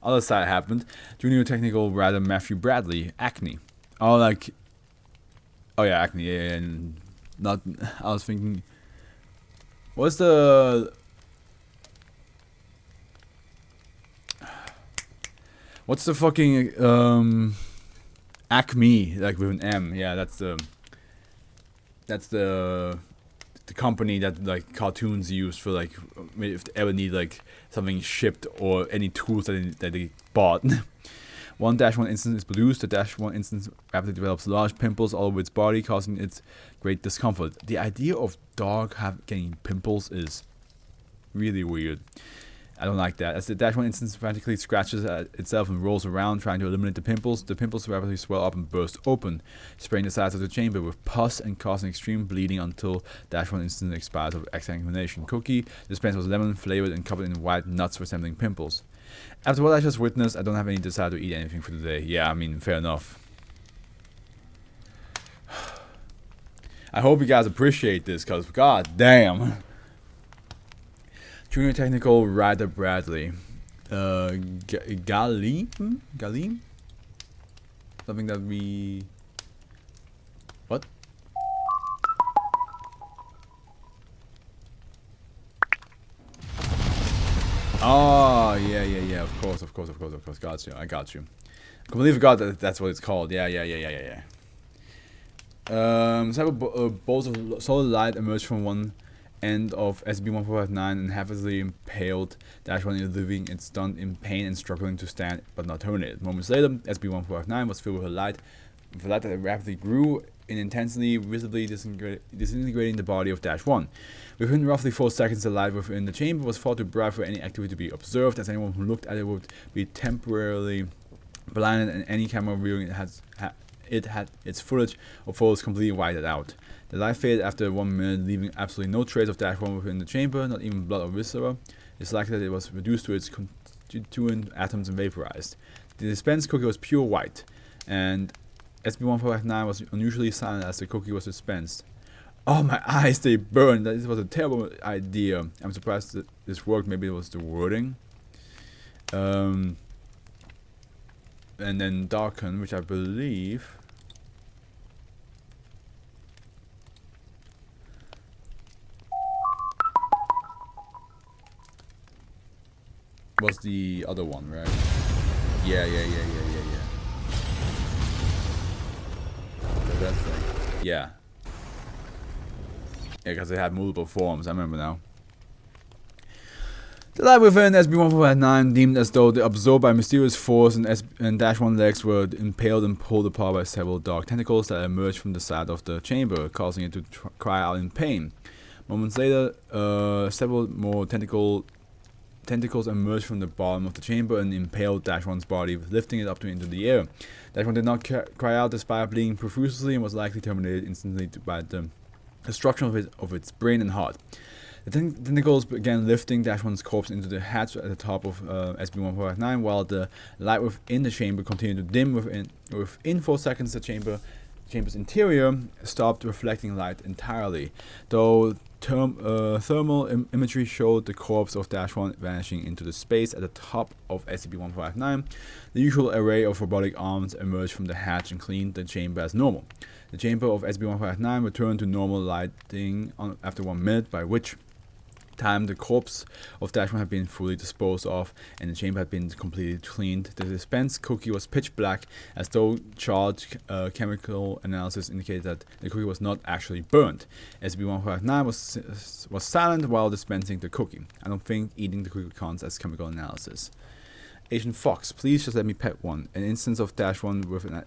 S1: other side happened. Junior technical writer Matthew Bradley, acne. Oh, like, oh yeah, acne. Yeah, and not. I was thinking, what's the fucking Acme, like with an M? Yeah, that's the company that like cartoons use for like if they ever need like something shipped or any tools that they bought. One -1 instance is produced. The -1 instance rapidly develops large pimples all over its body, causing it great discomfort. The idea of dog getting pimples is really weird. I don't like that. As the -1 instance frantically scratches at itself and rolls around trying to eliminate the pimples rapidly swell up and burst open, spraying the sides of the chamber with pus and causing extreme bleeding until -1 instance expires of exsanguination. Cookie dispensed was lemon flavored and covered in white nuts resembling pimples. After what I just witnessed, I don't have any desire to eat anything for today. Yeah, I mean, fair enough. I hope you guys appreciate this, because god damn. Junior technical writer Bradley. Galim? Something that we... What? Oh, yeah. Of course. Got you. I got you. I completely forgot that that's what it's called. Yeah. Several balls of solid light emerged from one end of SCP-1459 and heavily impaled -1 is living and stunned in pain and struggling to stand but not terminated. Moments later, SCP-1459 was filled with a light For that, it rapidly grew in intensity, visibly disintegrating the body of -1. Within roughly 4 seconds, the light within the chamber was far too bright for any activity to be observed, as anyone who looked at it would be temporarily blinded, and any camera viewing it had its footage of photos completely whited out. The light faded after 1 minute, leaving absolutely no trace of -1 within the chamber, not even blood or viscera. It's likely that it was reduced to its constituent atoms and vaporized. The dispensed cookie was pure white, and SB-1459 was unusually silent as the cookie was dispensed. Oh, my eyes, they burned. This was a terrible idea. I'm surprised that this worked. Maybe it was the wording. And then darken, which I believe was the other one, right? Yeah. So that's like, yeah, because it had multiple forms. I remember now. The light within SB-1459 deemed as though absorbed by mysterious force, and -1 legs were impaled and pulled apart by several dark tentacles that emerged from the side of the chamber, causing it to cry out in pain. Moments later, several more tentacles emerged from the bottom of the chamber and impaled -1's body, lifting it up into the air. -1 did not cry out despite bleeding profusely and was likely terminated instantly by the destruction of its brain and heart. The tentacles began lifting -1's corpse into the hatch at the top of SB-1459, while the light within the chamber continued to dim. Within 4 seconds, the chamber's interior stopped reflecting light entirely, though thermal imagery showed the corpse of -1 vanishing into the space at the top of SCP-1459. The usual array of robotic arms emerged from the hatch and cleaned the chamber as normal. The chamber of SCP-1459 returned to normal lighting after 1 minute, by which time the corpse of -1 had been fully disposed of and the chamber had been completely cleaned. The dispensed cookie was pitch black, as though charged chemical analysis indicated that the cookie was not actually burnt. SCP-1459 was silent while dispensing the cookie. I don't think eating the cookie counts as chemical analysis. Agent Fox, please just let me pet one. An instance of -1 with an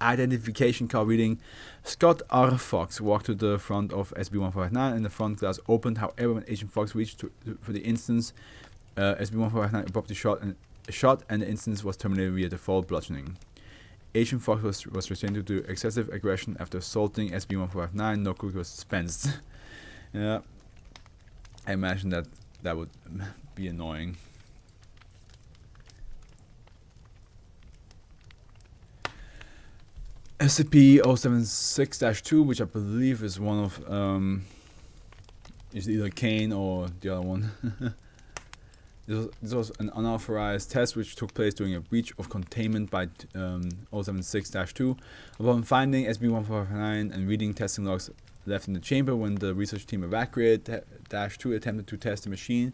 S1: identification card reading Scott R. Fox walked to the front of SB-1459 and the front glass opened. However, when Agent Fox reached for the instance, SB-1459 abruptly shot and the instance was terminated via default bludgeoning. Agent Fox was restrained due to excessive aggression after assaulting SB-1459. No cookie was dispensed. Yeah, I imagine that would be annoying. SCP-076-2, which I believe is one of is either Kane or the other one. This was an unauthorized test which took place during a breach of containment by 076-2. Upon finding SB-1459 and reading testing logs left in the chamber when the research team evacuated, -2 attempted to test the machine.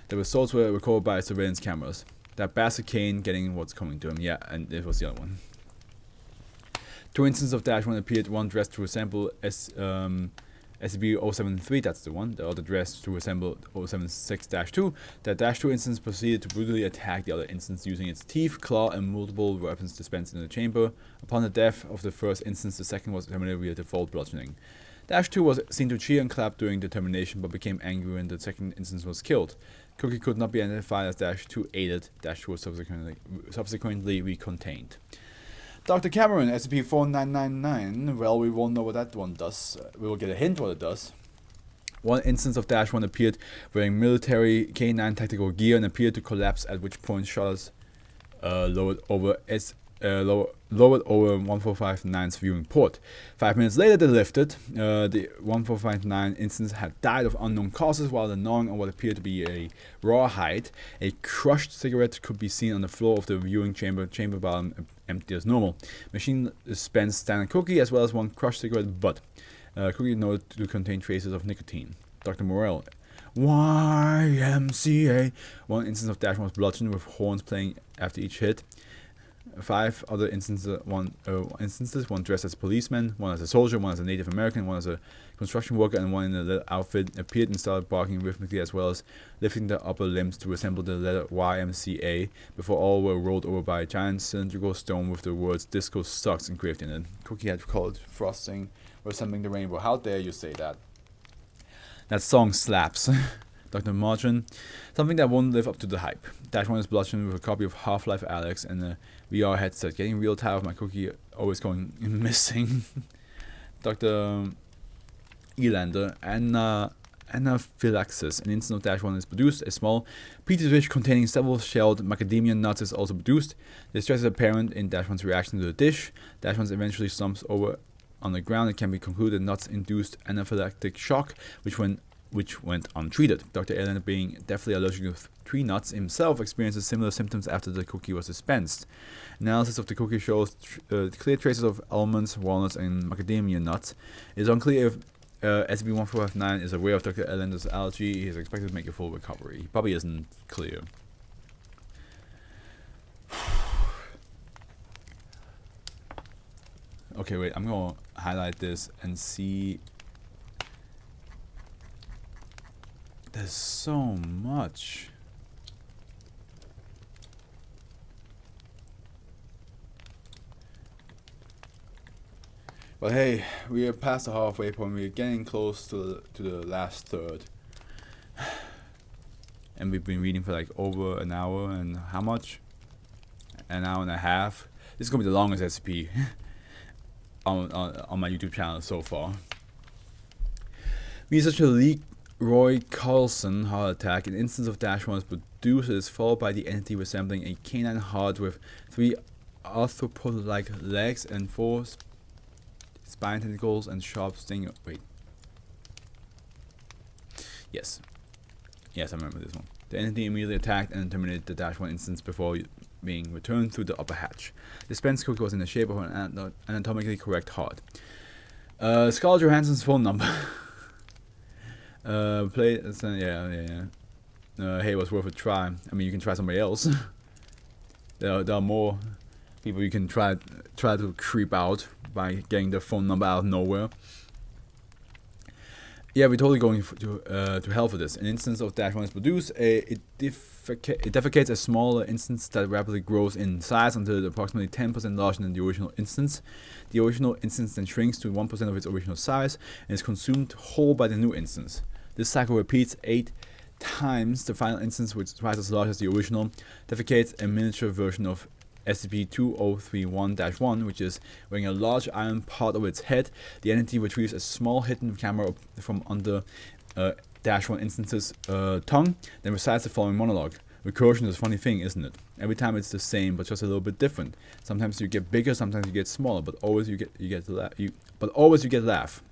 S1: The results were recorded by surveillance cameras. That bastard Kane getting what's coming to him. Yeah, and it was the other one. 2 instances of -1 appeared, one dressed to resemble SCP-073, that's the one, the other dressed to resemble 076-2. That -2 instance proceeded to brutally attack the other instance using its teeth, claw, and multiple weapons dispensed in the chamber. Upon the death of the first instance, the second was terminated via default bludgeoning. -2 was seen to cheer and clap during the termination, but became angry when the second instance was killed. Cookie could not be identified as -2 aided. -2 was subsequently recontained. Dr. Cameron, SCP-4999, well, we won't know what that one does. We will get a hint what it does. One instance of -1 appeared wearing military K9 tactical gear and appeared to collapse, at which point shutters lowered over 1459's viewing port. 5 minutes later, they lifted. The 1459 instance had died of unknown causes, while the gnawing on what appeared to be a rawhide. A crushed cigarette could be seen on the floor of the viewing chamber bottom empty as normal. Machine dispensed standard cookie as well as one crushed cigarette butt. Cookie noted to contain traces of nicotine. Dr. Morrell, YMCA. One instance of -1 was bludgeoned with horns playing after each hit. 5 other instances, one dressed as a policeman, one as a soldier, one as a Native American, one as a construction worker, and one in a leather outfit, appeared and started barking rhythmically as well as lifting their upper limbs to resemble the letter YMCA, before all were rolled over by a giant cylindrical stone with the words "Disco Sucks" engraved in it. Cookie had called frosting resembling the rainbow. How dare you say that? That song slaps. Dr. Margin, something that won't live up to the hype. Dash 1 is blushing with a copy of Half-Life Alyx and a VR headset. Getting real tired of my cookie always going missing. Dr. Elander, Anaphylaxis. An instant of Dash 1 is produced. A small petri dish containing several shelled macadamia nuts is also produced. The stress is apparent in Dash 1's reaction to the dish. Dash 1 eventually slumps over on the ground. It can be concluded nuts induced anaphylactic shock, which went untreated. Dr. Elander, being deathly allergic to tree nuts himself, experiences similar symptoms after the cookie was dispensed. Analysis of the cookie shows clear traces of almonds, walnuts, and macadamia nuts. It is unclear if SB1459 is aware of Dr. Elander's allergy. He is expected to make a full recovery. He probably isn't clear. Okay, wait, I'm gonna highlight this and see. There's so much. But hey, we are past the halfway point. We're getting close to the last third. And we've been reading for like over an hour and how much? An hour and a half. This is gonna be the longest SP on my YouTube channel so far. Researcher Leroy Carlson heart attack. An instance of Dash 1 is produced. It is followed by the entity resembling a canine heart with 3 arthropod-like legs and 4 spine tentacles and sharp sting. Wait. Yes, I remember this one. The entity immediately attacked and terminated the Dash 1 instance before being returned through the upper hatch. The Spence cookie was in the shape of an anatomically correct heart. Scarlett Johansson's phone number. Hey, it was worth a try. I mean, you can try somebody else. there are more people you can try to creep out by getting their phone number out of nowhere. Yeah, we're totally going to hell for this. An instance of Dash 1 is produced. It defecates a smaller instance that rapidly grows in size until it's approximately 10% larger than the original instance. The original instance then shrinks to 1% of its original size and is consumed whole by the new instance. This cycle repeats 8 times. The final instance, which is twice as large as the original, defecates a miniature version of SCP-2031-1, which is wearing a large iron part over its head. The entity retrieves a small hidden camera from under Dash 1 instance's tongue, then recites the following monologue. Recursion is a funny thing, isn't it? Every time it's the same, but just a little bit different. Sometimes you get bigger, sometimes you get smaller, but always you get laugh.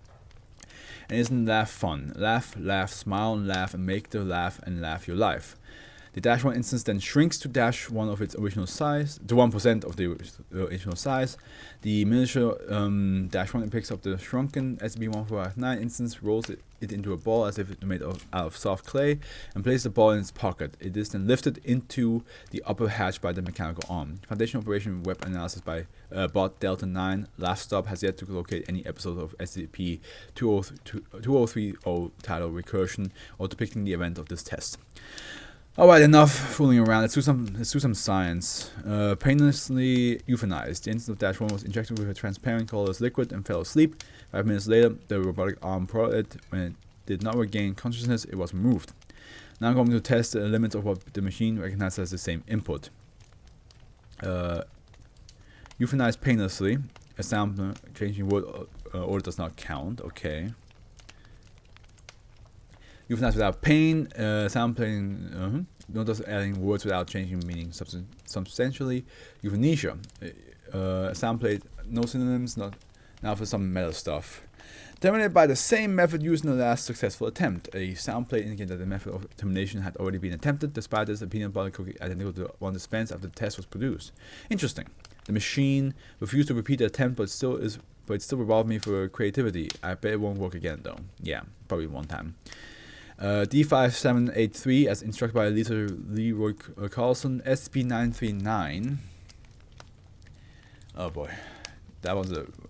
S1: And isn't laugh fun? Laugh, smile, and laugh, and make the laugh and laugh your life. The Dash 1 instance then shrinks to Dash 1 of its original size, to 1% of the original size. The miniature Dash 1 picks up the shrunken SCP-1459 instance, rolls it into a ball as if it made out of soft clay, and places the ball in its pocket. It is then lifted into the upper hatch by the mechanical arm. Foundation Operation Web Analysis by Bot Delta 9 Last Stop has yet to locate any episode of SCP-2030 titled Recursion or depicting the event of this test. Alright, enough fooling around. Let's do some science. Painlessly euthanized. The instance of Dash 1 was injected with a transparent colorless liquid and fell asleep. 5 minutes later, the robotic arm prodded. When it did not regain consciousness, it was removed. Now I'm going to test the limits of what the machine recognizes as the same input. Euthanized painlessly. A sound changing word order does not count. Okay. Euthanize without pain, sound playing, notice adding words without changing meaning substantially. Euthanasia, sound played, no synonyms, now for some meta stuff. Terminated by the same method used in the last successful attempt. A sound plate indicated that the method of termination had already been attempted. Despite this, a peanut butter cookie identical to one dispensed after the test was produced. Interesting. The machine refused to repeat the attempt, but it still rewarded me for creativity. I bet it won't work again though. Yeah, probably one time. D5783, as instructed by Leroy Carlson, SCP-939. Oh boy, that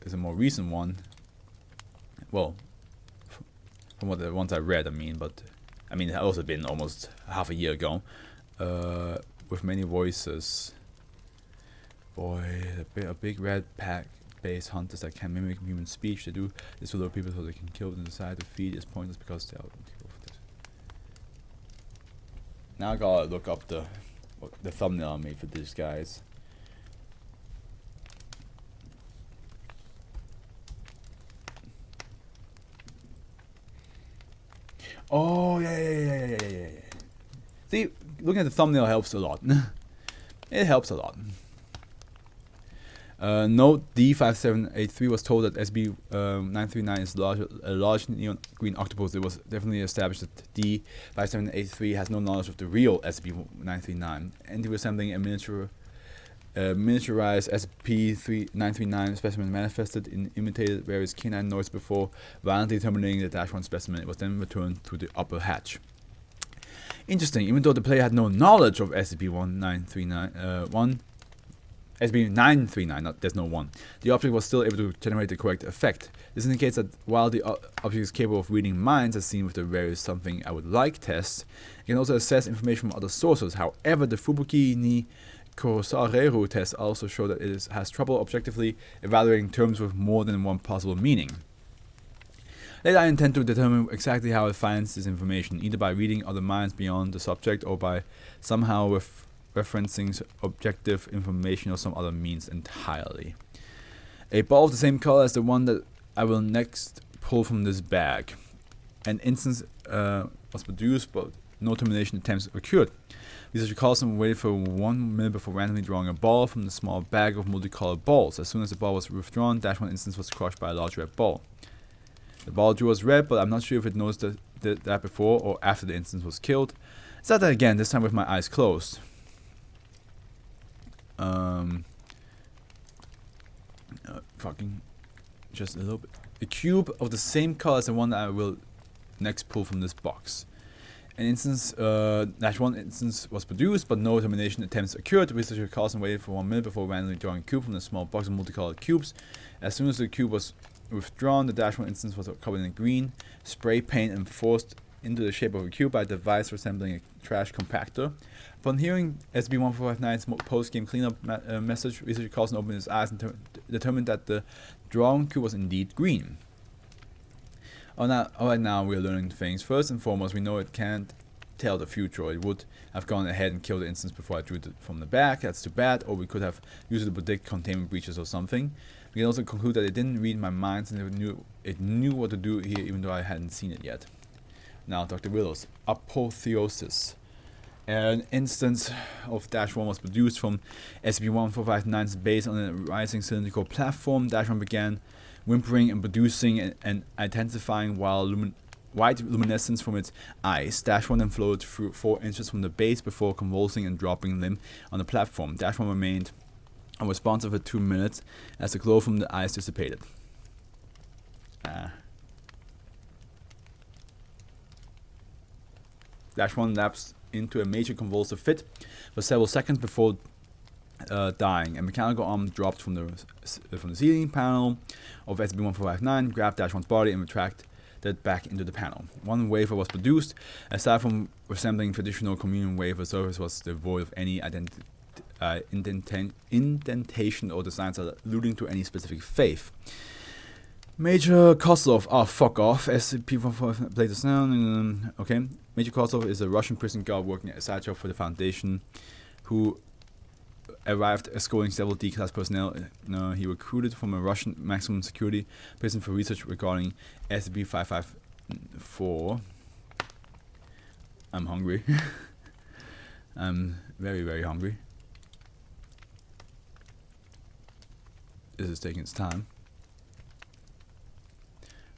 S1: is a more recent one. Well, from what the ones I read, I mean, but I mean it had also been almost half a year ago. With many voices. Boy, a big red pack-based hunters that can mimic human speech. They do this to lure people so they can kill them. Decide to feed is pointless because they are. Now I gotta look up the thumbnail I made for these guys. Oh yeah. See, looking at the thumbnail helps a lot. It helps a lot. Note D5783 was told that SB939 is a large neon green octopus. It was definitely established that D5783 has no knowledge of the real SB939. Anti-resembling a miniaturized SB939 specimen manifested in imitated various canine noise before violently terminating the Dash-1 specimen. It was then returned to the upper hatch. Interesting, even though the player had no knowledge of SCP-1939, SB939, there's no 1. The object was still able to generate the correct effect. This indicates that while the object is capable of reading minds, as seen with the various something I would like tests, it can also access information from other sources. However, the Fubuki ni Kosareru test also show that it has trouble objectively evaluating terms with more than one possible meaning. Later, I intend to determine exactly how it finds this information, either by reading other minds beyond the subject or by somehow referencing objective information or some other means entirely. A ball of the same color as the one that I will next pull from this bag. An instance was produced, but no termination attempts occurred. Researcher Carlson waited for 1 minute before randomly drawing a ball from the small bag of multicolored balls. As soon as the ball was withdrawn, Dash-1 instance was crushed by a large red ball. The ball drew was red, but I'm not sure if it noticed that before or after the instance was killed. I started that again, this time with my eyes closed. Fucking just a little bit. A cube of the same color as the one that I will next pull from this box. An instance, Dash-1 instance was produced, but no termination attempts occurred. Researcher Carlson waited for 1 minute before randomly drawing a cube from the small box of multicolored cubes. As soon as the cube was withdrawn, the Dash-1 instance was covered in green spray paint and forced into the shape of a cube by a device resembling a trash compactor. Upon hearing SB1459's post-game cleanup message, researcher Carlson opened his eyes and determined that the drawn cube was indeed green. Alright, now we are learning things. First and foremost, we know it can't tell the future, or it would have gone ahead and killed the instance before I drew it from the back. That's too bad. Or we could have used it to predict containment breaches or something. We can also conclude that it didn't read my mind and it knew what to do here even though I hadn't seen it yet. Now, Dr. Willows, apotheosis. An instance of Dash-1 was produced from SCP-1459's base on a rising cylindrical platform. Dash-1 began whimpering and producing and intensifying white luminescence from its eyes. Dash-1 then floated through 4 inches from the base before convulsing and dropping limp on the platform. Dash-1 remained unresponsive for 2 minutes as the glow from the eyes dissipated. Dash-1 lapsed into a major convulsive fit for several seconds before dying. A mechanical arm dropped from the ceiling panel of SCP-1459, grabbed Dash-1's body and retracted it back into the panel. 1 wafer was produced. Aside from resembling traditional communion wafer, surface was devoid of any indentation or designs alluding to any specific faith. Major Kozlov, fuck off. SCP-1459 played the sound. Okay. Major Kozlov is a Russian prison guard working at a side job for the Foundation who arrived escorting several D-class personnel. He recruited from a Russian maximum security prison for research regarding SCP-554. I'm hungry. I'm very, very hungry. This is taking its time.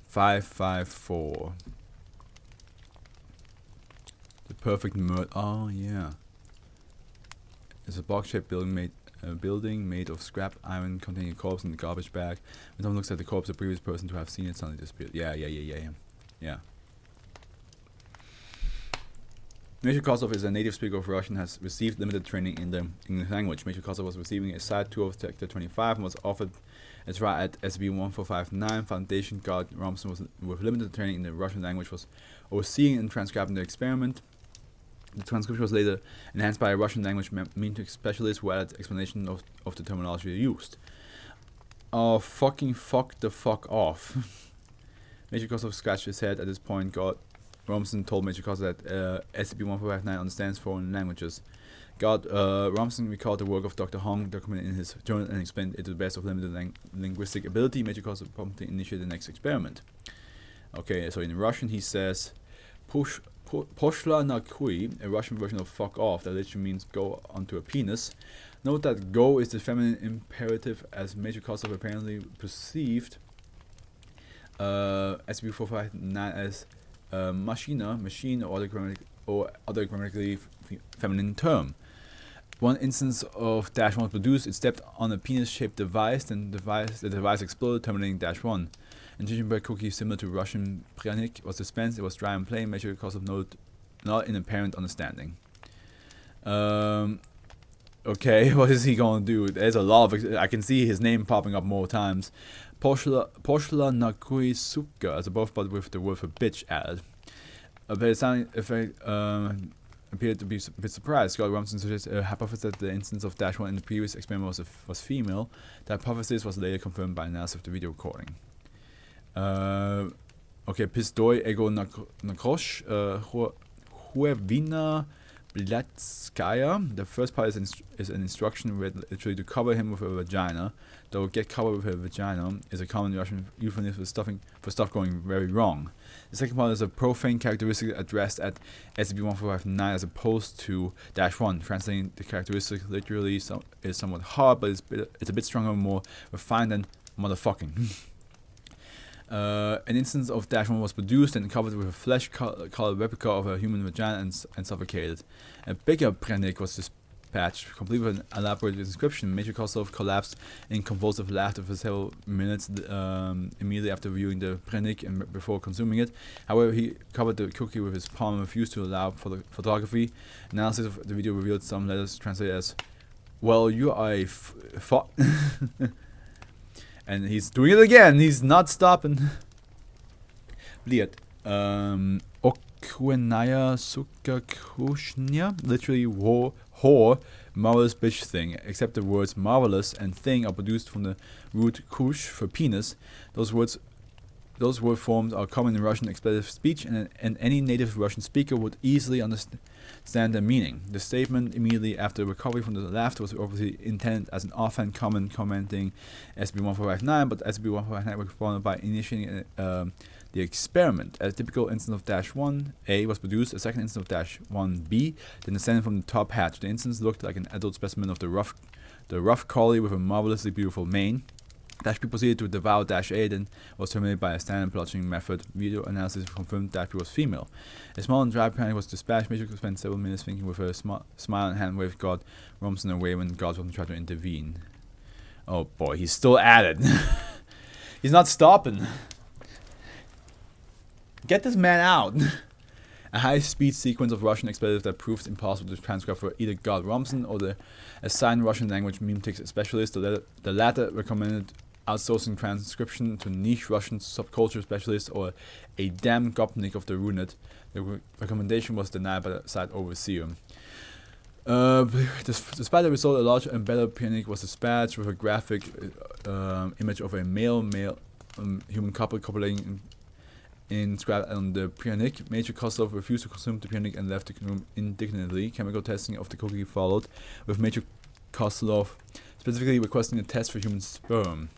S1: 554. The perfect murder. Oh yeah. It's a box-shaped building made of scrap iron containing a corpse in a garbage bag. When someone looks at the corpse, the previous person to have seen it suddenly disappeared. Yeah. Major Kosov is a native speaker of Russian, has received limited training in the English language. Major Kosov was receiving a side tour of Sector 25 and was offered a try at SB1459 Foundation. God Romson was with limited training in the Russian language was overseeing and transcribing the experiment. The transcription was later enhanced by a Russian language memetic specialist who added explanation of the terminology used. Oh, fucking fuck the fuck off. Major Kosov scratched his head at this point. God Romson told Major Kosov that SCP-1459 understands foreign languages. God Romson recalled the work of Dr. Hong documented in his journal and explained it to the best of limited linguistic ability. Major Kosov promptly initiated the next experiment. Okay, so in Russian he says, Poshla na kui, a Russian version of fuck off, that literally means go onto a penis. Note that go is the feminine imperative, as Major Kosov apparently perceived SB-459 as machine or other grammatically feminine term. One instance of -1 was produced. It stepped on a penis-shaped device, then the device exploded, terminating -1. Infusion bread cookie similar to Russian pryanik was dispensed. It was dry and plain. Major Kosov noted not in apparent understanding. Okay, what is he gonna do? There's a lot of. I can see his name popping up more times. Poshla nakui suka as above, but with the word for bitch added. But it sounded appeared to be a bit surprised. Scott Romson suggested a hypothesis that the instance of -1 in the previous experiment was female. The hypothesis was later confirmed by analysis of the video recording. Okay, Pistoi ego nakrosh Huevina Blatskaya. The first part is an instruction read literally to cover him with a vagina. Though get covered with a vagina is a common Russian euphemism for stuff going very wrong. The second part is a profane characteristic addressed at SCP-1459 as opposed to -1. Translating the characteristic literally is somewhat hard, but it's a bit stronger and more refined than motherfucking. An instance of -1 was produced and covered with a flesh-colored replica of a human vagina and suffocated. A bigger pryanik was dispatched, complete with an elaborate description. Major Kosov collapsed in convulsive laughter for several minutes immediately after viewing the pryanik and before consuming it. However, he covered the cookie with his palm and refused to allow for the photography. Analysis of the video revealed some letters translated as, "Well, you are a and he's doing it again. He's not stopping. Bliet. Okwenaya Sukakushnya. Literally whore, marvelous bitch thing. Except the words marvelous and thing are produced from the root kush for penis. Those word forms are common in Russian expressive speech, and any native Russian speaker would easily understand their meaning. The statement immediately after recovery from the laughter was obviously intended as an offhand comment commenting SB-1459, but SB-1459 responded by initiating the experiment. A typical instance of -1A was produced, a second instance of -1B, then descended from the top hatch. The instance looked like an adult specimen of the rough collie with a marvelously beautiful mane. -B proceeded to devour -A, then was terminated by a standard bludgeoning method. Video analysis confirmed -B was female. A small and dry panic was dispatched. Major spent several minutes thinking with a smile and hand waved God Romson away when God Romson tried to intervene. Oh boy, he's still at it. He's not stopping. Get this man out. A high-speed sequence of Russian expletives that proves impossible to transcribe for either God Romson or the assigned Russian language memetics specialist. The latter recommended outsourcing transcription to niche Russian subculture specialists or a damn gopnik of the Runet. The recommendation was denied by the site overseer. Despite the result, a larger and better panic was dispatched with a graphic image of a male human couple copulating inscribed on the panic. Major Kosov refused to consume the panic and left the room indignantly. Chemical testing of the cookie followed, with Major Kosov specifically requesting a test for human sperm,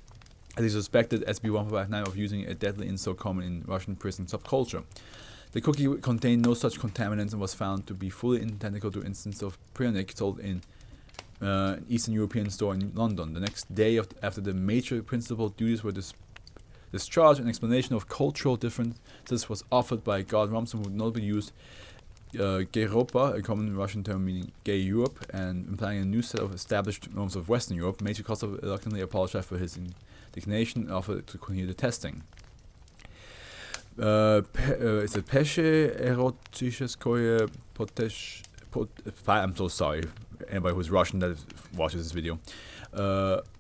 S1: as he suspected SB-1459 of using a deadly insult common in Russian prison subculture. The cookie contained no such contaminants and was found to be fully identical to instance of pryanik sold in an Eastern European store in London. The next day after the major principal duties were discharged, an explanation of cultural differences was offered by God Romson, who notably used Gayropa, a common Russian term meaning gay Europe, and implying a new set of established norms of Western Europe. Major Kosov reluctantly apologized for his indignation and offered to continue the testing. It's a Pesce Erotische I'm so sorry, anybody who's Russian that watches this video.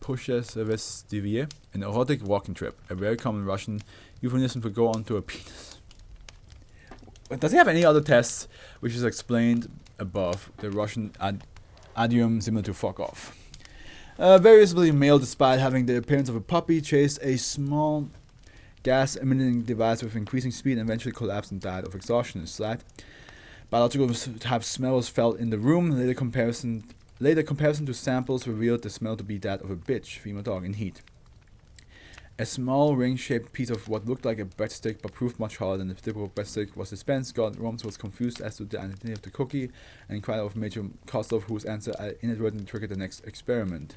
S1: Pushes an erotic walking trip, a very common Russian euphemism for go onto a penis. Does he have any other tests which is explained above? The Russian idiom similar to fuck off. Very visibly male, despite having the appearance of a puppy, chased a small gas-emitting device with increasing speed and eventually collapsed and died of exhaustion. A slight biological type smell was felt in the room. Later comparison to samples revealed the smell to be that of a bitch, female dog, in heat. A small ring-shaped piece of what looked like a breadstick but proved much harder than the typical breadstick was dispensed. God Roms was confused as to the identity of the cookie and inquired of Major Kozlov, whose answer inadvertently triggered the next experiment.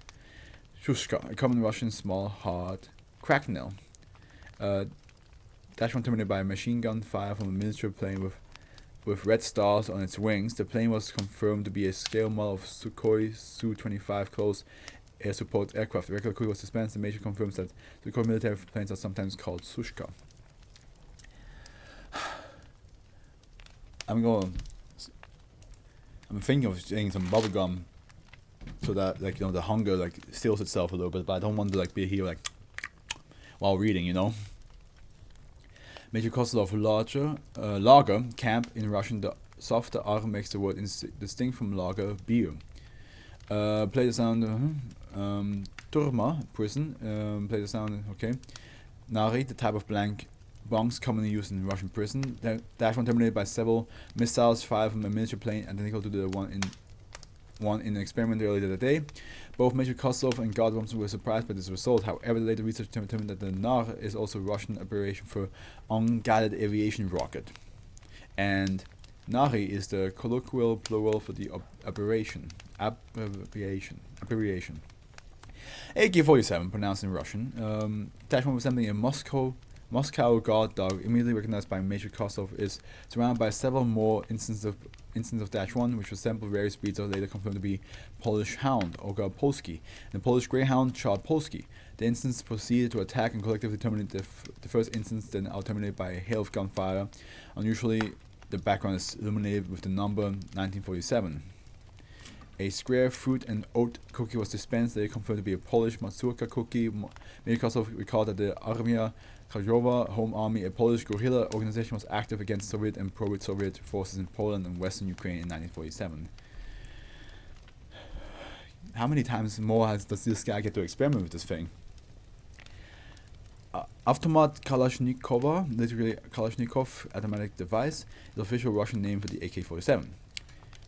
S1: Shushka, a common Russian small hard cracknel. Dash one terminated by a machine gun fire from a miniature plane with red stars on its wings. The plane was confirmed to be a scale model of Sukhoi Su-25 close air support aircraft. The regular cookie was dispensed. The major confirms that Sukhoi military planes are sometimes called Sushka. I'm thinking of getting some bubble gum so that the hunger steals itself a little bit, but I don't want to be here while reading, Major Kozlov lager camp in Russian. The softer R makes the word distinct from lager beer. Play the sound Turma prison. Play the sound okay. Nari, the type of blank bonks commonly used in Russian prison. Dash one terminated by several missiles fired from a miniature plane identical to the one in an experiment earlier that day. Both Major Kozlov and God Romson were surprised by this result. However, later research determined that the Nar is also a Russian abbreviation for unguided aviation rocket, and Nari is the colloquial plural for the abbreviation. AK-47, pronounced in Russian. Dash one resembling a Moscow guard dog, immediately recognized by Major Kozlov, is surrounded by several more instances of Dash 1, which resemble various breeds are later confirmed to be Polish Hound, Olga Polski, and Polish Greyhound, Chad Polski. The instance proceeded to attack and collectively terminate the first instance, then are terminated by a hail of gunfire. Unusually, the background is illuminated with the number 1947. A square fruit and oat cookie was dispensed. They confirmed to be a Polish mazurka cookie. Major Kozlov recalled that the Armia Krajowa Home Army, a Polish guerrilla organization, was active against Soviet and pro-Soviet forces in Poland and Western Ukraine in 1947. How many times more does this guy get to experiment with this thing? Automat Kalashnikova, literally Kalashnikov automatic device, is the official Russian name for the AK-47.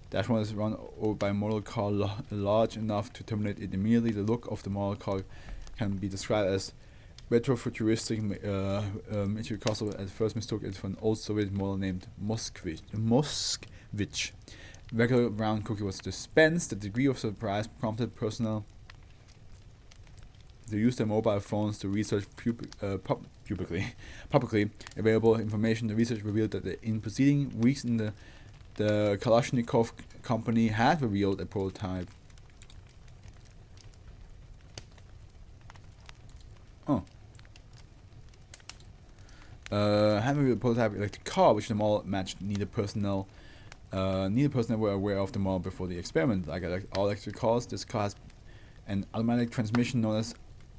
S1: Dash 1 is run over by a model car large enough to terminate it immediately. The look of the model car can be described as retrofuturistic. Major Kozlov at first mistook it for an old Soviet model named Moskvich. Regular round cookie was dispensed. The degree of surprise prompted personnel to use their mobile phones to research publicly available information. The research revealed that in preceding weeks the Kalashnikov company had revealed a prototype. Had revealed a prototype electric car, which the model matched. Neither personnel were aware of the model before the experiment. Like all electric cars, this car has an automatic transmission known as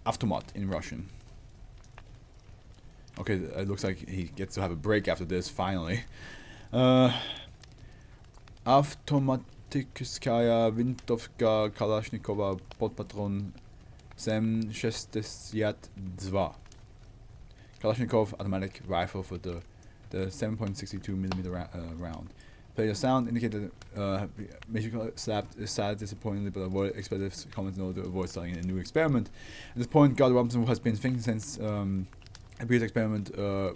S1: Automat in Russian. Okay, it looks like he gets to have a break after this, finally. Автоматическая винтовка Kalashnikova подпатрон 7,62. Kalashnikov automatic rifle for the 7.62mm round. Play the sound indicated Major slapped is sad disappointingly, but avoid expected comments in order to avoid starting a new experiment. At this point, God Robinson has been thinking since a previous experiment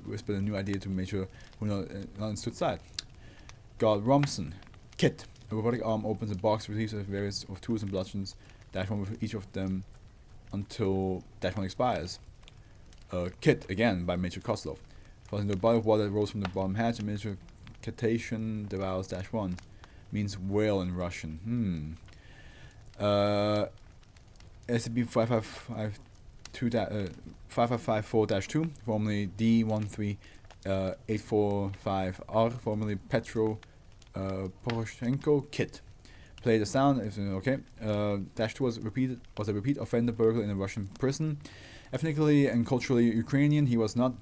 S1: whispered a new idea to Major who not understood side. God Robinson. Kit. A robotic arm opens a box, receives a various of tools and bludgeons, Dash 1 with each of them until Dash 1 expires. Kit, again, by Major Kozlov. Causing the body of water that rose from the bottom hatch, and Major Katation devours Dash 1. Means whale in Russian. SCP-5554-2, formerly D13 845R, formerly Petro Poroshenko kit. Play the sound. Okay. Dash 2 was a repeat offender burglar in a Russian prison. Ethnically and culturally Ukrainian, he was not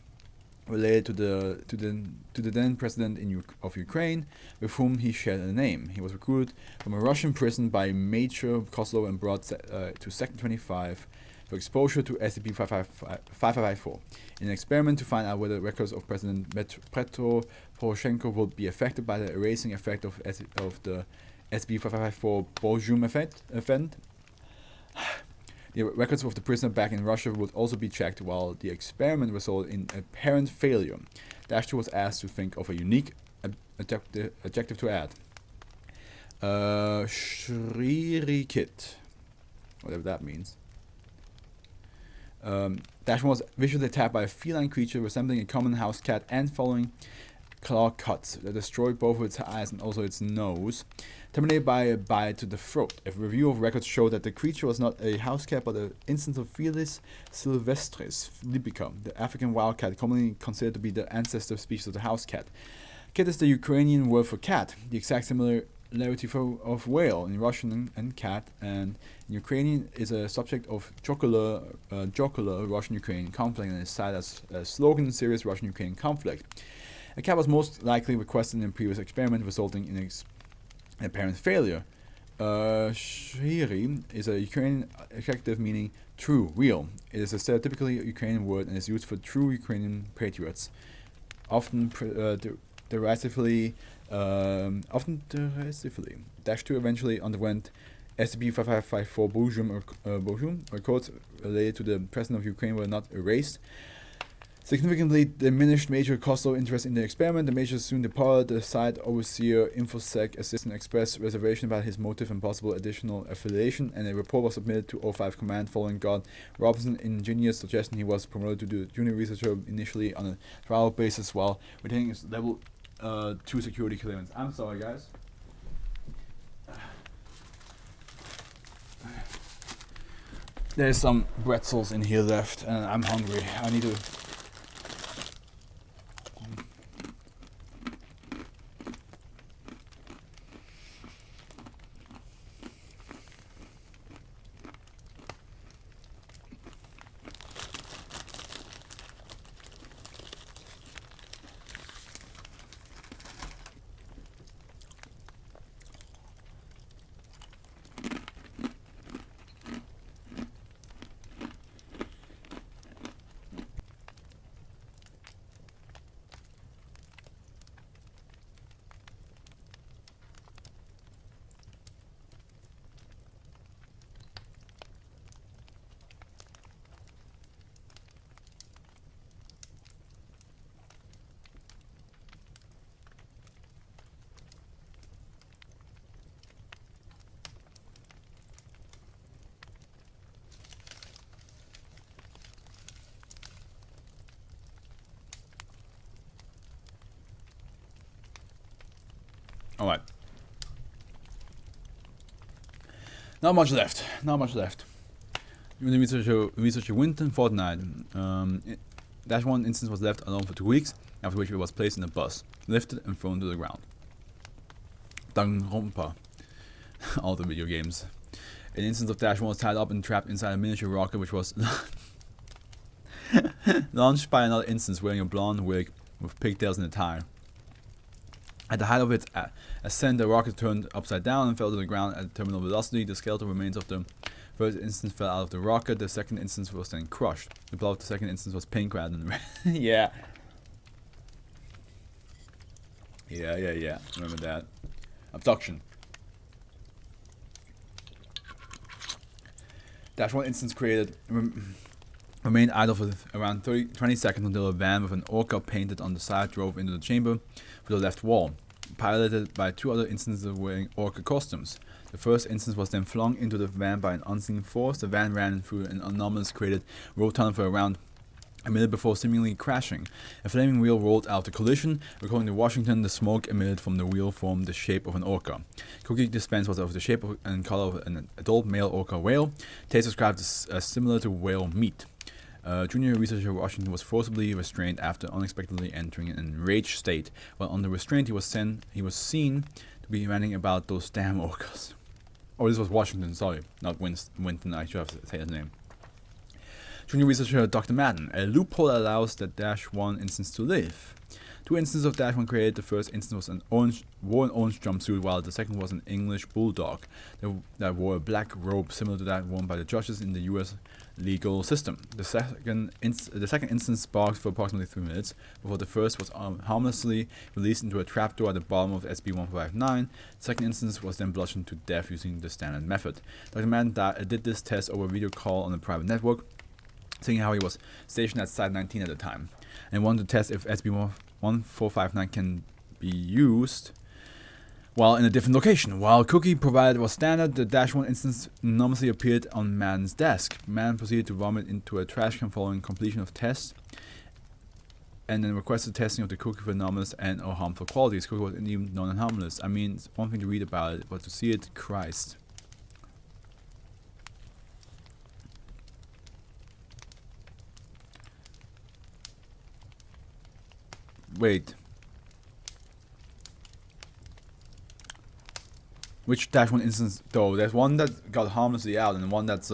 S1: related to the then president of Ukraine, with whom he shared a name. He was recruited from a Russian prison by Major Kozlov and brought to Sector 25 for exposure to SCP-5554 in an experiment to find out whether records of President Petro Poroshenko would be affected by the erasing effect of the SCP-5554 Bojum event. The records of the prisoner back in Russia would also be checked, while the experiment resulted in apparent failure. Dash 2 was asked to think of a unique adjective to add. Shririkit, whatever that means. Dash 1 was visually attacked by a feline creature resembling a common house cat and following claw cuts that destroyed both of its eyes and also its nose, terminated by a bite to the throat. A review of records showed that the creature was not a house cat but an instance of Felis sylvestris libica, the African wildcat commonly considered to be the ancestor species of the house cat. Kit is the Ukrainian word for cat, the exact similarity of whale in Russian and cat, and in Ukrainian is a subject of jocular Russian-Ukrainian conflict and is cited as a slogan in serious Russian-Ukrainian conflict. A cat was most likely requested in a previous experiment, resulting in an apparent failure. Shiri is a Ukrainian adjective meaning true, real. It is a stereotypically Ukrainian word and is used for true Ukrainian patriots, often derisively. Dash 2 eventually underwent SCP-5554 Bojum. Records related to the president of Ukraine were not erased. Significantly diminished Major Kozlov interest in the experiment. The Major soon departed. The site overseer InfoSec assistant expressed reservation about his motive and possible additional affiliation, and a report was submitted to O5 Command following God Robinson's ingenious suggestion. He was promoted to the junior researcher initially on a trial basis while retaining his level 2 security clearance. I'm sorry, guys. There's some pretzels in here left, and I'm hungry. I need to. All right. Not much left. The researcher Winton fortnight. Dash 1 instance was left alone for 2 weeks, after which it was placed in a bus, lifted and thrown to the ground. Dangrompa. All the video games. An instance of Dash 1 was tied up and trapped inside a miniature rocket, which was launched by another instance wearing a blonde wig with pigtails and a tie. At the height of its ascent, the rocket turned upside down and fell to the ground at terminal velocity. The skeletal remains of the first instance fell out of the rocket. The second instance was then crushed. The blood of the second instance was pink rather than red. Yeah. Remember that. Abduction. Dash 1 instance created remained idle for around 20 seconds until a van with an orca painted on the side drove into the chamber for the left wall, piloted by 2 other instances wearing orca costumes. The first instance was then flung into the van by an unseen force. The van ran through an anomalous created road tunnel for around a minute before seemingly crashing. A flaming wheel rolled out the collision. According to Washington, the smoke emitted from the wheel formed the shape of an orca. Cookie dispense was of the shape and color of an adult male orca whale. Taste described as similar to whale meat. Junior researcher Washington was forcibly restrained after unexpectedly entering an enraged state. While under restraint, he was seen to be ranting about those damn orcas. Oh, this was Washington, sorry, not Winston. I should have said his name. Junior researcher Dr. Madden. A loophole allows the -1 instance to live. 2 instances of -1 created. The first instance was wore an orange jumpsuit, while the second was an English bulldog that wore a black robe similar to that worn by the judges in the U.S. legal system. The second instance sparked for approximately 3 minutes before the first was harmlessly released into a trapdoor at the bottom of SB-1459. The second instance was then bludgeoned to death using the standard method. Dr. Madden did this test over a video call on a private network, saying how he was stationed at Site 19 at the time, and wanted to test if SB-1459 can be used while in a different location. While cookie provided was standard, the -1 instance anonymously appeared on Madden's desk. Madden proceeded to vomit into a trash can following completion of tests, and then requested testing of the cookie for anomalous and or harmful qualities. Cookie was indeed known and harmless. I mean, it's one thing to read about it, but to see it, Christ. Wait. Which -1 instance though? There's one that got harmlessly out and one that's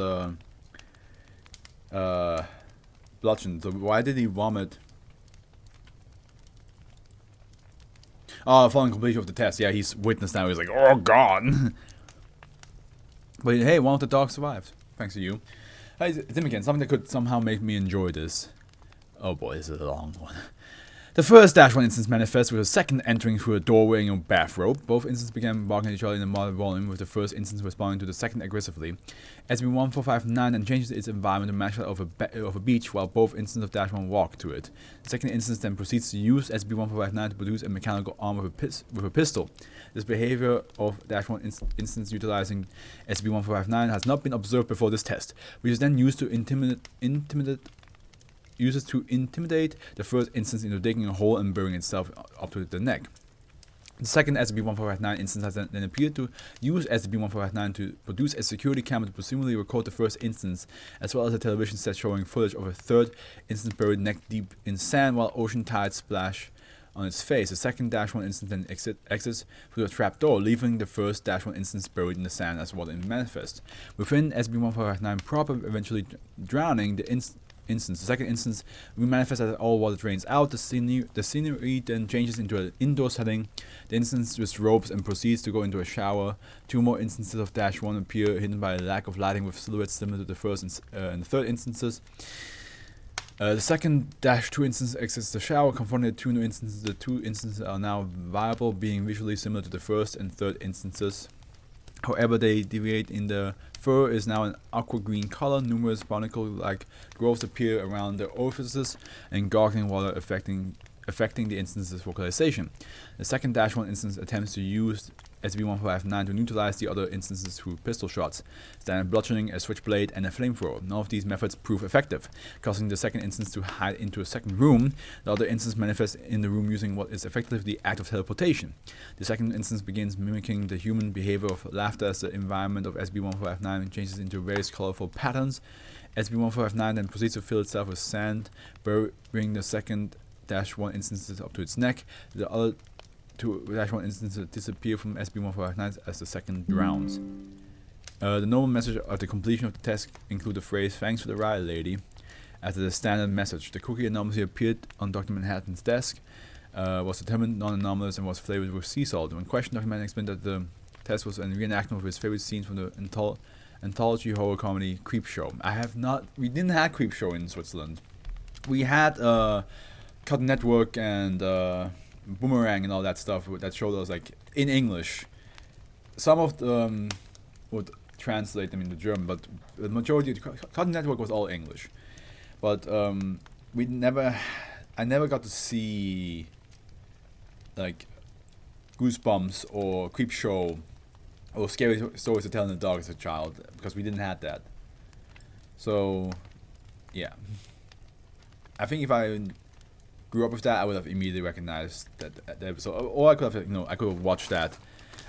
S1: bludgeoned. So why did he vomit? Oh, following completion of the test. Yeah, he's witnessed now. He's like, oh god. But hey, one of the dogs survived. Thanks to you. Hey, Tim again. Something that could somehow make me enjoy this. Oh boy, this is a long one. The first -1 instance manifests with a second entering through a door wearing a bathrobe. Both instances began barking at each other in a moderate volume, with the first instance responding to the second aggressively. SB-1459 then changes its environment to match that of a beach, while both instances of -1 walk to it. The second instance then proceeds to use SB-1459 to produce a mechanical arm with a pistol. This behavior of -1 instance utilizing SB-1459 has not been observed before this test, which is then used to intimidate the first instance into digging a hole and burying itself up to the neck. The second SCP-1459 instance has then appeared to use SCP-1459 to produce a security camera to presumably record the first instance, as well as a television set showing footage of a third instance buried neck deep in sand while ocean tides splash on its face. The second -1 instance then exits through the trapdoor, leaving the first -1 instance buried in the sand as what it manifests. Within SCP-1459 proper, eventually drowning the instance. The second instance remanifests as all water drains out. The scenery then changes into an indoor setting. The instance disrobes and proceeds to go into a shower. 2 more instances of -1 appear, hidden by a lack of lighting, with silhouettes similar to the first and the third instances. The second -2 instance exits the shower, confronting the 2 new instances. The 2 instances are now viable, being visually similar to the first and third instances. However, they deviate in the fur is now an aqua green color. Numerous barnacle-like growths appear around the orifices and gargling water affecting the instance's vocalization. The second -1 instance attempts to use SCP-1459 to neutralize the other instances through pistol shots, standard bludgeoning, a switchblade, and a flamethrower. None of these methods prove effective, causing the second instance to hide into a second room. The other instance manifests in the room using what is effectively the act of teleportation. The second instance begins mimicking the human behavior of laughter as the environment of SCP-1459 changes into various colorful patterns. SCP-1459 then proceeds to fill itself with sand, burying the second -1 instances up to its neck. The other 2 -1 instances disappear from SCP-1459 as the second drowns. The normal message at the completion of the test include the phrase "Thanks for the ride, lady," as the standard message. The cookie anomaly appeared on Dr. Manhattan's desk, was determined non-anomalous, and was flavored with sea salt. When questioned, Dr. Manhattan explained that the test was a reenactment of his favorite scenes from the anthology horror comedy Creepshow. We didn't have Creepshow in Switzerland. We had Cartoon Network and Boomerang and all that stuff that showed us like in English. Some of them would translate them into German, but the majority of Cartoon Network was all English. But I never got to see like Goosebumps or Creepshow or Scary Stories to Tell in the Dark as a child, because we didn't have that. So yeah, I think if I grew up with that, I would have immediately recognized that episode. Or I could have, I could have watched that.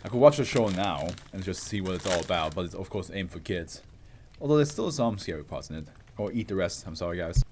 S1: I could watch the show now and just see what it's all about. But it's of course aimed for kids. Although there's still some scary parts in it. Or eat the rest. I'm sorry, guys.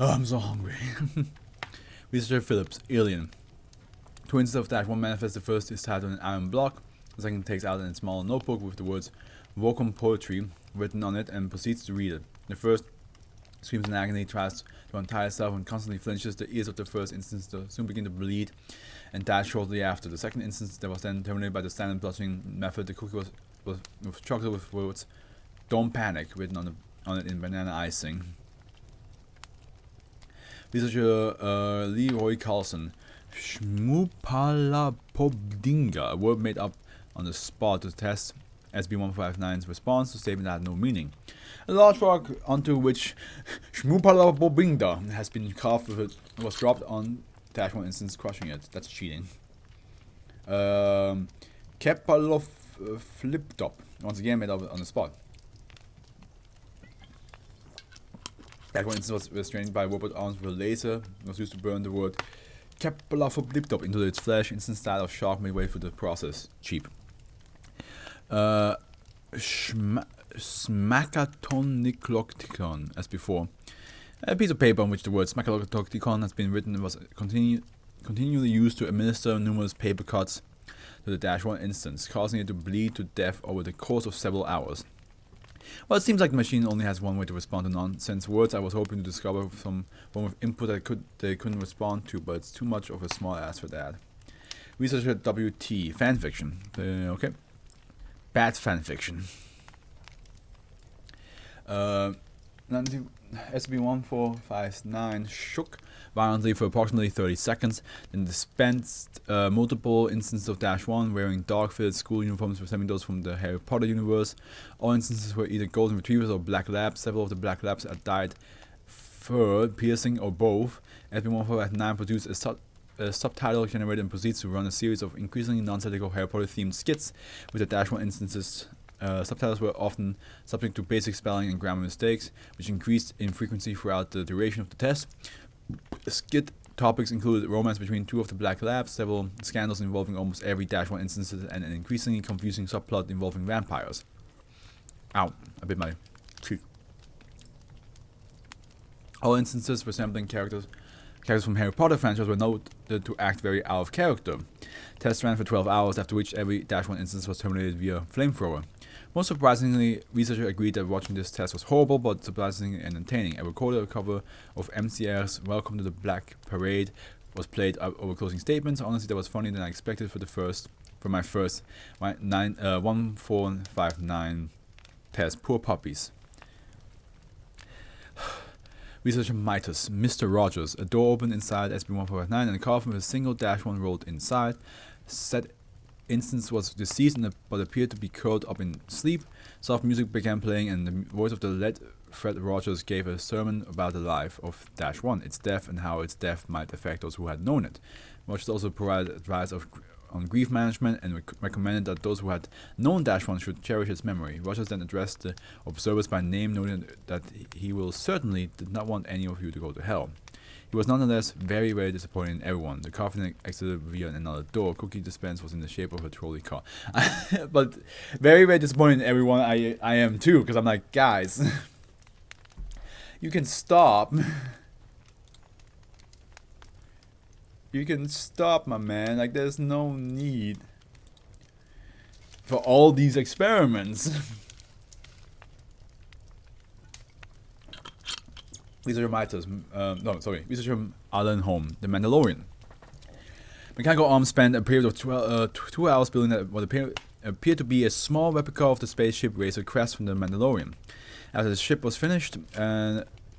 S1: Oh, I'm so hungry. Researcher Phillips, Alien. Twins of Dash 1 manifest. The first is tied on an iron block. The second takes out a small notebook with the words Welcome Poetry written on it and proceeds to read it. The first screams in agony, tries to untie itself and constantly flinches. The ears of the first instance soon begin to bleed and die shortly after. The second instance that was then terminated by the standard bludgeoning method. The cookie was chocolate with words "Don't panic" written on it in banana icing. Researcher Leroy Carlson. Shmupalapobdinga, a word made up on the spot to test SB-159's response to a statement that had no meaning. A large rock onto which Shmupalapobdinga has been carved with it was dropped on Dash 1 instance, crushing it. That's cheating. Kepalov flip-top, once again made up on the spot. Dash 1 instance was restrained by robot arms with a laser. It was used to burn the word Kepalov into its flesh. Instant style of shock made way for the process. Cheap. Smackatoniclocticon, as before. A piece of paper on which the word Smackatoniclocticon has been written was continually used to administer numerous paper cuts to the Dash 1 instance, causing it to bleed to death over the course of several hours. Well, it seems like the machine only has one way to respond to nonsense words. I was hoping to discover some form of input that they couldn't respond to, but it's too much of a small ask for that. Researcher WT. Fanfiction. Okay. Bad fanfiction. SB-1459 shook violently for approximately 30 seconds, then dispensed multiple instances of Dash 1 wearing dark-fitted school uniforms resembling those from the Harry Potter universe. All instances were either golden retrievers or black labs. Several of the black labs had dyed fur, piercing, or both. SB-1459 produced a subtitle generator and proceeds to run a series of increasingly nonsensical Harry Potter themed skits with the Dash 1 instances. Subtitles were often subject to basic spelling and grammar mistakes, which increased in frequency throughout the duration of the test. Skit topics included romance between two of the black labs, several scandals involving almost every Dash 1 instance, and an increasingly confusing subplot involving vampires. Ow, I bit my cheek. All instances resembling characters from Harry Potter franchise were noted to act very out of character. Tests ran for 12 hours, after which every Dash 1 instance was terminated via flamethrower. Most surprisingly, researchers agreed that watching this test was horrible but surprisingly entertaining. A recorded cover of MCR's Welcome to the Black Parade was played over closing statements. Honestly, that was funnier than I expected for my first 1459 test. Poor puppies. Researcher Mitus, Mr. Rogers. A door opened inside SB-1459 and a coffin with a single Dash 1 rolled inside. Said instance was deceased but appeared to be curled up in sleep. Soft music began playing and the voice of the led Fred Rogers gave a sermon about the life of Dash 1, its death, and how its death might affect those who had known it. Rogers also provided advice on grief management and recommended that those who had known Dash 1 should cherish its memory. Rogers then addressed the observers by name, noting that he will certainly did not want any of you to go to hell. He was nonetheless very, very disappointed in everyone. The coffin exited via another door. Cookie dispense was in the shape of a trolley car. But very, very disappointed in everyone. I am too, because I'm like, guys, you can stop. You can stop, my man. Like, there's no need for all these experiments. Researcher Researcher Alan Holm, The Mandalorian. Mechanical Arms spent a period of 2 hours building what appeared to be a small replica of the spaceship Razor Crest from The Mandalorian. After the ship was finished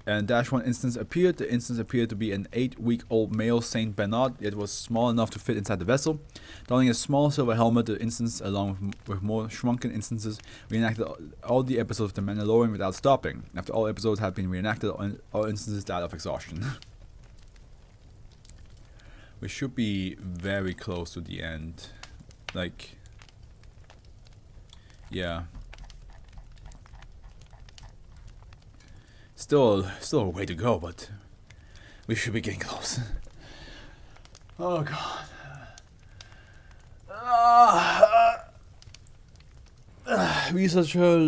S1: and Dash 1 instance appeared, the instance appeared to be an 8-week-old male Saint Bernard. It was small enough to fit inside the vessel. Donning a small silver helmet, the instance, along with more shrunken instances, reenacted all the episodes of The Mandalorian without stopping. After all episodes had been reenacted, all instances died of exhaustion. We should be very close to the end. Like, yeah. Still a way to go, but we should be getting close. Oh god. Researcher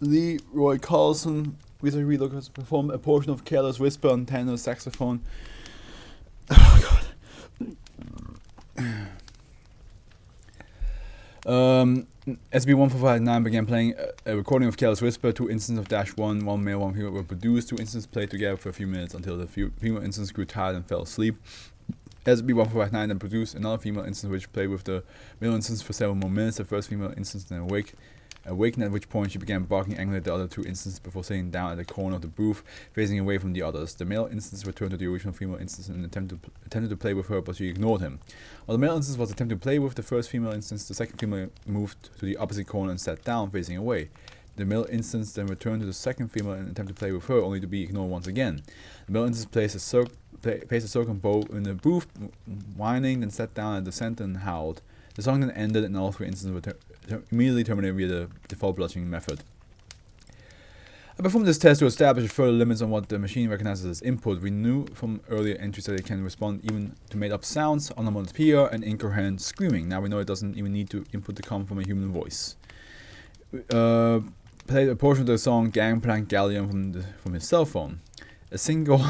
S1: Leroy Carlson Research relookers performed a portion of Careless Whisper on tenor saxophone. Oh god. SB1459 began playing a recording of Careless Whisper. 2 instances of Dash 1, one male, one female were produced. 2 instances played together for a few minutes until the female instance grew tired and fell asleep. SB1459 then produced another female instance which played with the male instance for several more minutes. The first female instance then awakened, at which point she began barking angrily at the other 2 instances before sitting down at the corner of the booth, facing away from the others. The male instance returned to the original female instance and attempted to play with her, but she ignored him. While the male instance was attempting to play with the first female instance, the second female moved to the opposite corner and sat down, facing away. The male instance then returned to the second female and attempted to play with her, only to be ignored once again. The male instance placed a circle bow in the booth, whining, then sat down at the center and howled. The song then ended, and all 3 instances were immediately terminated via the default bludgeoning method. I performed this test to establish further limits on what the machine recognizes as input. We knew from earlier entries that it can respond even to made-up sounds, onomatopoeia, and incoherent screaming. Now we know it doesn't even need to input to come from a human voice. Played a portion of the song Gangplank Galleon from his cell phone. A single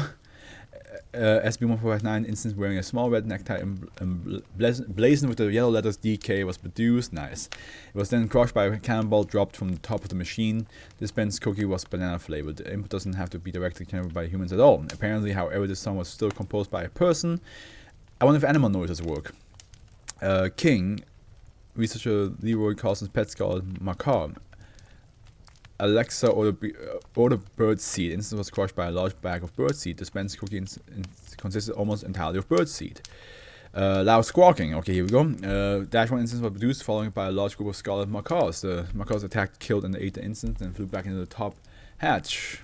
S1: SB1459 instance wearing a small red necktie and blazoned with the yellow letters DK was produced. Nice. It was then crushed by a cannonball dropped from the top of the machine. This Ben's cookie was banana flavored. The input doesn't have to be directly generated by humans at all. Apparently, however, this song was still composed by a person. I wonder if animal noises work. King, researcher Leroy Carlson's pet skull macaw. Alexa order bird seed. Instance was crushed by a large bag of bird seed. The Spence cookie consisted almost entirely of bird seed. Loud squawking. Okay, here we go. Dash 1 instance was produced, followed by a large group of scarlet macaws. The macaws attacked, killed, and ate the instance, and flew back into the top hatch.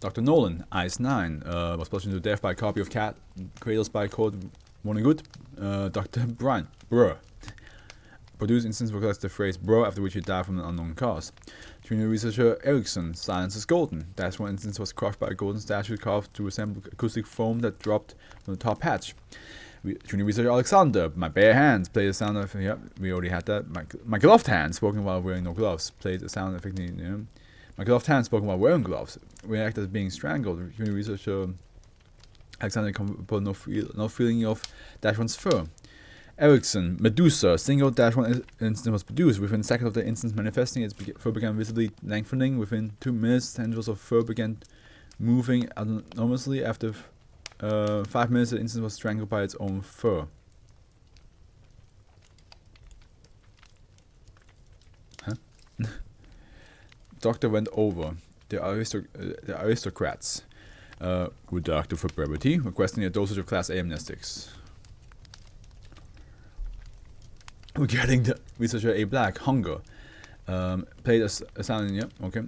S1: Dr. Nolan, Ice 9, was bludgeoned to death by a copy of Cat Cradles by Code Vonnegut. Dr. Brian, bruh. Produced instance requests the phrase bro, after which he died from an unknown cause. Junior researcher Erickson, Silence is Golden. Dash 1 instance was crushed by a golden statue carved to resemble acoustic foam that dropped from the top hatch. Junior researcher Alexander, My Bare Hands, played the sound of, yep, we already had that. My gloved hand, spoken while wearing no gloves, played the sound effect, my gloved hand, spoken while wearing gloves, reacted as being strangled. Junior researcher Alexander composed no feeling of Dash 1's fur. Erickson, Medusa, single Dash 1 instance was produced. Within seconds of the instance manifesting, its fur began visibly lengthening. Within 2 minutes, tendrils of fur began moving enormously. After 5 minutes, the instance was strangled by its own fur. Huh? Doctor went over. The aristocrats, good doctor for brevity, requesting a dosage of Class A amnestics. Regarding the researcher A. Black, Hunger, played a sound in, okay.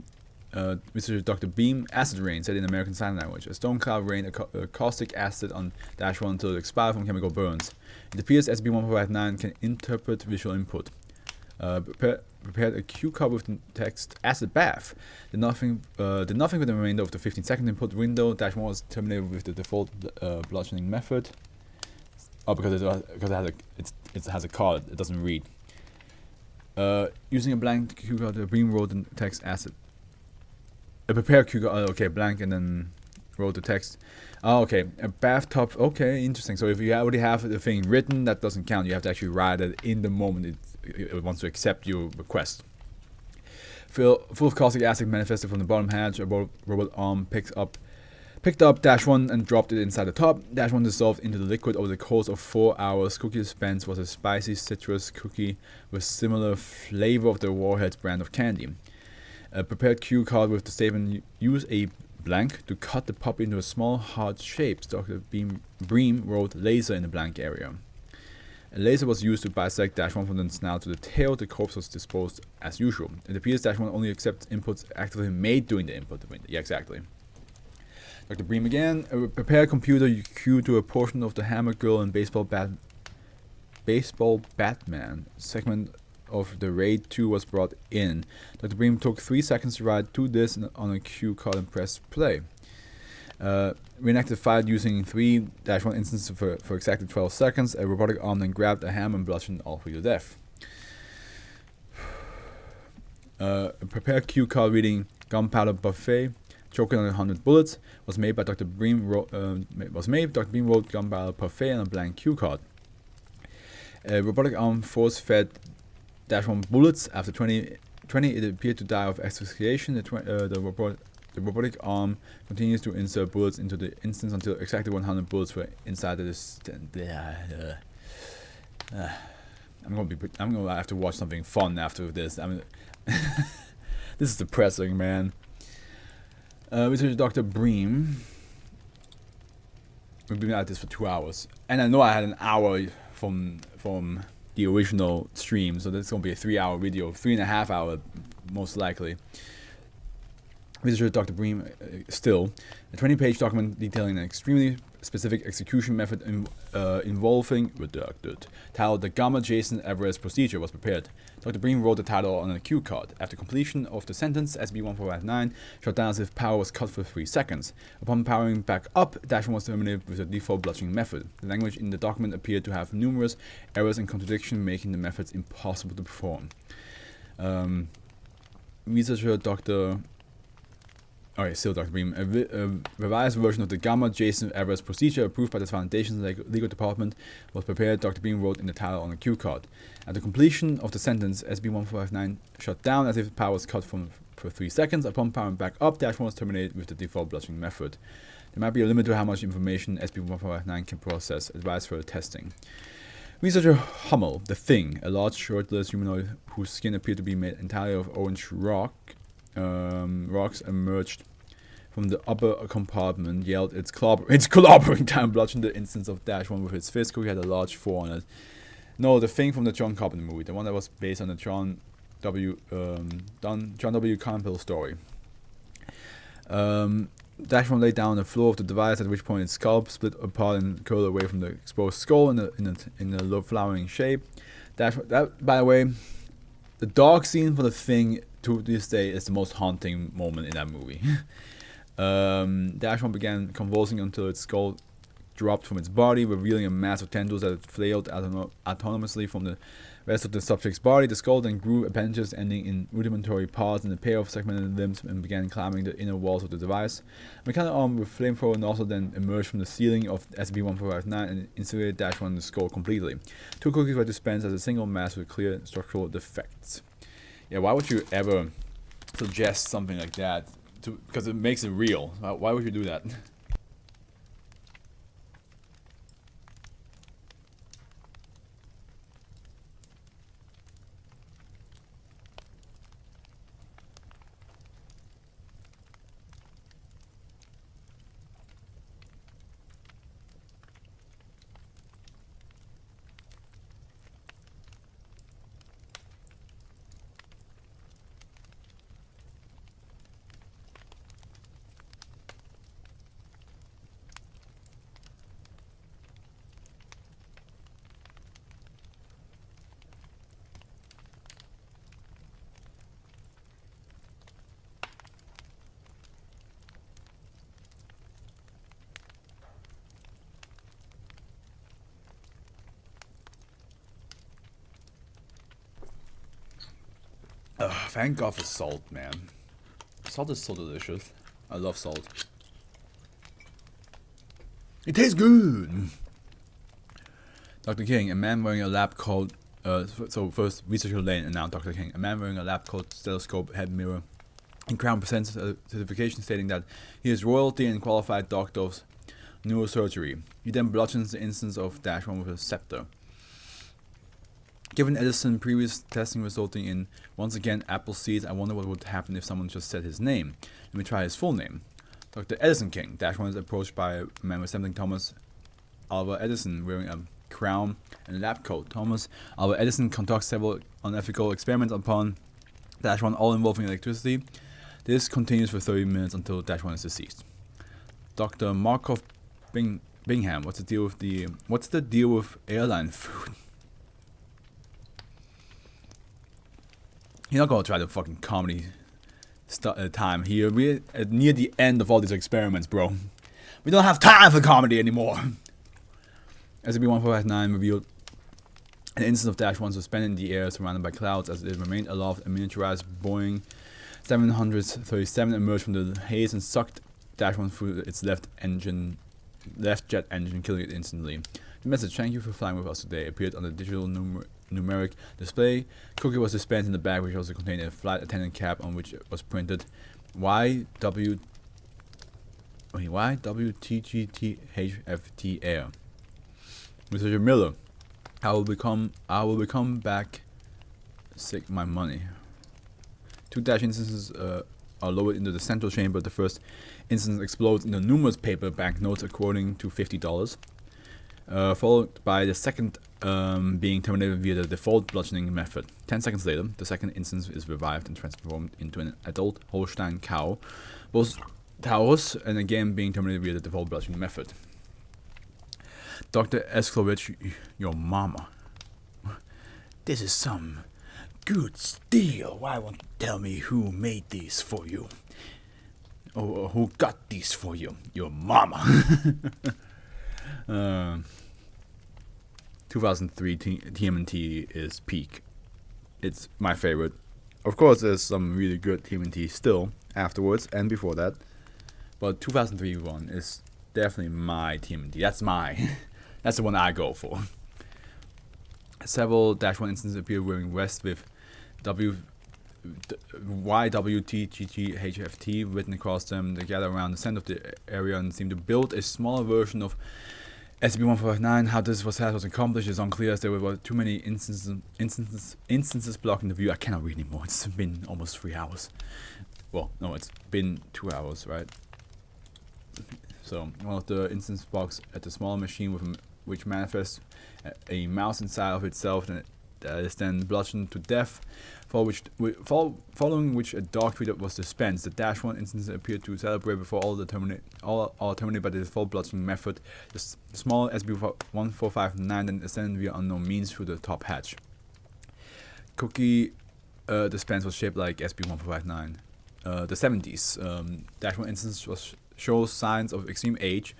S1: Researcher Dr. Beam, Acid Rain, said in American Sign Language. A stone cloud rained a caustic acid on Dash 1 until it expired from chemical burns. It appears SB1459 can interpret visual input. Prepared a cue card with the text Acid Bath. Did nothing with the remainder of the 15-second input window. Dash 1 was terminated with the default bludgeoning method. Oh, because it has a card, it doesn't read. Using a blank cue card, the Beam wrote the text acid. A prepared cue card, okay, blank, and then wrote the text. Oh, okay, a bathtub, okay, interesting. So if you already have the thing written, that doesn't count. You have to actually write it in the moment it wants to accept your request. Full of caustic acid manifested from the bottom hatch. A robot arm picked up Dash 1 and dropped it inside the top. Dash 1 dissolved into the liquid over the course of 4 hours. Cookie dispense was a spicy citrus cookie with similar flavor of the Warheads brand of candy. A prepared cue card with the statement, use a blank to cut the puppy into a small hard shapes. Dr. Bream wrote laser in the blank area. A laser was used to bisect Dash 1 from the snout to the tail. The corpse was disposed as usual. It appears Dash 1 only accepts inputs actively made during the input window. Yeah, exactly. Dr. Bream again, a prepared computer queued to a portion of the Hammer Girl and Baseball Batman segment of the Raid 2 was brought in. Dr. Bream took 3 seconds to write 2 discs on a cue card and press play. Reenacted fight using 3-1 instances for exactly 12 seconds. A robotic arm then grabbed a hammer and bludgeoned all 3 to death. A prepared cue card reading Gunpowder Buffet, choking on 100 bullets, was made by Dr. Bream. Dr. Bream wrote Gunpowder Buffet on a blank cue card. A robotic arm force-fed -1 bullets. After 20, it appeared to die of asphyxiation. The robotic arm continues to insert bullets into the instance until exactly 100 bullets were inside the I'm gonna have to watch something fun after this. I mean, this is depressing, man. Researcher Dr. Bream. We've been at this for 2 hours, and I know I had an hour from the original stream, so that's gonna be a 3-hour video, 3.5 hour most likely. Researcher Dr. Bream, still, a 20-page document detailing an extremely specific execution method involving redacted titled the Gamma Jason Everest procedure was prepared. Dr. Bream wrote the title on a cue card. After completion of the sentence, SB-1459 shut down as if power was cut for 3 seconds. Upon powering back up, -1 was terminated with the default bludgeoning method. The language in the document appeared to have numerous errors and contradictions, making the methods impossible to perform. Researcher Dr. Alright, still Dr. Bream. A revised version of the Gamma Jason Everest procedure approved by the Foundation's legal department was prepared. Dr. Bream wrote in the title on a cue card. At the completion of the sentence, SB-1459 shut down as if power was cut for 3 seconds. Upon powering back up, -1 was terminated with the default bludgeoning method. There might be a limit to how much information SB-1459 can process. Advice for testing. Researcher Hummel, the Thing, a large shirtless humanoid whose skin appeared to be made entirely of orange rocks, emerged from the upper compartment, yelled it's clobbering time, bludgeoned the instance of -1 with its fist. Cookie had a large 4 on it. No, the Thing from the John Carpenter movie, the one that was based on the John W. Campbell story. -1 laid down on the floor of the device, at which point its scalp split apart and curled away from the exposed skull in a low flowering shape. That, by the way, the dog scene for the Thing to this day is the most haunting moment in that movie. -1 began convulsing until its skull dropped from its body, revealing a mass of tendrils that flailed autonomously from the rest of the subject's body. The skull then grew appendages ending in rudimentary parts and a pair of segmented limbs and began climbing the inner walls of the device. A mechanical arm with flamethrower nozzle then emerged from the ceiling of SB-1459 and incinerated -1 in the skull completely. 2 cookies were dispensed as a single mass with clear structural defects. Yeah, why would you ever suggest something like that? Because it makes it real. Why would you do that? Thank God for salt, man. Salt is so delicious. I love salt. It tastes good. Dr. King, a man wearing a lab coat. So first, Researcher Lane, and now Dr. King, a man wearing a lab coat, stethoscope, head mirror, and crown presents a certification stating that he is royalty and qualified doctor of neurosurgery. He then bludgeons the instance of -1 with a scepter. Given Edison previous testing resulting in, once again, apple seeds, I wonder what would happen if someone just said his name. Let me try his full name. Dr. Edison King. -1 is approached by a man resembling Thomas Alva Edison wearing a crown and lab coat. Thomas Alva Edison conducts several unethical experiments upon -1, all involving electricity. This continues for 30 minutes until -1 is deceased. Dr. Markov Bingham. What's the deal with airline food? You're not gonna try the fucking comedy time here. We're near the end of all these experiments, bro. We don't have time for comedy anymore. SCP-1459 revealed An instance of Dash 1 suspended in the air surrounded by clouds as it remained aloft. A miniaturized Boeing 737 emerged from the haze and sucked Dash 1 through its left jet engine, killing it instantly. The message, "Thank you for flying with us today," appeared on the digital numeric display. Cookie was dispensed in the bag, which also contained a flight attendant cap on which was printed YWTGTHFT Air. Mr. Miller, I will become back sick my money. 2 Dash instances are lowered into the central chamber. The first instance explodes into numerous paper banknotes according to $50, followed by the second being terminated via the default bludgeoning method. 10 seconds later, the second instance is revived and transformed into an adult Holstein cow, both Taurus, and again being terminated via the default bludgeoning method. Dr. Esklovich, your mama. This is some good steel. Why won't you tell me who made these for you? Or who got these for you? Your mama. 2003 TMNT is peak. It's my favorite. Of course, there's some really good TMNT still afterwards and before that. But 2003 one is definitely my TMNT. That's the one I go for. Several Dash 1 instances appear wearing vests with YWTGTHFT written across them. They gather around the center of the area and seem to build a smaller version of SCP-159. How this was accomplished is unclear, as there were too many instances blocking the view. I cannot read anymore. It's been almost 3 hours. Well, no, it's been 2 hours, right? So one of the instance blocks at the smaller machine which manifests a mouse inside of itself and is then bludgeoned to death, following which a dog treat was dispensed. The Dash 1 instance appeared to celebrate before all terminated by the default bludgeoning method. The small SB-1459 then ascended via unknown means through the top hatch. Cookie dispense was shaped like SB-1459. The 70s. Dash 1 instance shows signs of extreme age,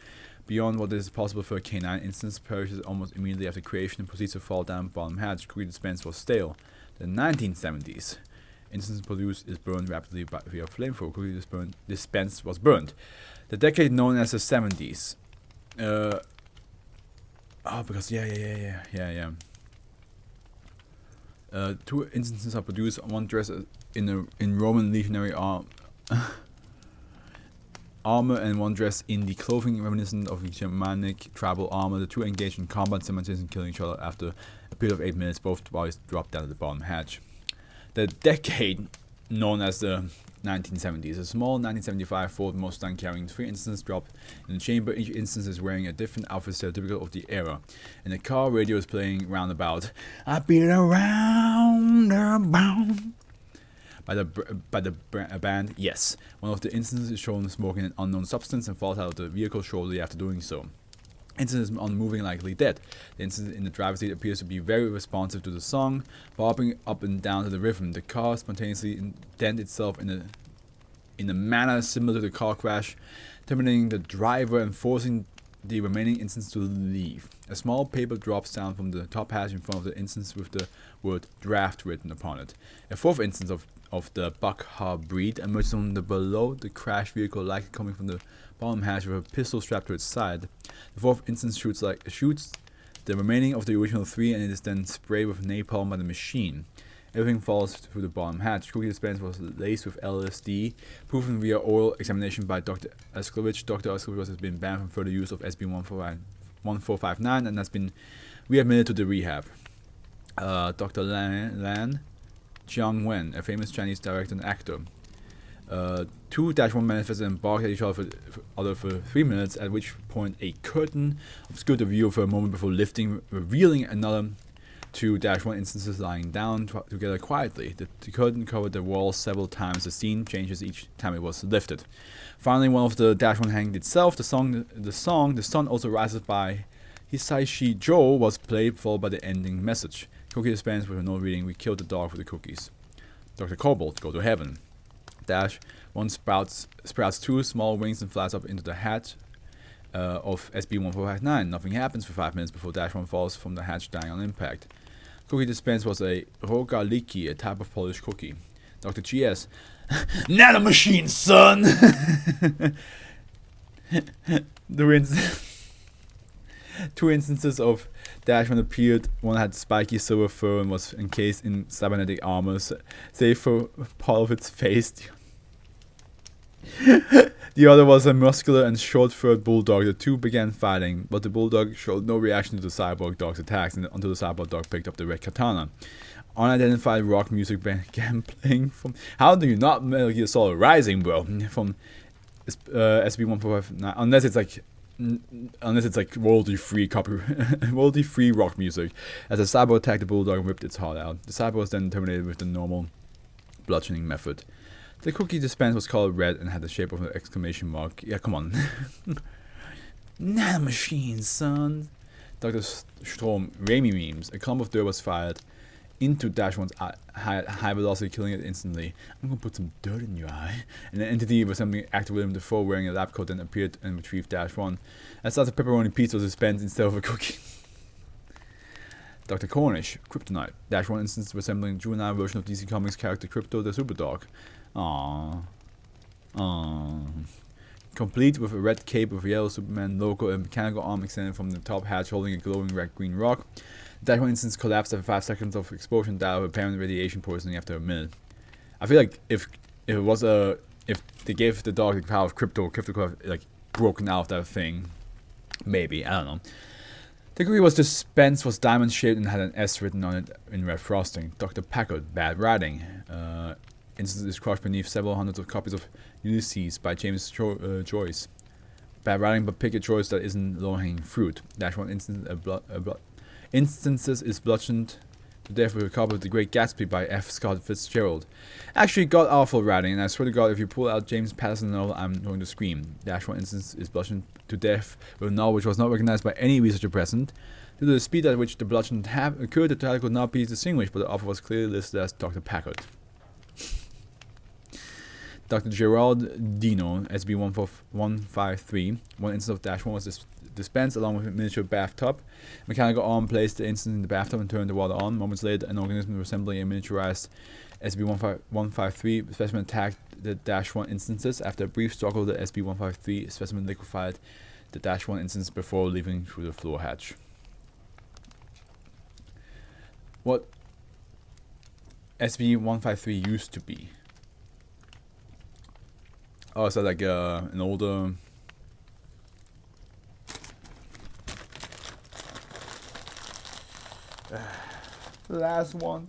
S1: beyond what is possible for a K9 instance, perishes almost immediately after creation and proceeds to fall down bottom hatch. Cookie dispense was stale. The 1970s. Instance produced is burned rapidly via flamethrower. Cookie dispense was burned. The decade known as the 70s. Because yeah. 2 instances are produced. One dressed in Roman legionary armor and one dressed in the clothing reminiscent of Germanic tribal armor. The 2 engaged in combat simultaneously, killing each other. After a period of 8 minutes, both bodies dropped down to the bottom hatch. The decade known as the 1970s. A small 1975 Ford Mustang carrying 3 instances dropped in the chamber. Each instance is wearing a different outfit stereotypical of the era. And the car radio is playing Roundabout. I've been around about. By the band, yes. One of the instances is shown smoking an unknown substance and falls out of the vehicle shortly after doing so. Instance is unmoving, likely dead. The instance in the driver's seat appears to be very responsive to the song, bobbing up and down to the rhythm. The car spontaneously indents itself in a manner similar to the car crash, terminating the driver and forcing the remaining instance to leave. A small paper drops down from the top hatch in front of the instance with the word "draft" written upon it. A 4th instance of the Buckha breed emerges from below the crash vehicle, likely coming from the bottom hatch with a pistol strapped to its side. The 4th instance shoots the remaining of the original 3, and it is then sprayed with napalm by the machine. Everything falls through the bottom hatch. Cookie dispense was laced with LSD, proven via oral examination by Dr. Esklovich. Dr. Esklovich has been banned from further use of SB-1459 and has been readmitted to the rehab. Dr. Lan Jiangwen, a famous Chinese director and actor. 2-1 manifested and barked at each other for 3 minutes, at which point a curtain obscured the view for a moment before lifting, revealing another 2-1 instances lying down together quietly. The curtain covered the walls several times. The scene changes each time it was lifted. Finally, one of the -1 hanged itself. The song "The Sun Also Rises" by Hisaishi Joe was played, followed by the ending message. Cookie dispense with a note reading, "We killed the dog for the cookies." Dr. Cobalt, go to heaven. -1 sprouts 2 small wings and flies up into the hatch of SB-1459. Nothing happens for 5 minutes before -1 falls from the hatch, dying on impact. Cookie dispensed was a rogaliki, a type of Polish cookie. Dr. GS. Nanomachine, son! Two instances of Dash one appeared. One had spiky silver fur and was encased in cybernetic armor, save for part of its face. The other was a muscular and short-furred bulldog. The two began fighting, but the bulldog showed no reaction to the cyborg dog's attacks until the cyborg dog picked up the red katana. Unidentified rock music began playing from... How do you not Metal Gear Solid Rising, bro? From SB-1459, unless it's like royalty-free royalty-free rock music. As the cyborg attacked the bulldog and ripped its heart out. The cyborg was then terminated with the normal bludgeoning method. The cookie dispense was colored red and had the shape of an exclamation mark. Yeah, come on. Nanomachine, son. Dr. Strom, Raimi memes. A clump of dirt was fired into Dash 1's high velocity, killing it instantly. I'm gonna put some dirt in your eye. And an entity resembling actor William Dafoe wearing a lab coat then appeared and retrieved Dash 1. As such, a pepperoni pizza was dispensed instead of a cookie. Dr. Cornish, Kryptonite. Dash 1 instance resembling juvenile version of DC Comics character Crypto the Superdog. Aww. Complete with a red cape with a yellow Superman logo and mechanical arm extended from the top hatch holding a glowing red-green rock. That one instance collapsed after 5 seconds of explosion, died of apparent radiation poisoning after a minute. I feel like if they gave the dog the power of Crypto could have like broken out of that thing. Maybe, I don't know. The cookie was dispensed, was diamond shaped and had an S written on it in red frosting. Dr. Packard, Bad Writing. Instance is crushed beneath several hundreds of copies of Ulysses by James Joyce. Bad writing, but pick a choice that isn't low-hanging fruit. Dash 1 instances is bludgeoned to death with a copy of The Great Gatsby by F. Scott Fitzgerald. Actually got awful writing, and I swear to God, if you pull out James Patterson novel, I'm going to scream. Dash 1 instance is bludgeoned to death with a novel which was not recognized by any researcher present. Due to the speed at which the bludgeon occurred, the title could not be distinguished, but the author was clearly listed as Dr. Packard. Dr. Gerald Dino, SB-153. One instance of Dash 1 was dispensed along with a miniature bathtub. Mechanical arm placed the instance in the bathtub and turned the water on. Moments later, an organism resembling a miniaturized SB-153 specimen attacked the Dash 1 instances. After a brief struggle, the SB-153 specimen liquefied the Dash 1 instance before leaving through the floor hatch. What SB-153 used to be. Oh, is that like an older... The last one.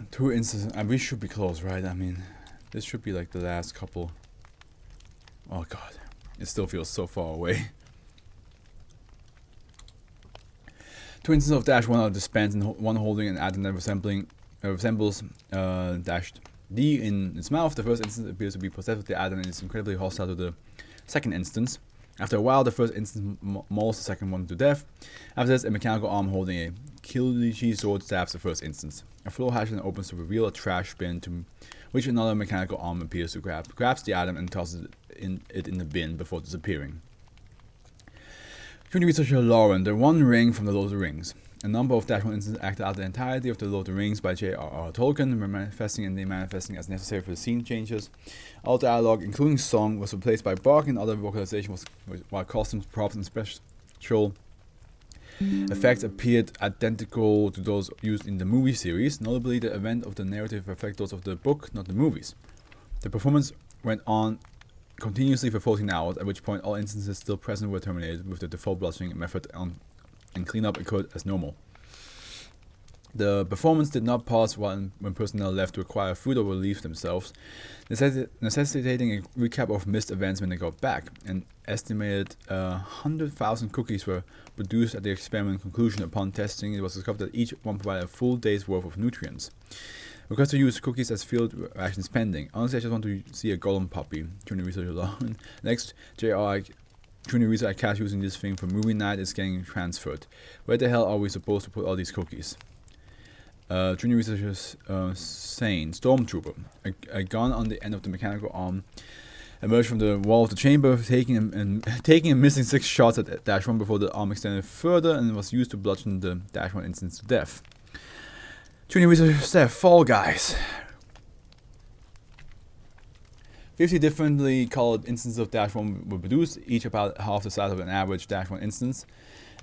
S1: Two instances, and we should be close, right? I mean, this should be like the last couple. Oh god, it still feels so far away. Two instances of Dash 1 are dispensed, and one holding an atom that resembles Dash D in its mouth. The first instance appears to be possessed with the atom and is incredibly hostile to the second instance. After a while, the first instance mauls the second one to death. After this, a mechanical arm holding a Kilichi sword stabs the first instance. A floor hatch then opens to reveal a trash bin to which another mechanical arm appears to grabs the atom and tosses it in the bin before disappearing. Junior researcher Lauren, the One Ring from the Lord of the Rings. A number of Dash 1 instances acted out the entirety of the Lord of the Rings by J.R.R. Tolkien, manifesting and demanifesting as necessary for the scene changes. All dialogue, including song, was replaced by bark and other vocalization, while costumes, props, and special effects appeared identical to those used in the movie series. Notably, the event of the narrative reflect those of the book, not the movies. The performance went on continuously for 14 hours, at which point all instances still present were terminated with the default bludgeoning method and cleanup occurred as normal. The performance did not pause when personnel left to acquire food or relieve themselves, necessitating a recap of missed events when they got back. An estimated 100,000 cookies were produced at the experiment conclusion. Upon testing, it was discovered that each one provided a full day's worth of nutrients. Request to use cookies as field rations pending. Honestly, I just want to see a golden puppy. Junior researcher alone. Next, junior researcher at Cash using this thing for movie night is getting transferred. Where the hell are we supposed to put all these cookies? Junior researchers saying Stormtrooper. A gun on the end of the mechanical arm emerged from the wall of the chamber, taking and missing 6 shots at -1 before the arm extended further and was used to bludgeon the -1 instance to death. Junior researchers said Fall Guys. 50 differently colored instances of -1 were produced, each about half the size of an average -1 instance.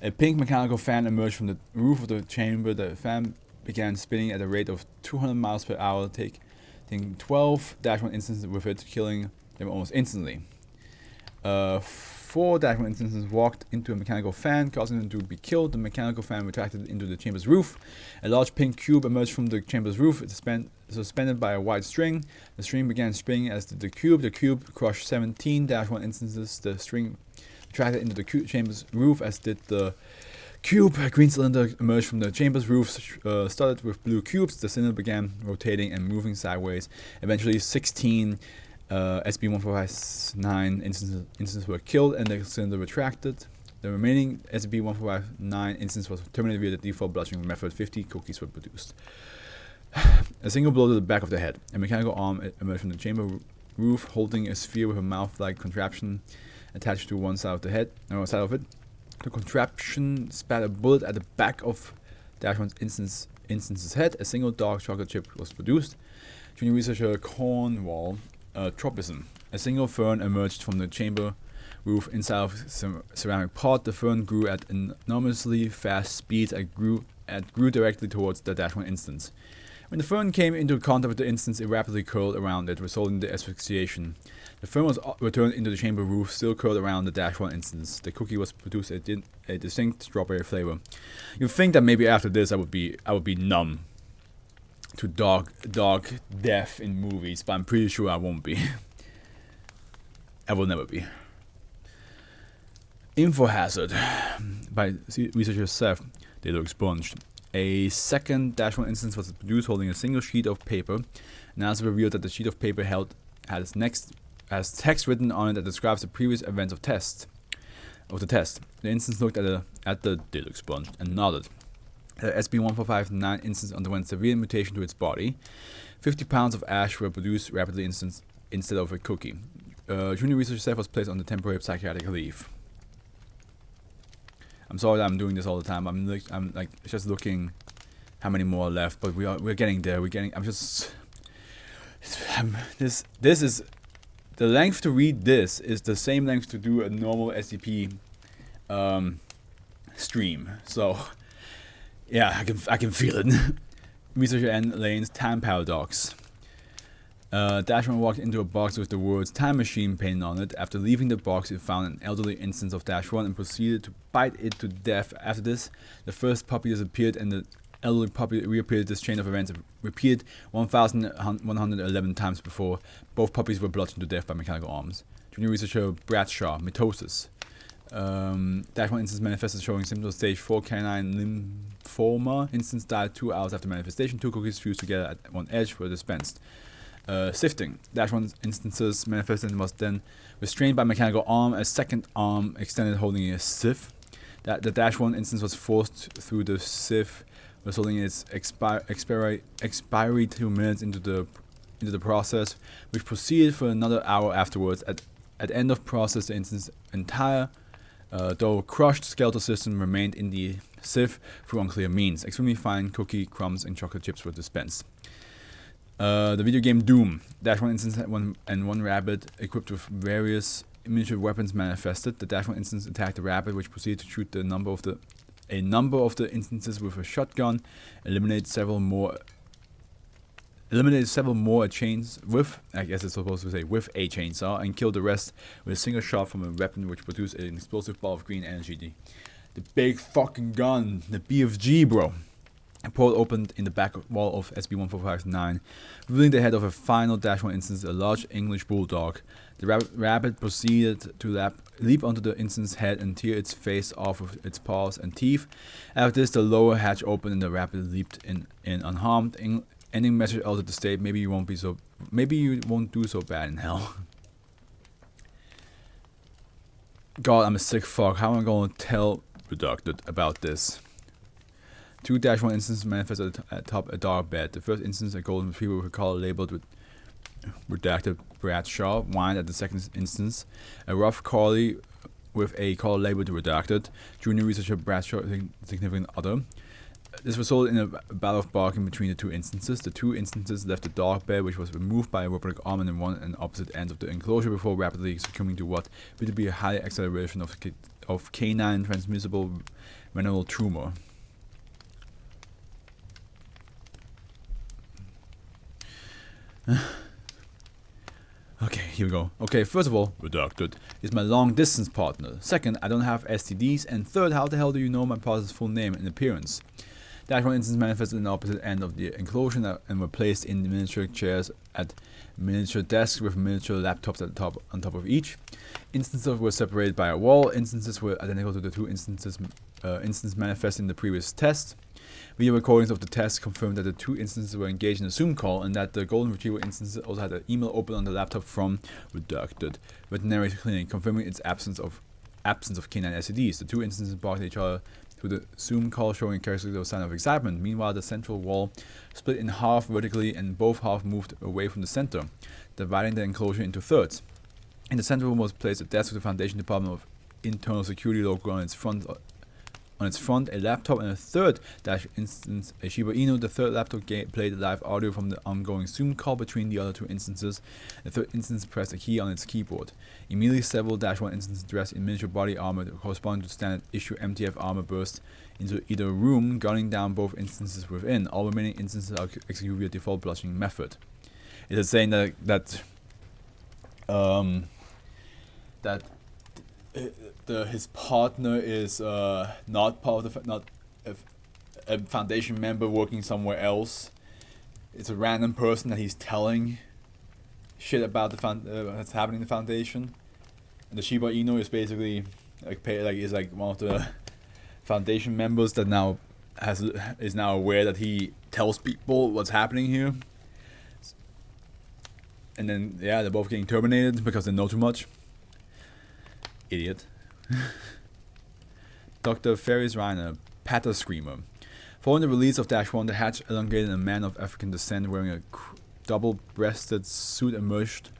S1: A pink mechanical fan emerged from the roof of the chamber. The fan began spinning at a rate of 200 miles per hour, taking 12 -1 instances with it, killing them almost instantly. 4 -1 instances walked into a mechanical fan, causing them to be killed. The mechanical fan retracted into the chamber's roof. A large pink cube emerged from the chamber's roof, suspended by a white string. The string began spinning as did the cube. The cube crushed 17 -1 instances. The string retracted into the chamber's roof, as did the cube. A green cylinder emerged from the chamber's roof, studded with blue cubes. The cylinder began rotating and moving sideways. Eventually, 16 SB-1459 instances were killed and the cylinder retracted. The remaining SB-1459 instance was terminated via the default bludgeoning method. 50 cookies were produced. A single blow to the back of the head. A mechanical arm emerged from the chamber roof, holding a sphere with a mouth-like contraption attached to one side of the head, or side of it. The contraption spat a bullet at the back of -1's instance's head. A single dark chocolate chip was produced. Junior researcher Cornwall. Tropism. A single fern emerged from the chamber roof inside of ceramic pot. The fern grew at enormously fast speeds and grew directly towards the -1 instance. When the fern came into contact with the instance, it rapidly curled around it, resulting in the asphyxiation. The fern was returned into the chamber roof, still curled around the -1 instance. The cookie was produced a distinct strawberry flavor. You'd think that maybe after this I would be numb to dog death in movies, but I'm pretty sure I won't be. I will never be. Info hazard by researcher Seth. They look expunged. A second -1 instance was produced holding a single sheet of paper. NASA revealed that the sheet of paper has text written on it that describes the previous events of the test. The instance looked at the they look expunged and nodded. The SB-1459 instance underwent severe mutation to its body. 50 pounds of ash were produced rapidly instead of a cookie. Junior researcher Seth was placed on the temporary psychiatric leave. I'm sorry that I'm doing this all the time. I'm like just looking how many more are left, but we're getting there. This is the length to read. This is the same length to do a normal SCP stream. So. Yeah, I can feel it. Researcher N. Lane's time paradox. -1 walked into a box with the words "Time Machine" painted on it. After leaving the box, it found an elderly instance of -1 and proceeded to bite it to death. After this, the first puppy disappeared and the elderly puppy reappeared. This chain of events repeated 1,111 times before both puppies were bludgeoned to death by mechanical arms. Junior researcher Bradshaw. Mitosis. -1 instance manifested showing symptoms of stage 4 canine lymphoma. Instance died 2 hours after manifestation. 2 cookies fused together at one edge were dispensed. Sifting. -1 instances manifested and was then restrained by mechanical arm. A second arm extended holding a sieve. The -1 instance was forced through the sieve, resulting in its expiry 2 minutes into the process, which proceeded for another hour afterwards. At end of process, the instance's entire though crushed skeletal system remained in the sieve through unclear means. Extremely fine cookie crumbs and chocolate chips were dispensed. The video game Doom. -1 instance and one rabbit equipped with various miniature weapons manifested. The -1 instance attacked the rabbit, which proceeded to shoot a number of the instances with a shotgun, eliminated several more with a chainsaw, and killed the rest with a single shot from a weapon which produced an explosive ball of green energy. The big fucking gun, the BFG, bro. A port opened in the back wall of SB-1459, revealing the head of a final -1 instance, a large English bulldog. The rabbit proceeded to leap onto the instant's head and tear its face off with its paws and teeth. After this, the lower hatch opened and the rabbit leaped in unharmed. Ending message altered the state. Maybe you won't do so bad in hell. God, I'm a sick fuck. How am I going to tell Redacted about this? 2-1 instances manifested atop a dark bed. The first instance, a golden retriever with a collar labeled with redacted Bradshaw, whined at the second instance. A rough collie with a collar labeled redacted. Junior researcher Bradshaw, significant other. This resulted in a battle of barking between the two instances. The two instances left the dark bed, which was removed by a robotic arm and one and opposite ends of the enclosure before rapidly succumbing to what appeared to be a high acceleration of canine transmissible renal tumor. Okay, here we go. Okay, first of all, Redacted is my long distance partner. Second, I don't have STDs. And third, how the hell do you know my partner's full name and appearance? -1 instance manifested in the opposite end of the enclosure and were placed in miniature chairs at miniature desks with miniature laptops on top of each. Instances were separated by a wall. Instances were identical to the two instances manifest in the previous test. Video recordings of the test confirmed that the two instances were engaged in a Zoom call and that the golden retriever instance also had an email open on the laptop from Redacted Veterinary Clinic, confirming its absence of canine STDs. The two instances barked at each other through the Zoom call, showing characteristic sign of excitement. Meanwhile, the central wall split in half vertically and both halves moved away from the center, dividing the enclosure into thirds. In the center room was placed a desk with the Foundation Department of Internal Security logo on its front, a laptop, and a third instance, a Shiba Inu. The third laptop played live audio from the ongoing Zoom call between the other two instances. The third instance pressed a key on its keyboard. Immediately, several -1 instances dressed in miniature body armor corresponding to standard issue MTF armor burst into either room, gunning down both instances within. All remaining instances are executed via default blushing method. It is saying that his partner is not part of not a Foundation member working somewhere else. It's a random person that he's telling shit about that's happening in the Foundation. And the Shiba Inu is basically like one of the Foundation members that is now aware that he tells people what's happening here. And then they're both getting terminated because they know too much. Idiot. Dr. Ferris Reiner, Patter Screamer. Following the release of -1, the hatch elongated and a man of African descent wearing a double-breasted suit emerged.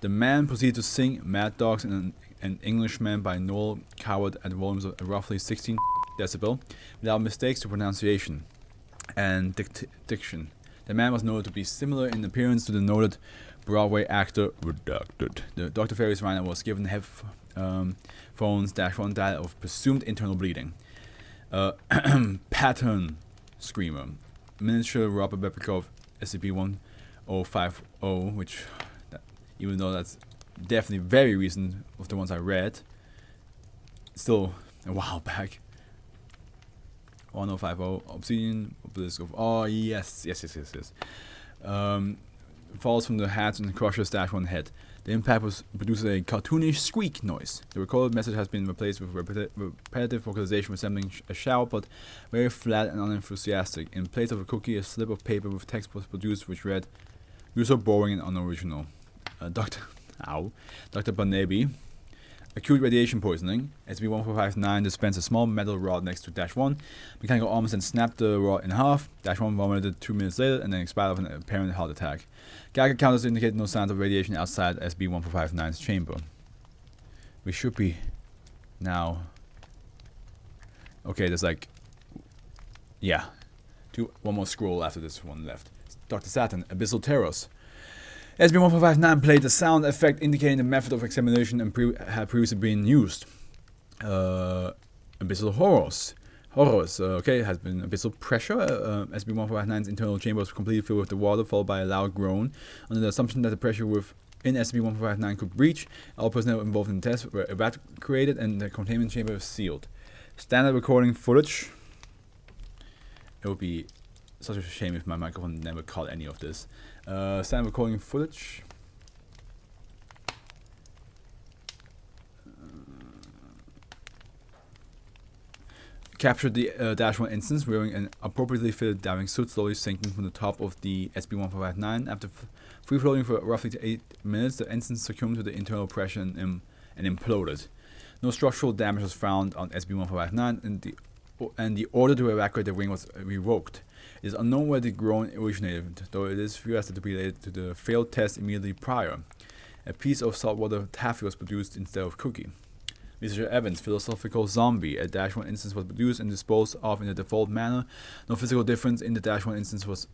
S1: The man proceeded to sing Mad Dogs and an Englishman by Noel Coward at volumes of roughly 16 decibel, without mistakes to pronunciation and diction. The man was noted to be similar in appearance to the noted Broadway actor Redacted. Dr. Ferris Reiner was given headphones -1 died of presumed internal bleeding. Pattern Screamer. Miniature rubber replica of SCP-1050, which, even though that's definitely very recent of the ones I read, still a while back. 1050 Obsidian Obelisk of yes. Falls from the hatch and crushes -1 head. The impact produces a cartoonish squeak noise. The recorded message has been replaced with repetitive vocalization resembling a shout, but very flat and unenthusiastic. In place of a cookie, a slip of paper with text was produced which read, "You're so boring and unoriginal." Dr. Barnaby. Acute radiation poisoning. SB-1459 dispensed a small metal rod next to -1. Mechanical arms then snapped the rod in half. -1 vomited 2 minutes later and then expired of an apparent heart attack. Geiger counters indicate no signs of radiation outside SB-1459's chamber. We should be now. Okay, there's one more scroll after this one left. Dr. Saturn, Abyssal Terrors. SB-1459 played the sound effect indicating the method of examination and had previously been used. Abyssal Horrors. Has been abyssal pressure. SB-1459's internal chamber was completely filled with the water, followed by a loud groan. Under the assumption that the pressure within SB-1459 could breach, all personnel involved in the test were evacuated and the containment chamber was sealed. Standard recording footage. It would be such a shame if my microphone never caught any of this. Stand recording footage. Captured the Dash 1 instance wearing an appropriately fitted diving suit, slowly sinking from the top of the SB-1459. After free floating for roughly 8 minutes, the instance succumbed to the internal pressure and imploded. No structural damage was found on SB-1459, and the order to evacuate the wing was revoked. It is unknown where the groan originated, though it is theorized to be related to the failed test immediately prior. A piece of saltwater taffy was produced instead of cookie. Researcher Evans, philosophical zombie. A Dash 1 instance was produced and disposed of in the default manner. No physical difference in the Dash 1 instance was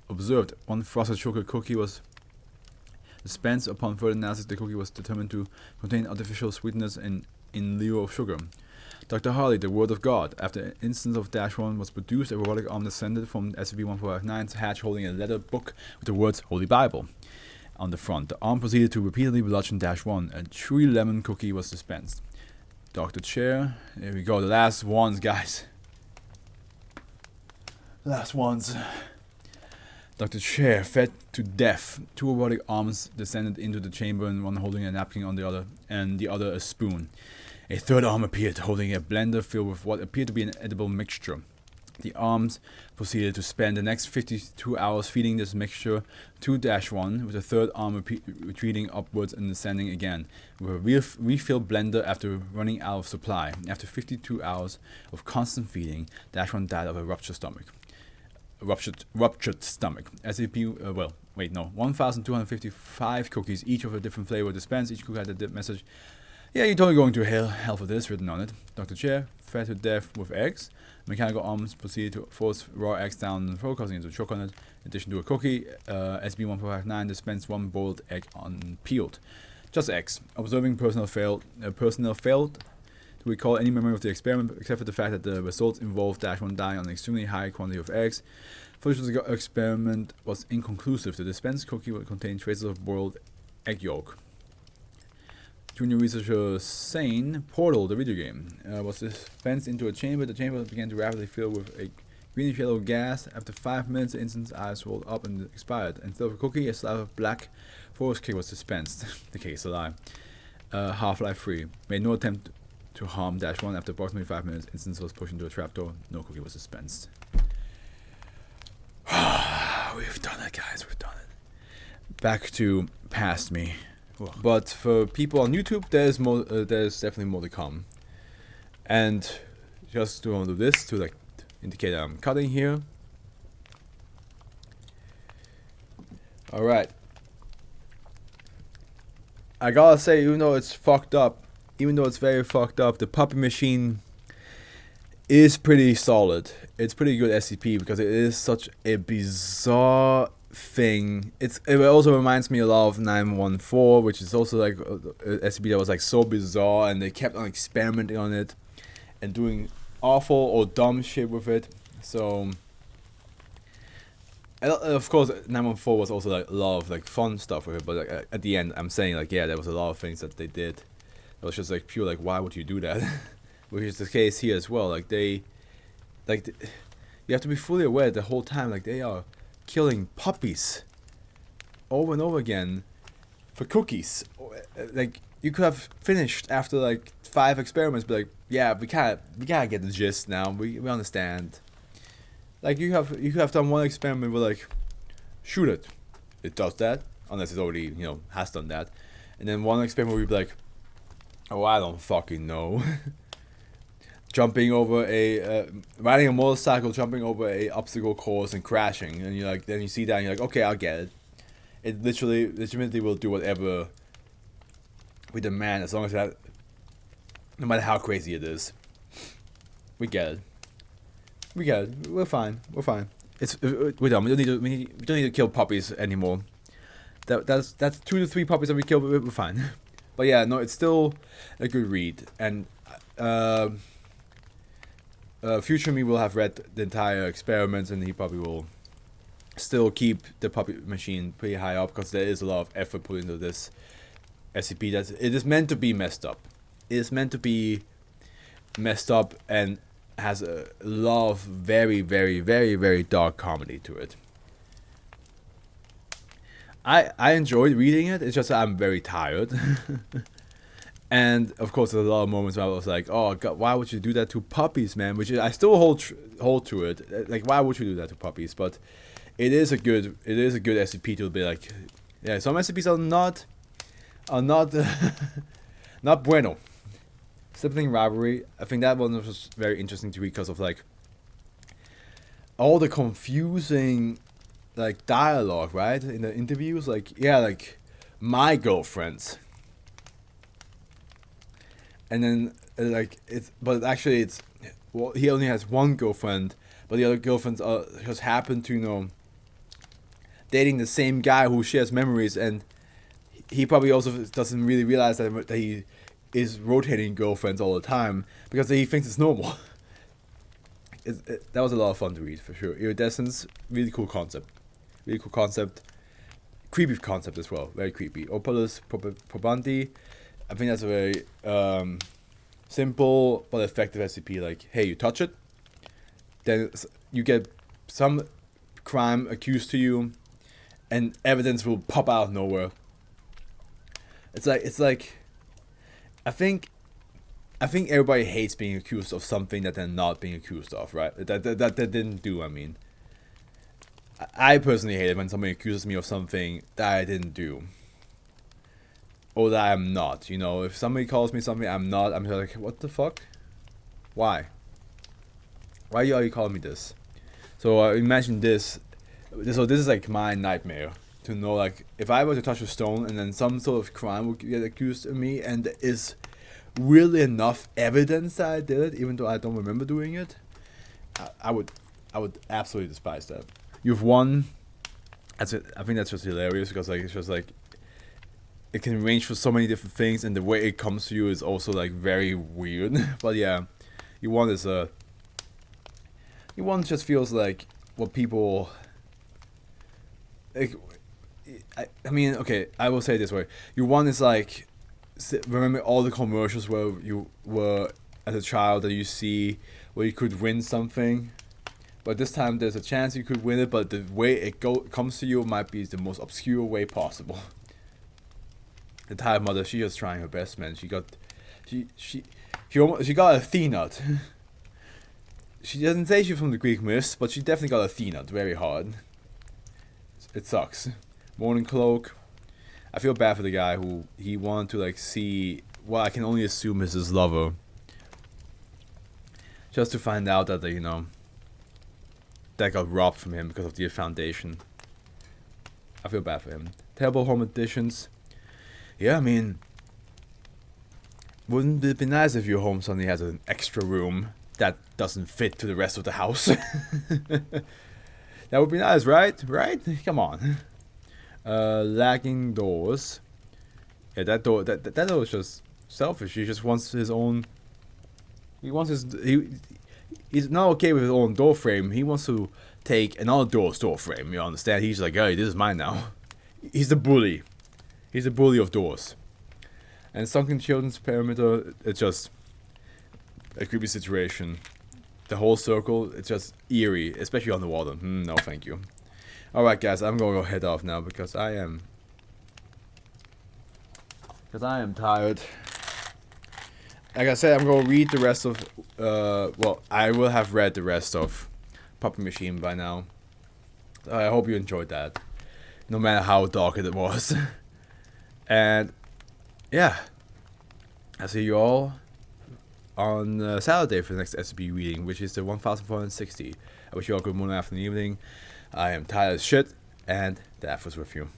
S1: observed. One frosted sugar cookie was dispensed. Upon further analysis, the cookie was determined to contain artificial sweetness in lieu of sugar. Dr. Harley, the word of God. After an instance of Dash 1 was produced, a robotic arm descended from SCP-1459's hatch holding a leather book with the words Holy Bible on the front. The arm proceeded to repeatedly bludgeon Dash 1. A chewy lemon cookie was dispensed. Dr. Chair. Here we go. The last ones, guys. Last ones. Dr. Chair, fed to death. 2 robotic arms descended into the chamber, and one holding a napkin on the other, and the other a spoon. A third arm appeared, holding a blender filled with what appeared to be an edible mixture. The arms proceeded to spend the next 52 hours feeding this mixture to Dash 1, with the third arm retreating upwards and descending again, with a refilled blender after running out of supply. After 52 hours of constant feeding, Dash 1 died of a ruptured stomach. SCP, 1,255 cookies, each of a different flavor dispensed. Each cookie had a message, "Yeah, you're totally going to hell for this," written on it. Dr. Chair, fed to death with eggs. Mechanical arms proceeded to force raw eggs down the throat, causing it to choke on it. In addition to a cookie, SB-1459 dispensed 1 boiled egg unpeeled. Just eggs. Observing personnel failed to recall any memory of the experiment, except for the fact that the results involved Dash 1 dying on an extremely high quantity of eggs. Footage of the experiment was inconclusive. The dispensed cookie would contain traces of boiled egg yolk. Junior researcher Sane, Portal, the video game, was dispensed into a chamber. The chamber began to rapidly fill with a greenish-yellow gas. After 5 minutes, the instant's eyes rolled up and expired. Instead of a cookie, a slab of black forest cake was dispensed. The cake is alive. Half-life free. Made no attempt to harm Dash 1. After approximately 5 minutes, instance was pushed into a trapdoor. No cookie was dispensed. We've done it, guys. We've done it. Back to past me. But for people on YouTube, there's definitely more to come. And just to do this to indicate that I'm cutting here. All right. I gotta say, even though it's very fucked up, the puppy machine is pretty solid. It's pretty good SCP because it is such a bizarre thing. It also reminds me a lot of 914, which is also like a SCP that was like so bizarre, and they kept on experimenting on it and doing awful or dumb shit with it. So, and of course, 914 was also like a lot of like fun stuff with it. But like, at the end, I'm saying like, yeah, there was a lot of things that they did. It was just like pure like, why would you do that? Which is the case here as well. Like you have to be fully aware the whole time. Like they are killing puppies over and over again for cookies. Like you could have finished after like 5 experiments, but like, yeah, we gotta get the gist now. We understand. Like you have done one experiment where like, shoot it. It does that unless it already has done that, and then one experiment where you'd be like, oh, I don't fucking know. Jumping over riding a motorcycle, jumping over a obstacle course and crashing, and you're like, then you see that and you're like, okay, I'll get it. It legitimately will do whatever we demand, as long as that, no matter how crazy it is. We get it. We're fine. We're done. We don't need to kill puppies anymore. That's 2 to 3 puppies that we kill. We're fine. But yeah, no, it's still a good read, and future me will have read the entire experiments, and he probably will still keep the puppy machine pretty high up, because there is a lot of effort put into this SCP. It is meant to be messed up. It is meant to be messed up and has a lot of very, very, very, very dark comedy to it. I enjoyed reading it. It's just that I'm very tired. And of course, there's a lot of moments where I was like, "Oh God, why would you do that to puppies, man?" Which is, I still hold to it. Like, why would you do that to puppies? But it is a good SCP to be like, yeah. Some SCPs are not not bueno. Sibling rivalry. I think that one was very interesting to read because of like all the confusing like dialogue, right, in the interviews. Like, yeah, like my girlfriends. And then like but actually it's, well, he only has one girlfriend, but the other girlfriends just happen to dating the same guy who shares memories, and he probably also doesn't really realize that he is rotating girlfriends all the time because he thinks it's normal. That was a lot of fun to read for sure. Iridescence, really cool concept, creepy concept as well, very creepy. Opalus probandi. I think that's a very simple but effective SCP. Like, hey, you touch it, then you get some crime accused to you, and evidence will pop out of nowhere. It's like, I think everybody hates being accused of something that they're not being accused of, right? That they didn't do. I mean, I personally hate it when somebody accuses me of something that I didn't do. Or that I'm not, if somebody calls me something I'm not, I'm like, what the fuck? Why are you calling me this? So imagine this. So this is like my nightmare, to know, like, if I were to touch a stone and then some sort of crime would get accused of me, and there is really enough evidence that I did it, even though I don't remember doing it, I would absolutely despise that. You've won. That's it. I think that's just hilarious because like it's just like, it can range for so many different things, and the way it comes to you is also like very weird. But yeah, you want just feels like what people like. I mean, okay, I will say it this way: you want is like, remember all the commercials where you were as a child that you see where you could win something, but this time there's a chance you could win it, but the way it comes to you might be the most obscure way possible. The Thai mother, she was trying her best, man. She got a T-nut. She doesn't say she's from the Greek myths, but she definitely got a T-nut very hard. It sucks. Morning cloak. I feel bad for the guy who he wanted to like see what I can only assume is his lover, just to find out that that got robbed from him because of the foundation. I feel bad for him. Terrible home additions. Yeah, I mean, wouldn't it be nice if your home suddenly has an extra room that doesn't fit to the rest of the house? That would be nice, right? Right? Come on. Lagging doors. Yeah, that door is just selfish. He just wants his own. He's not okay with his own door frame. He wants to take another door frame. You understand? He's like, hey, this is mine now. He's the bully. He's the bully of doors. And sunken children's perimeter, it's just a creepy situation. The whole circle, it's just eerie, especially on the water. No, thank you. Alright, guys, I'm gonna go head off now because I am tired. Like I said, I'm gonna read the rest of, I will have read the rest of Puppet Machine by now. I hope you enjoyed that, no matter how dark it was. And yeah, I'll see you all on Saturday for the next SCP reading, which is the 1460. I wish you all good morning, afternoon, evening. I am tired as shit, and the F was with you.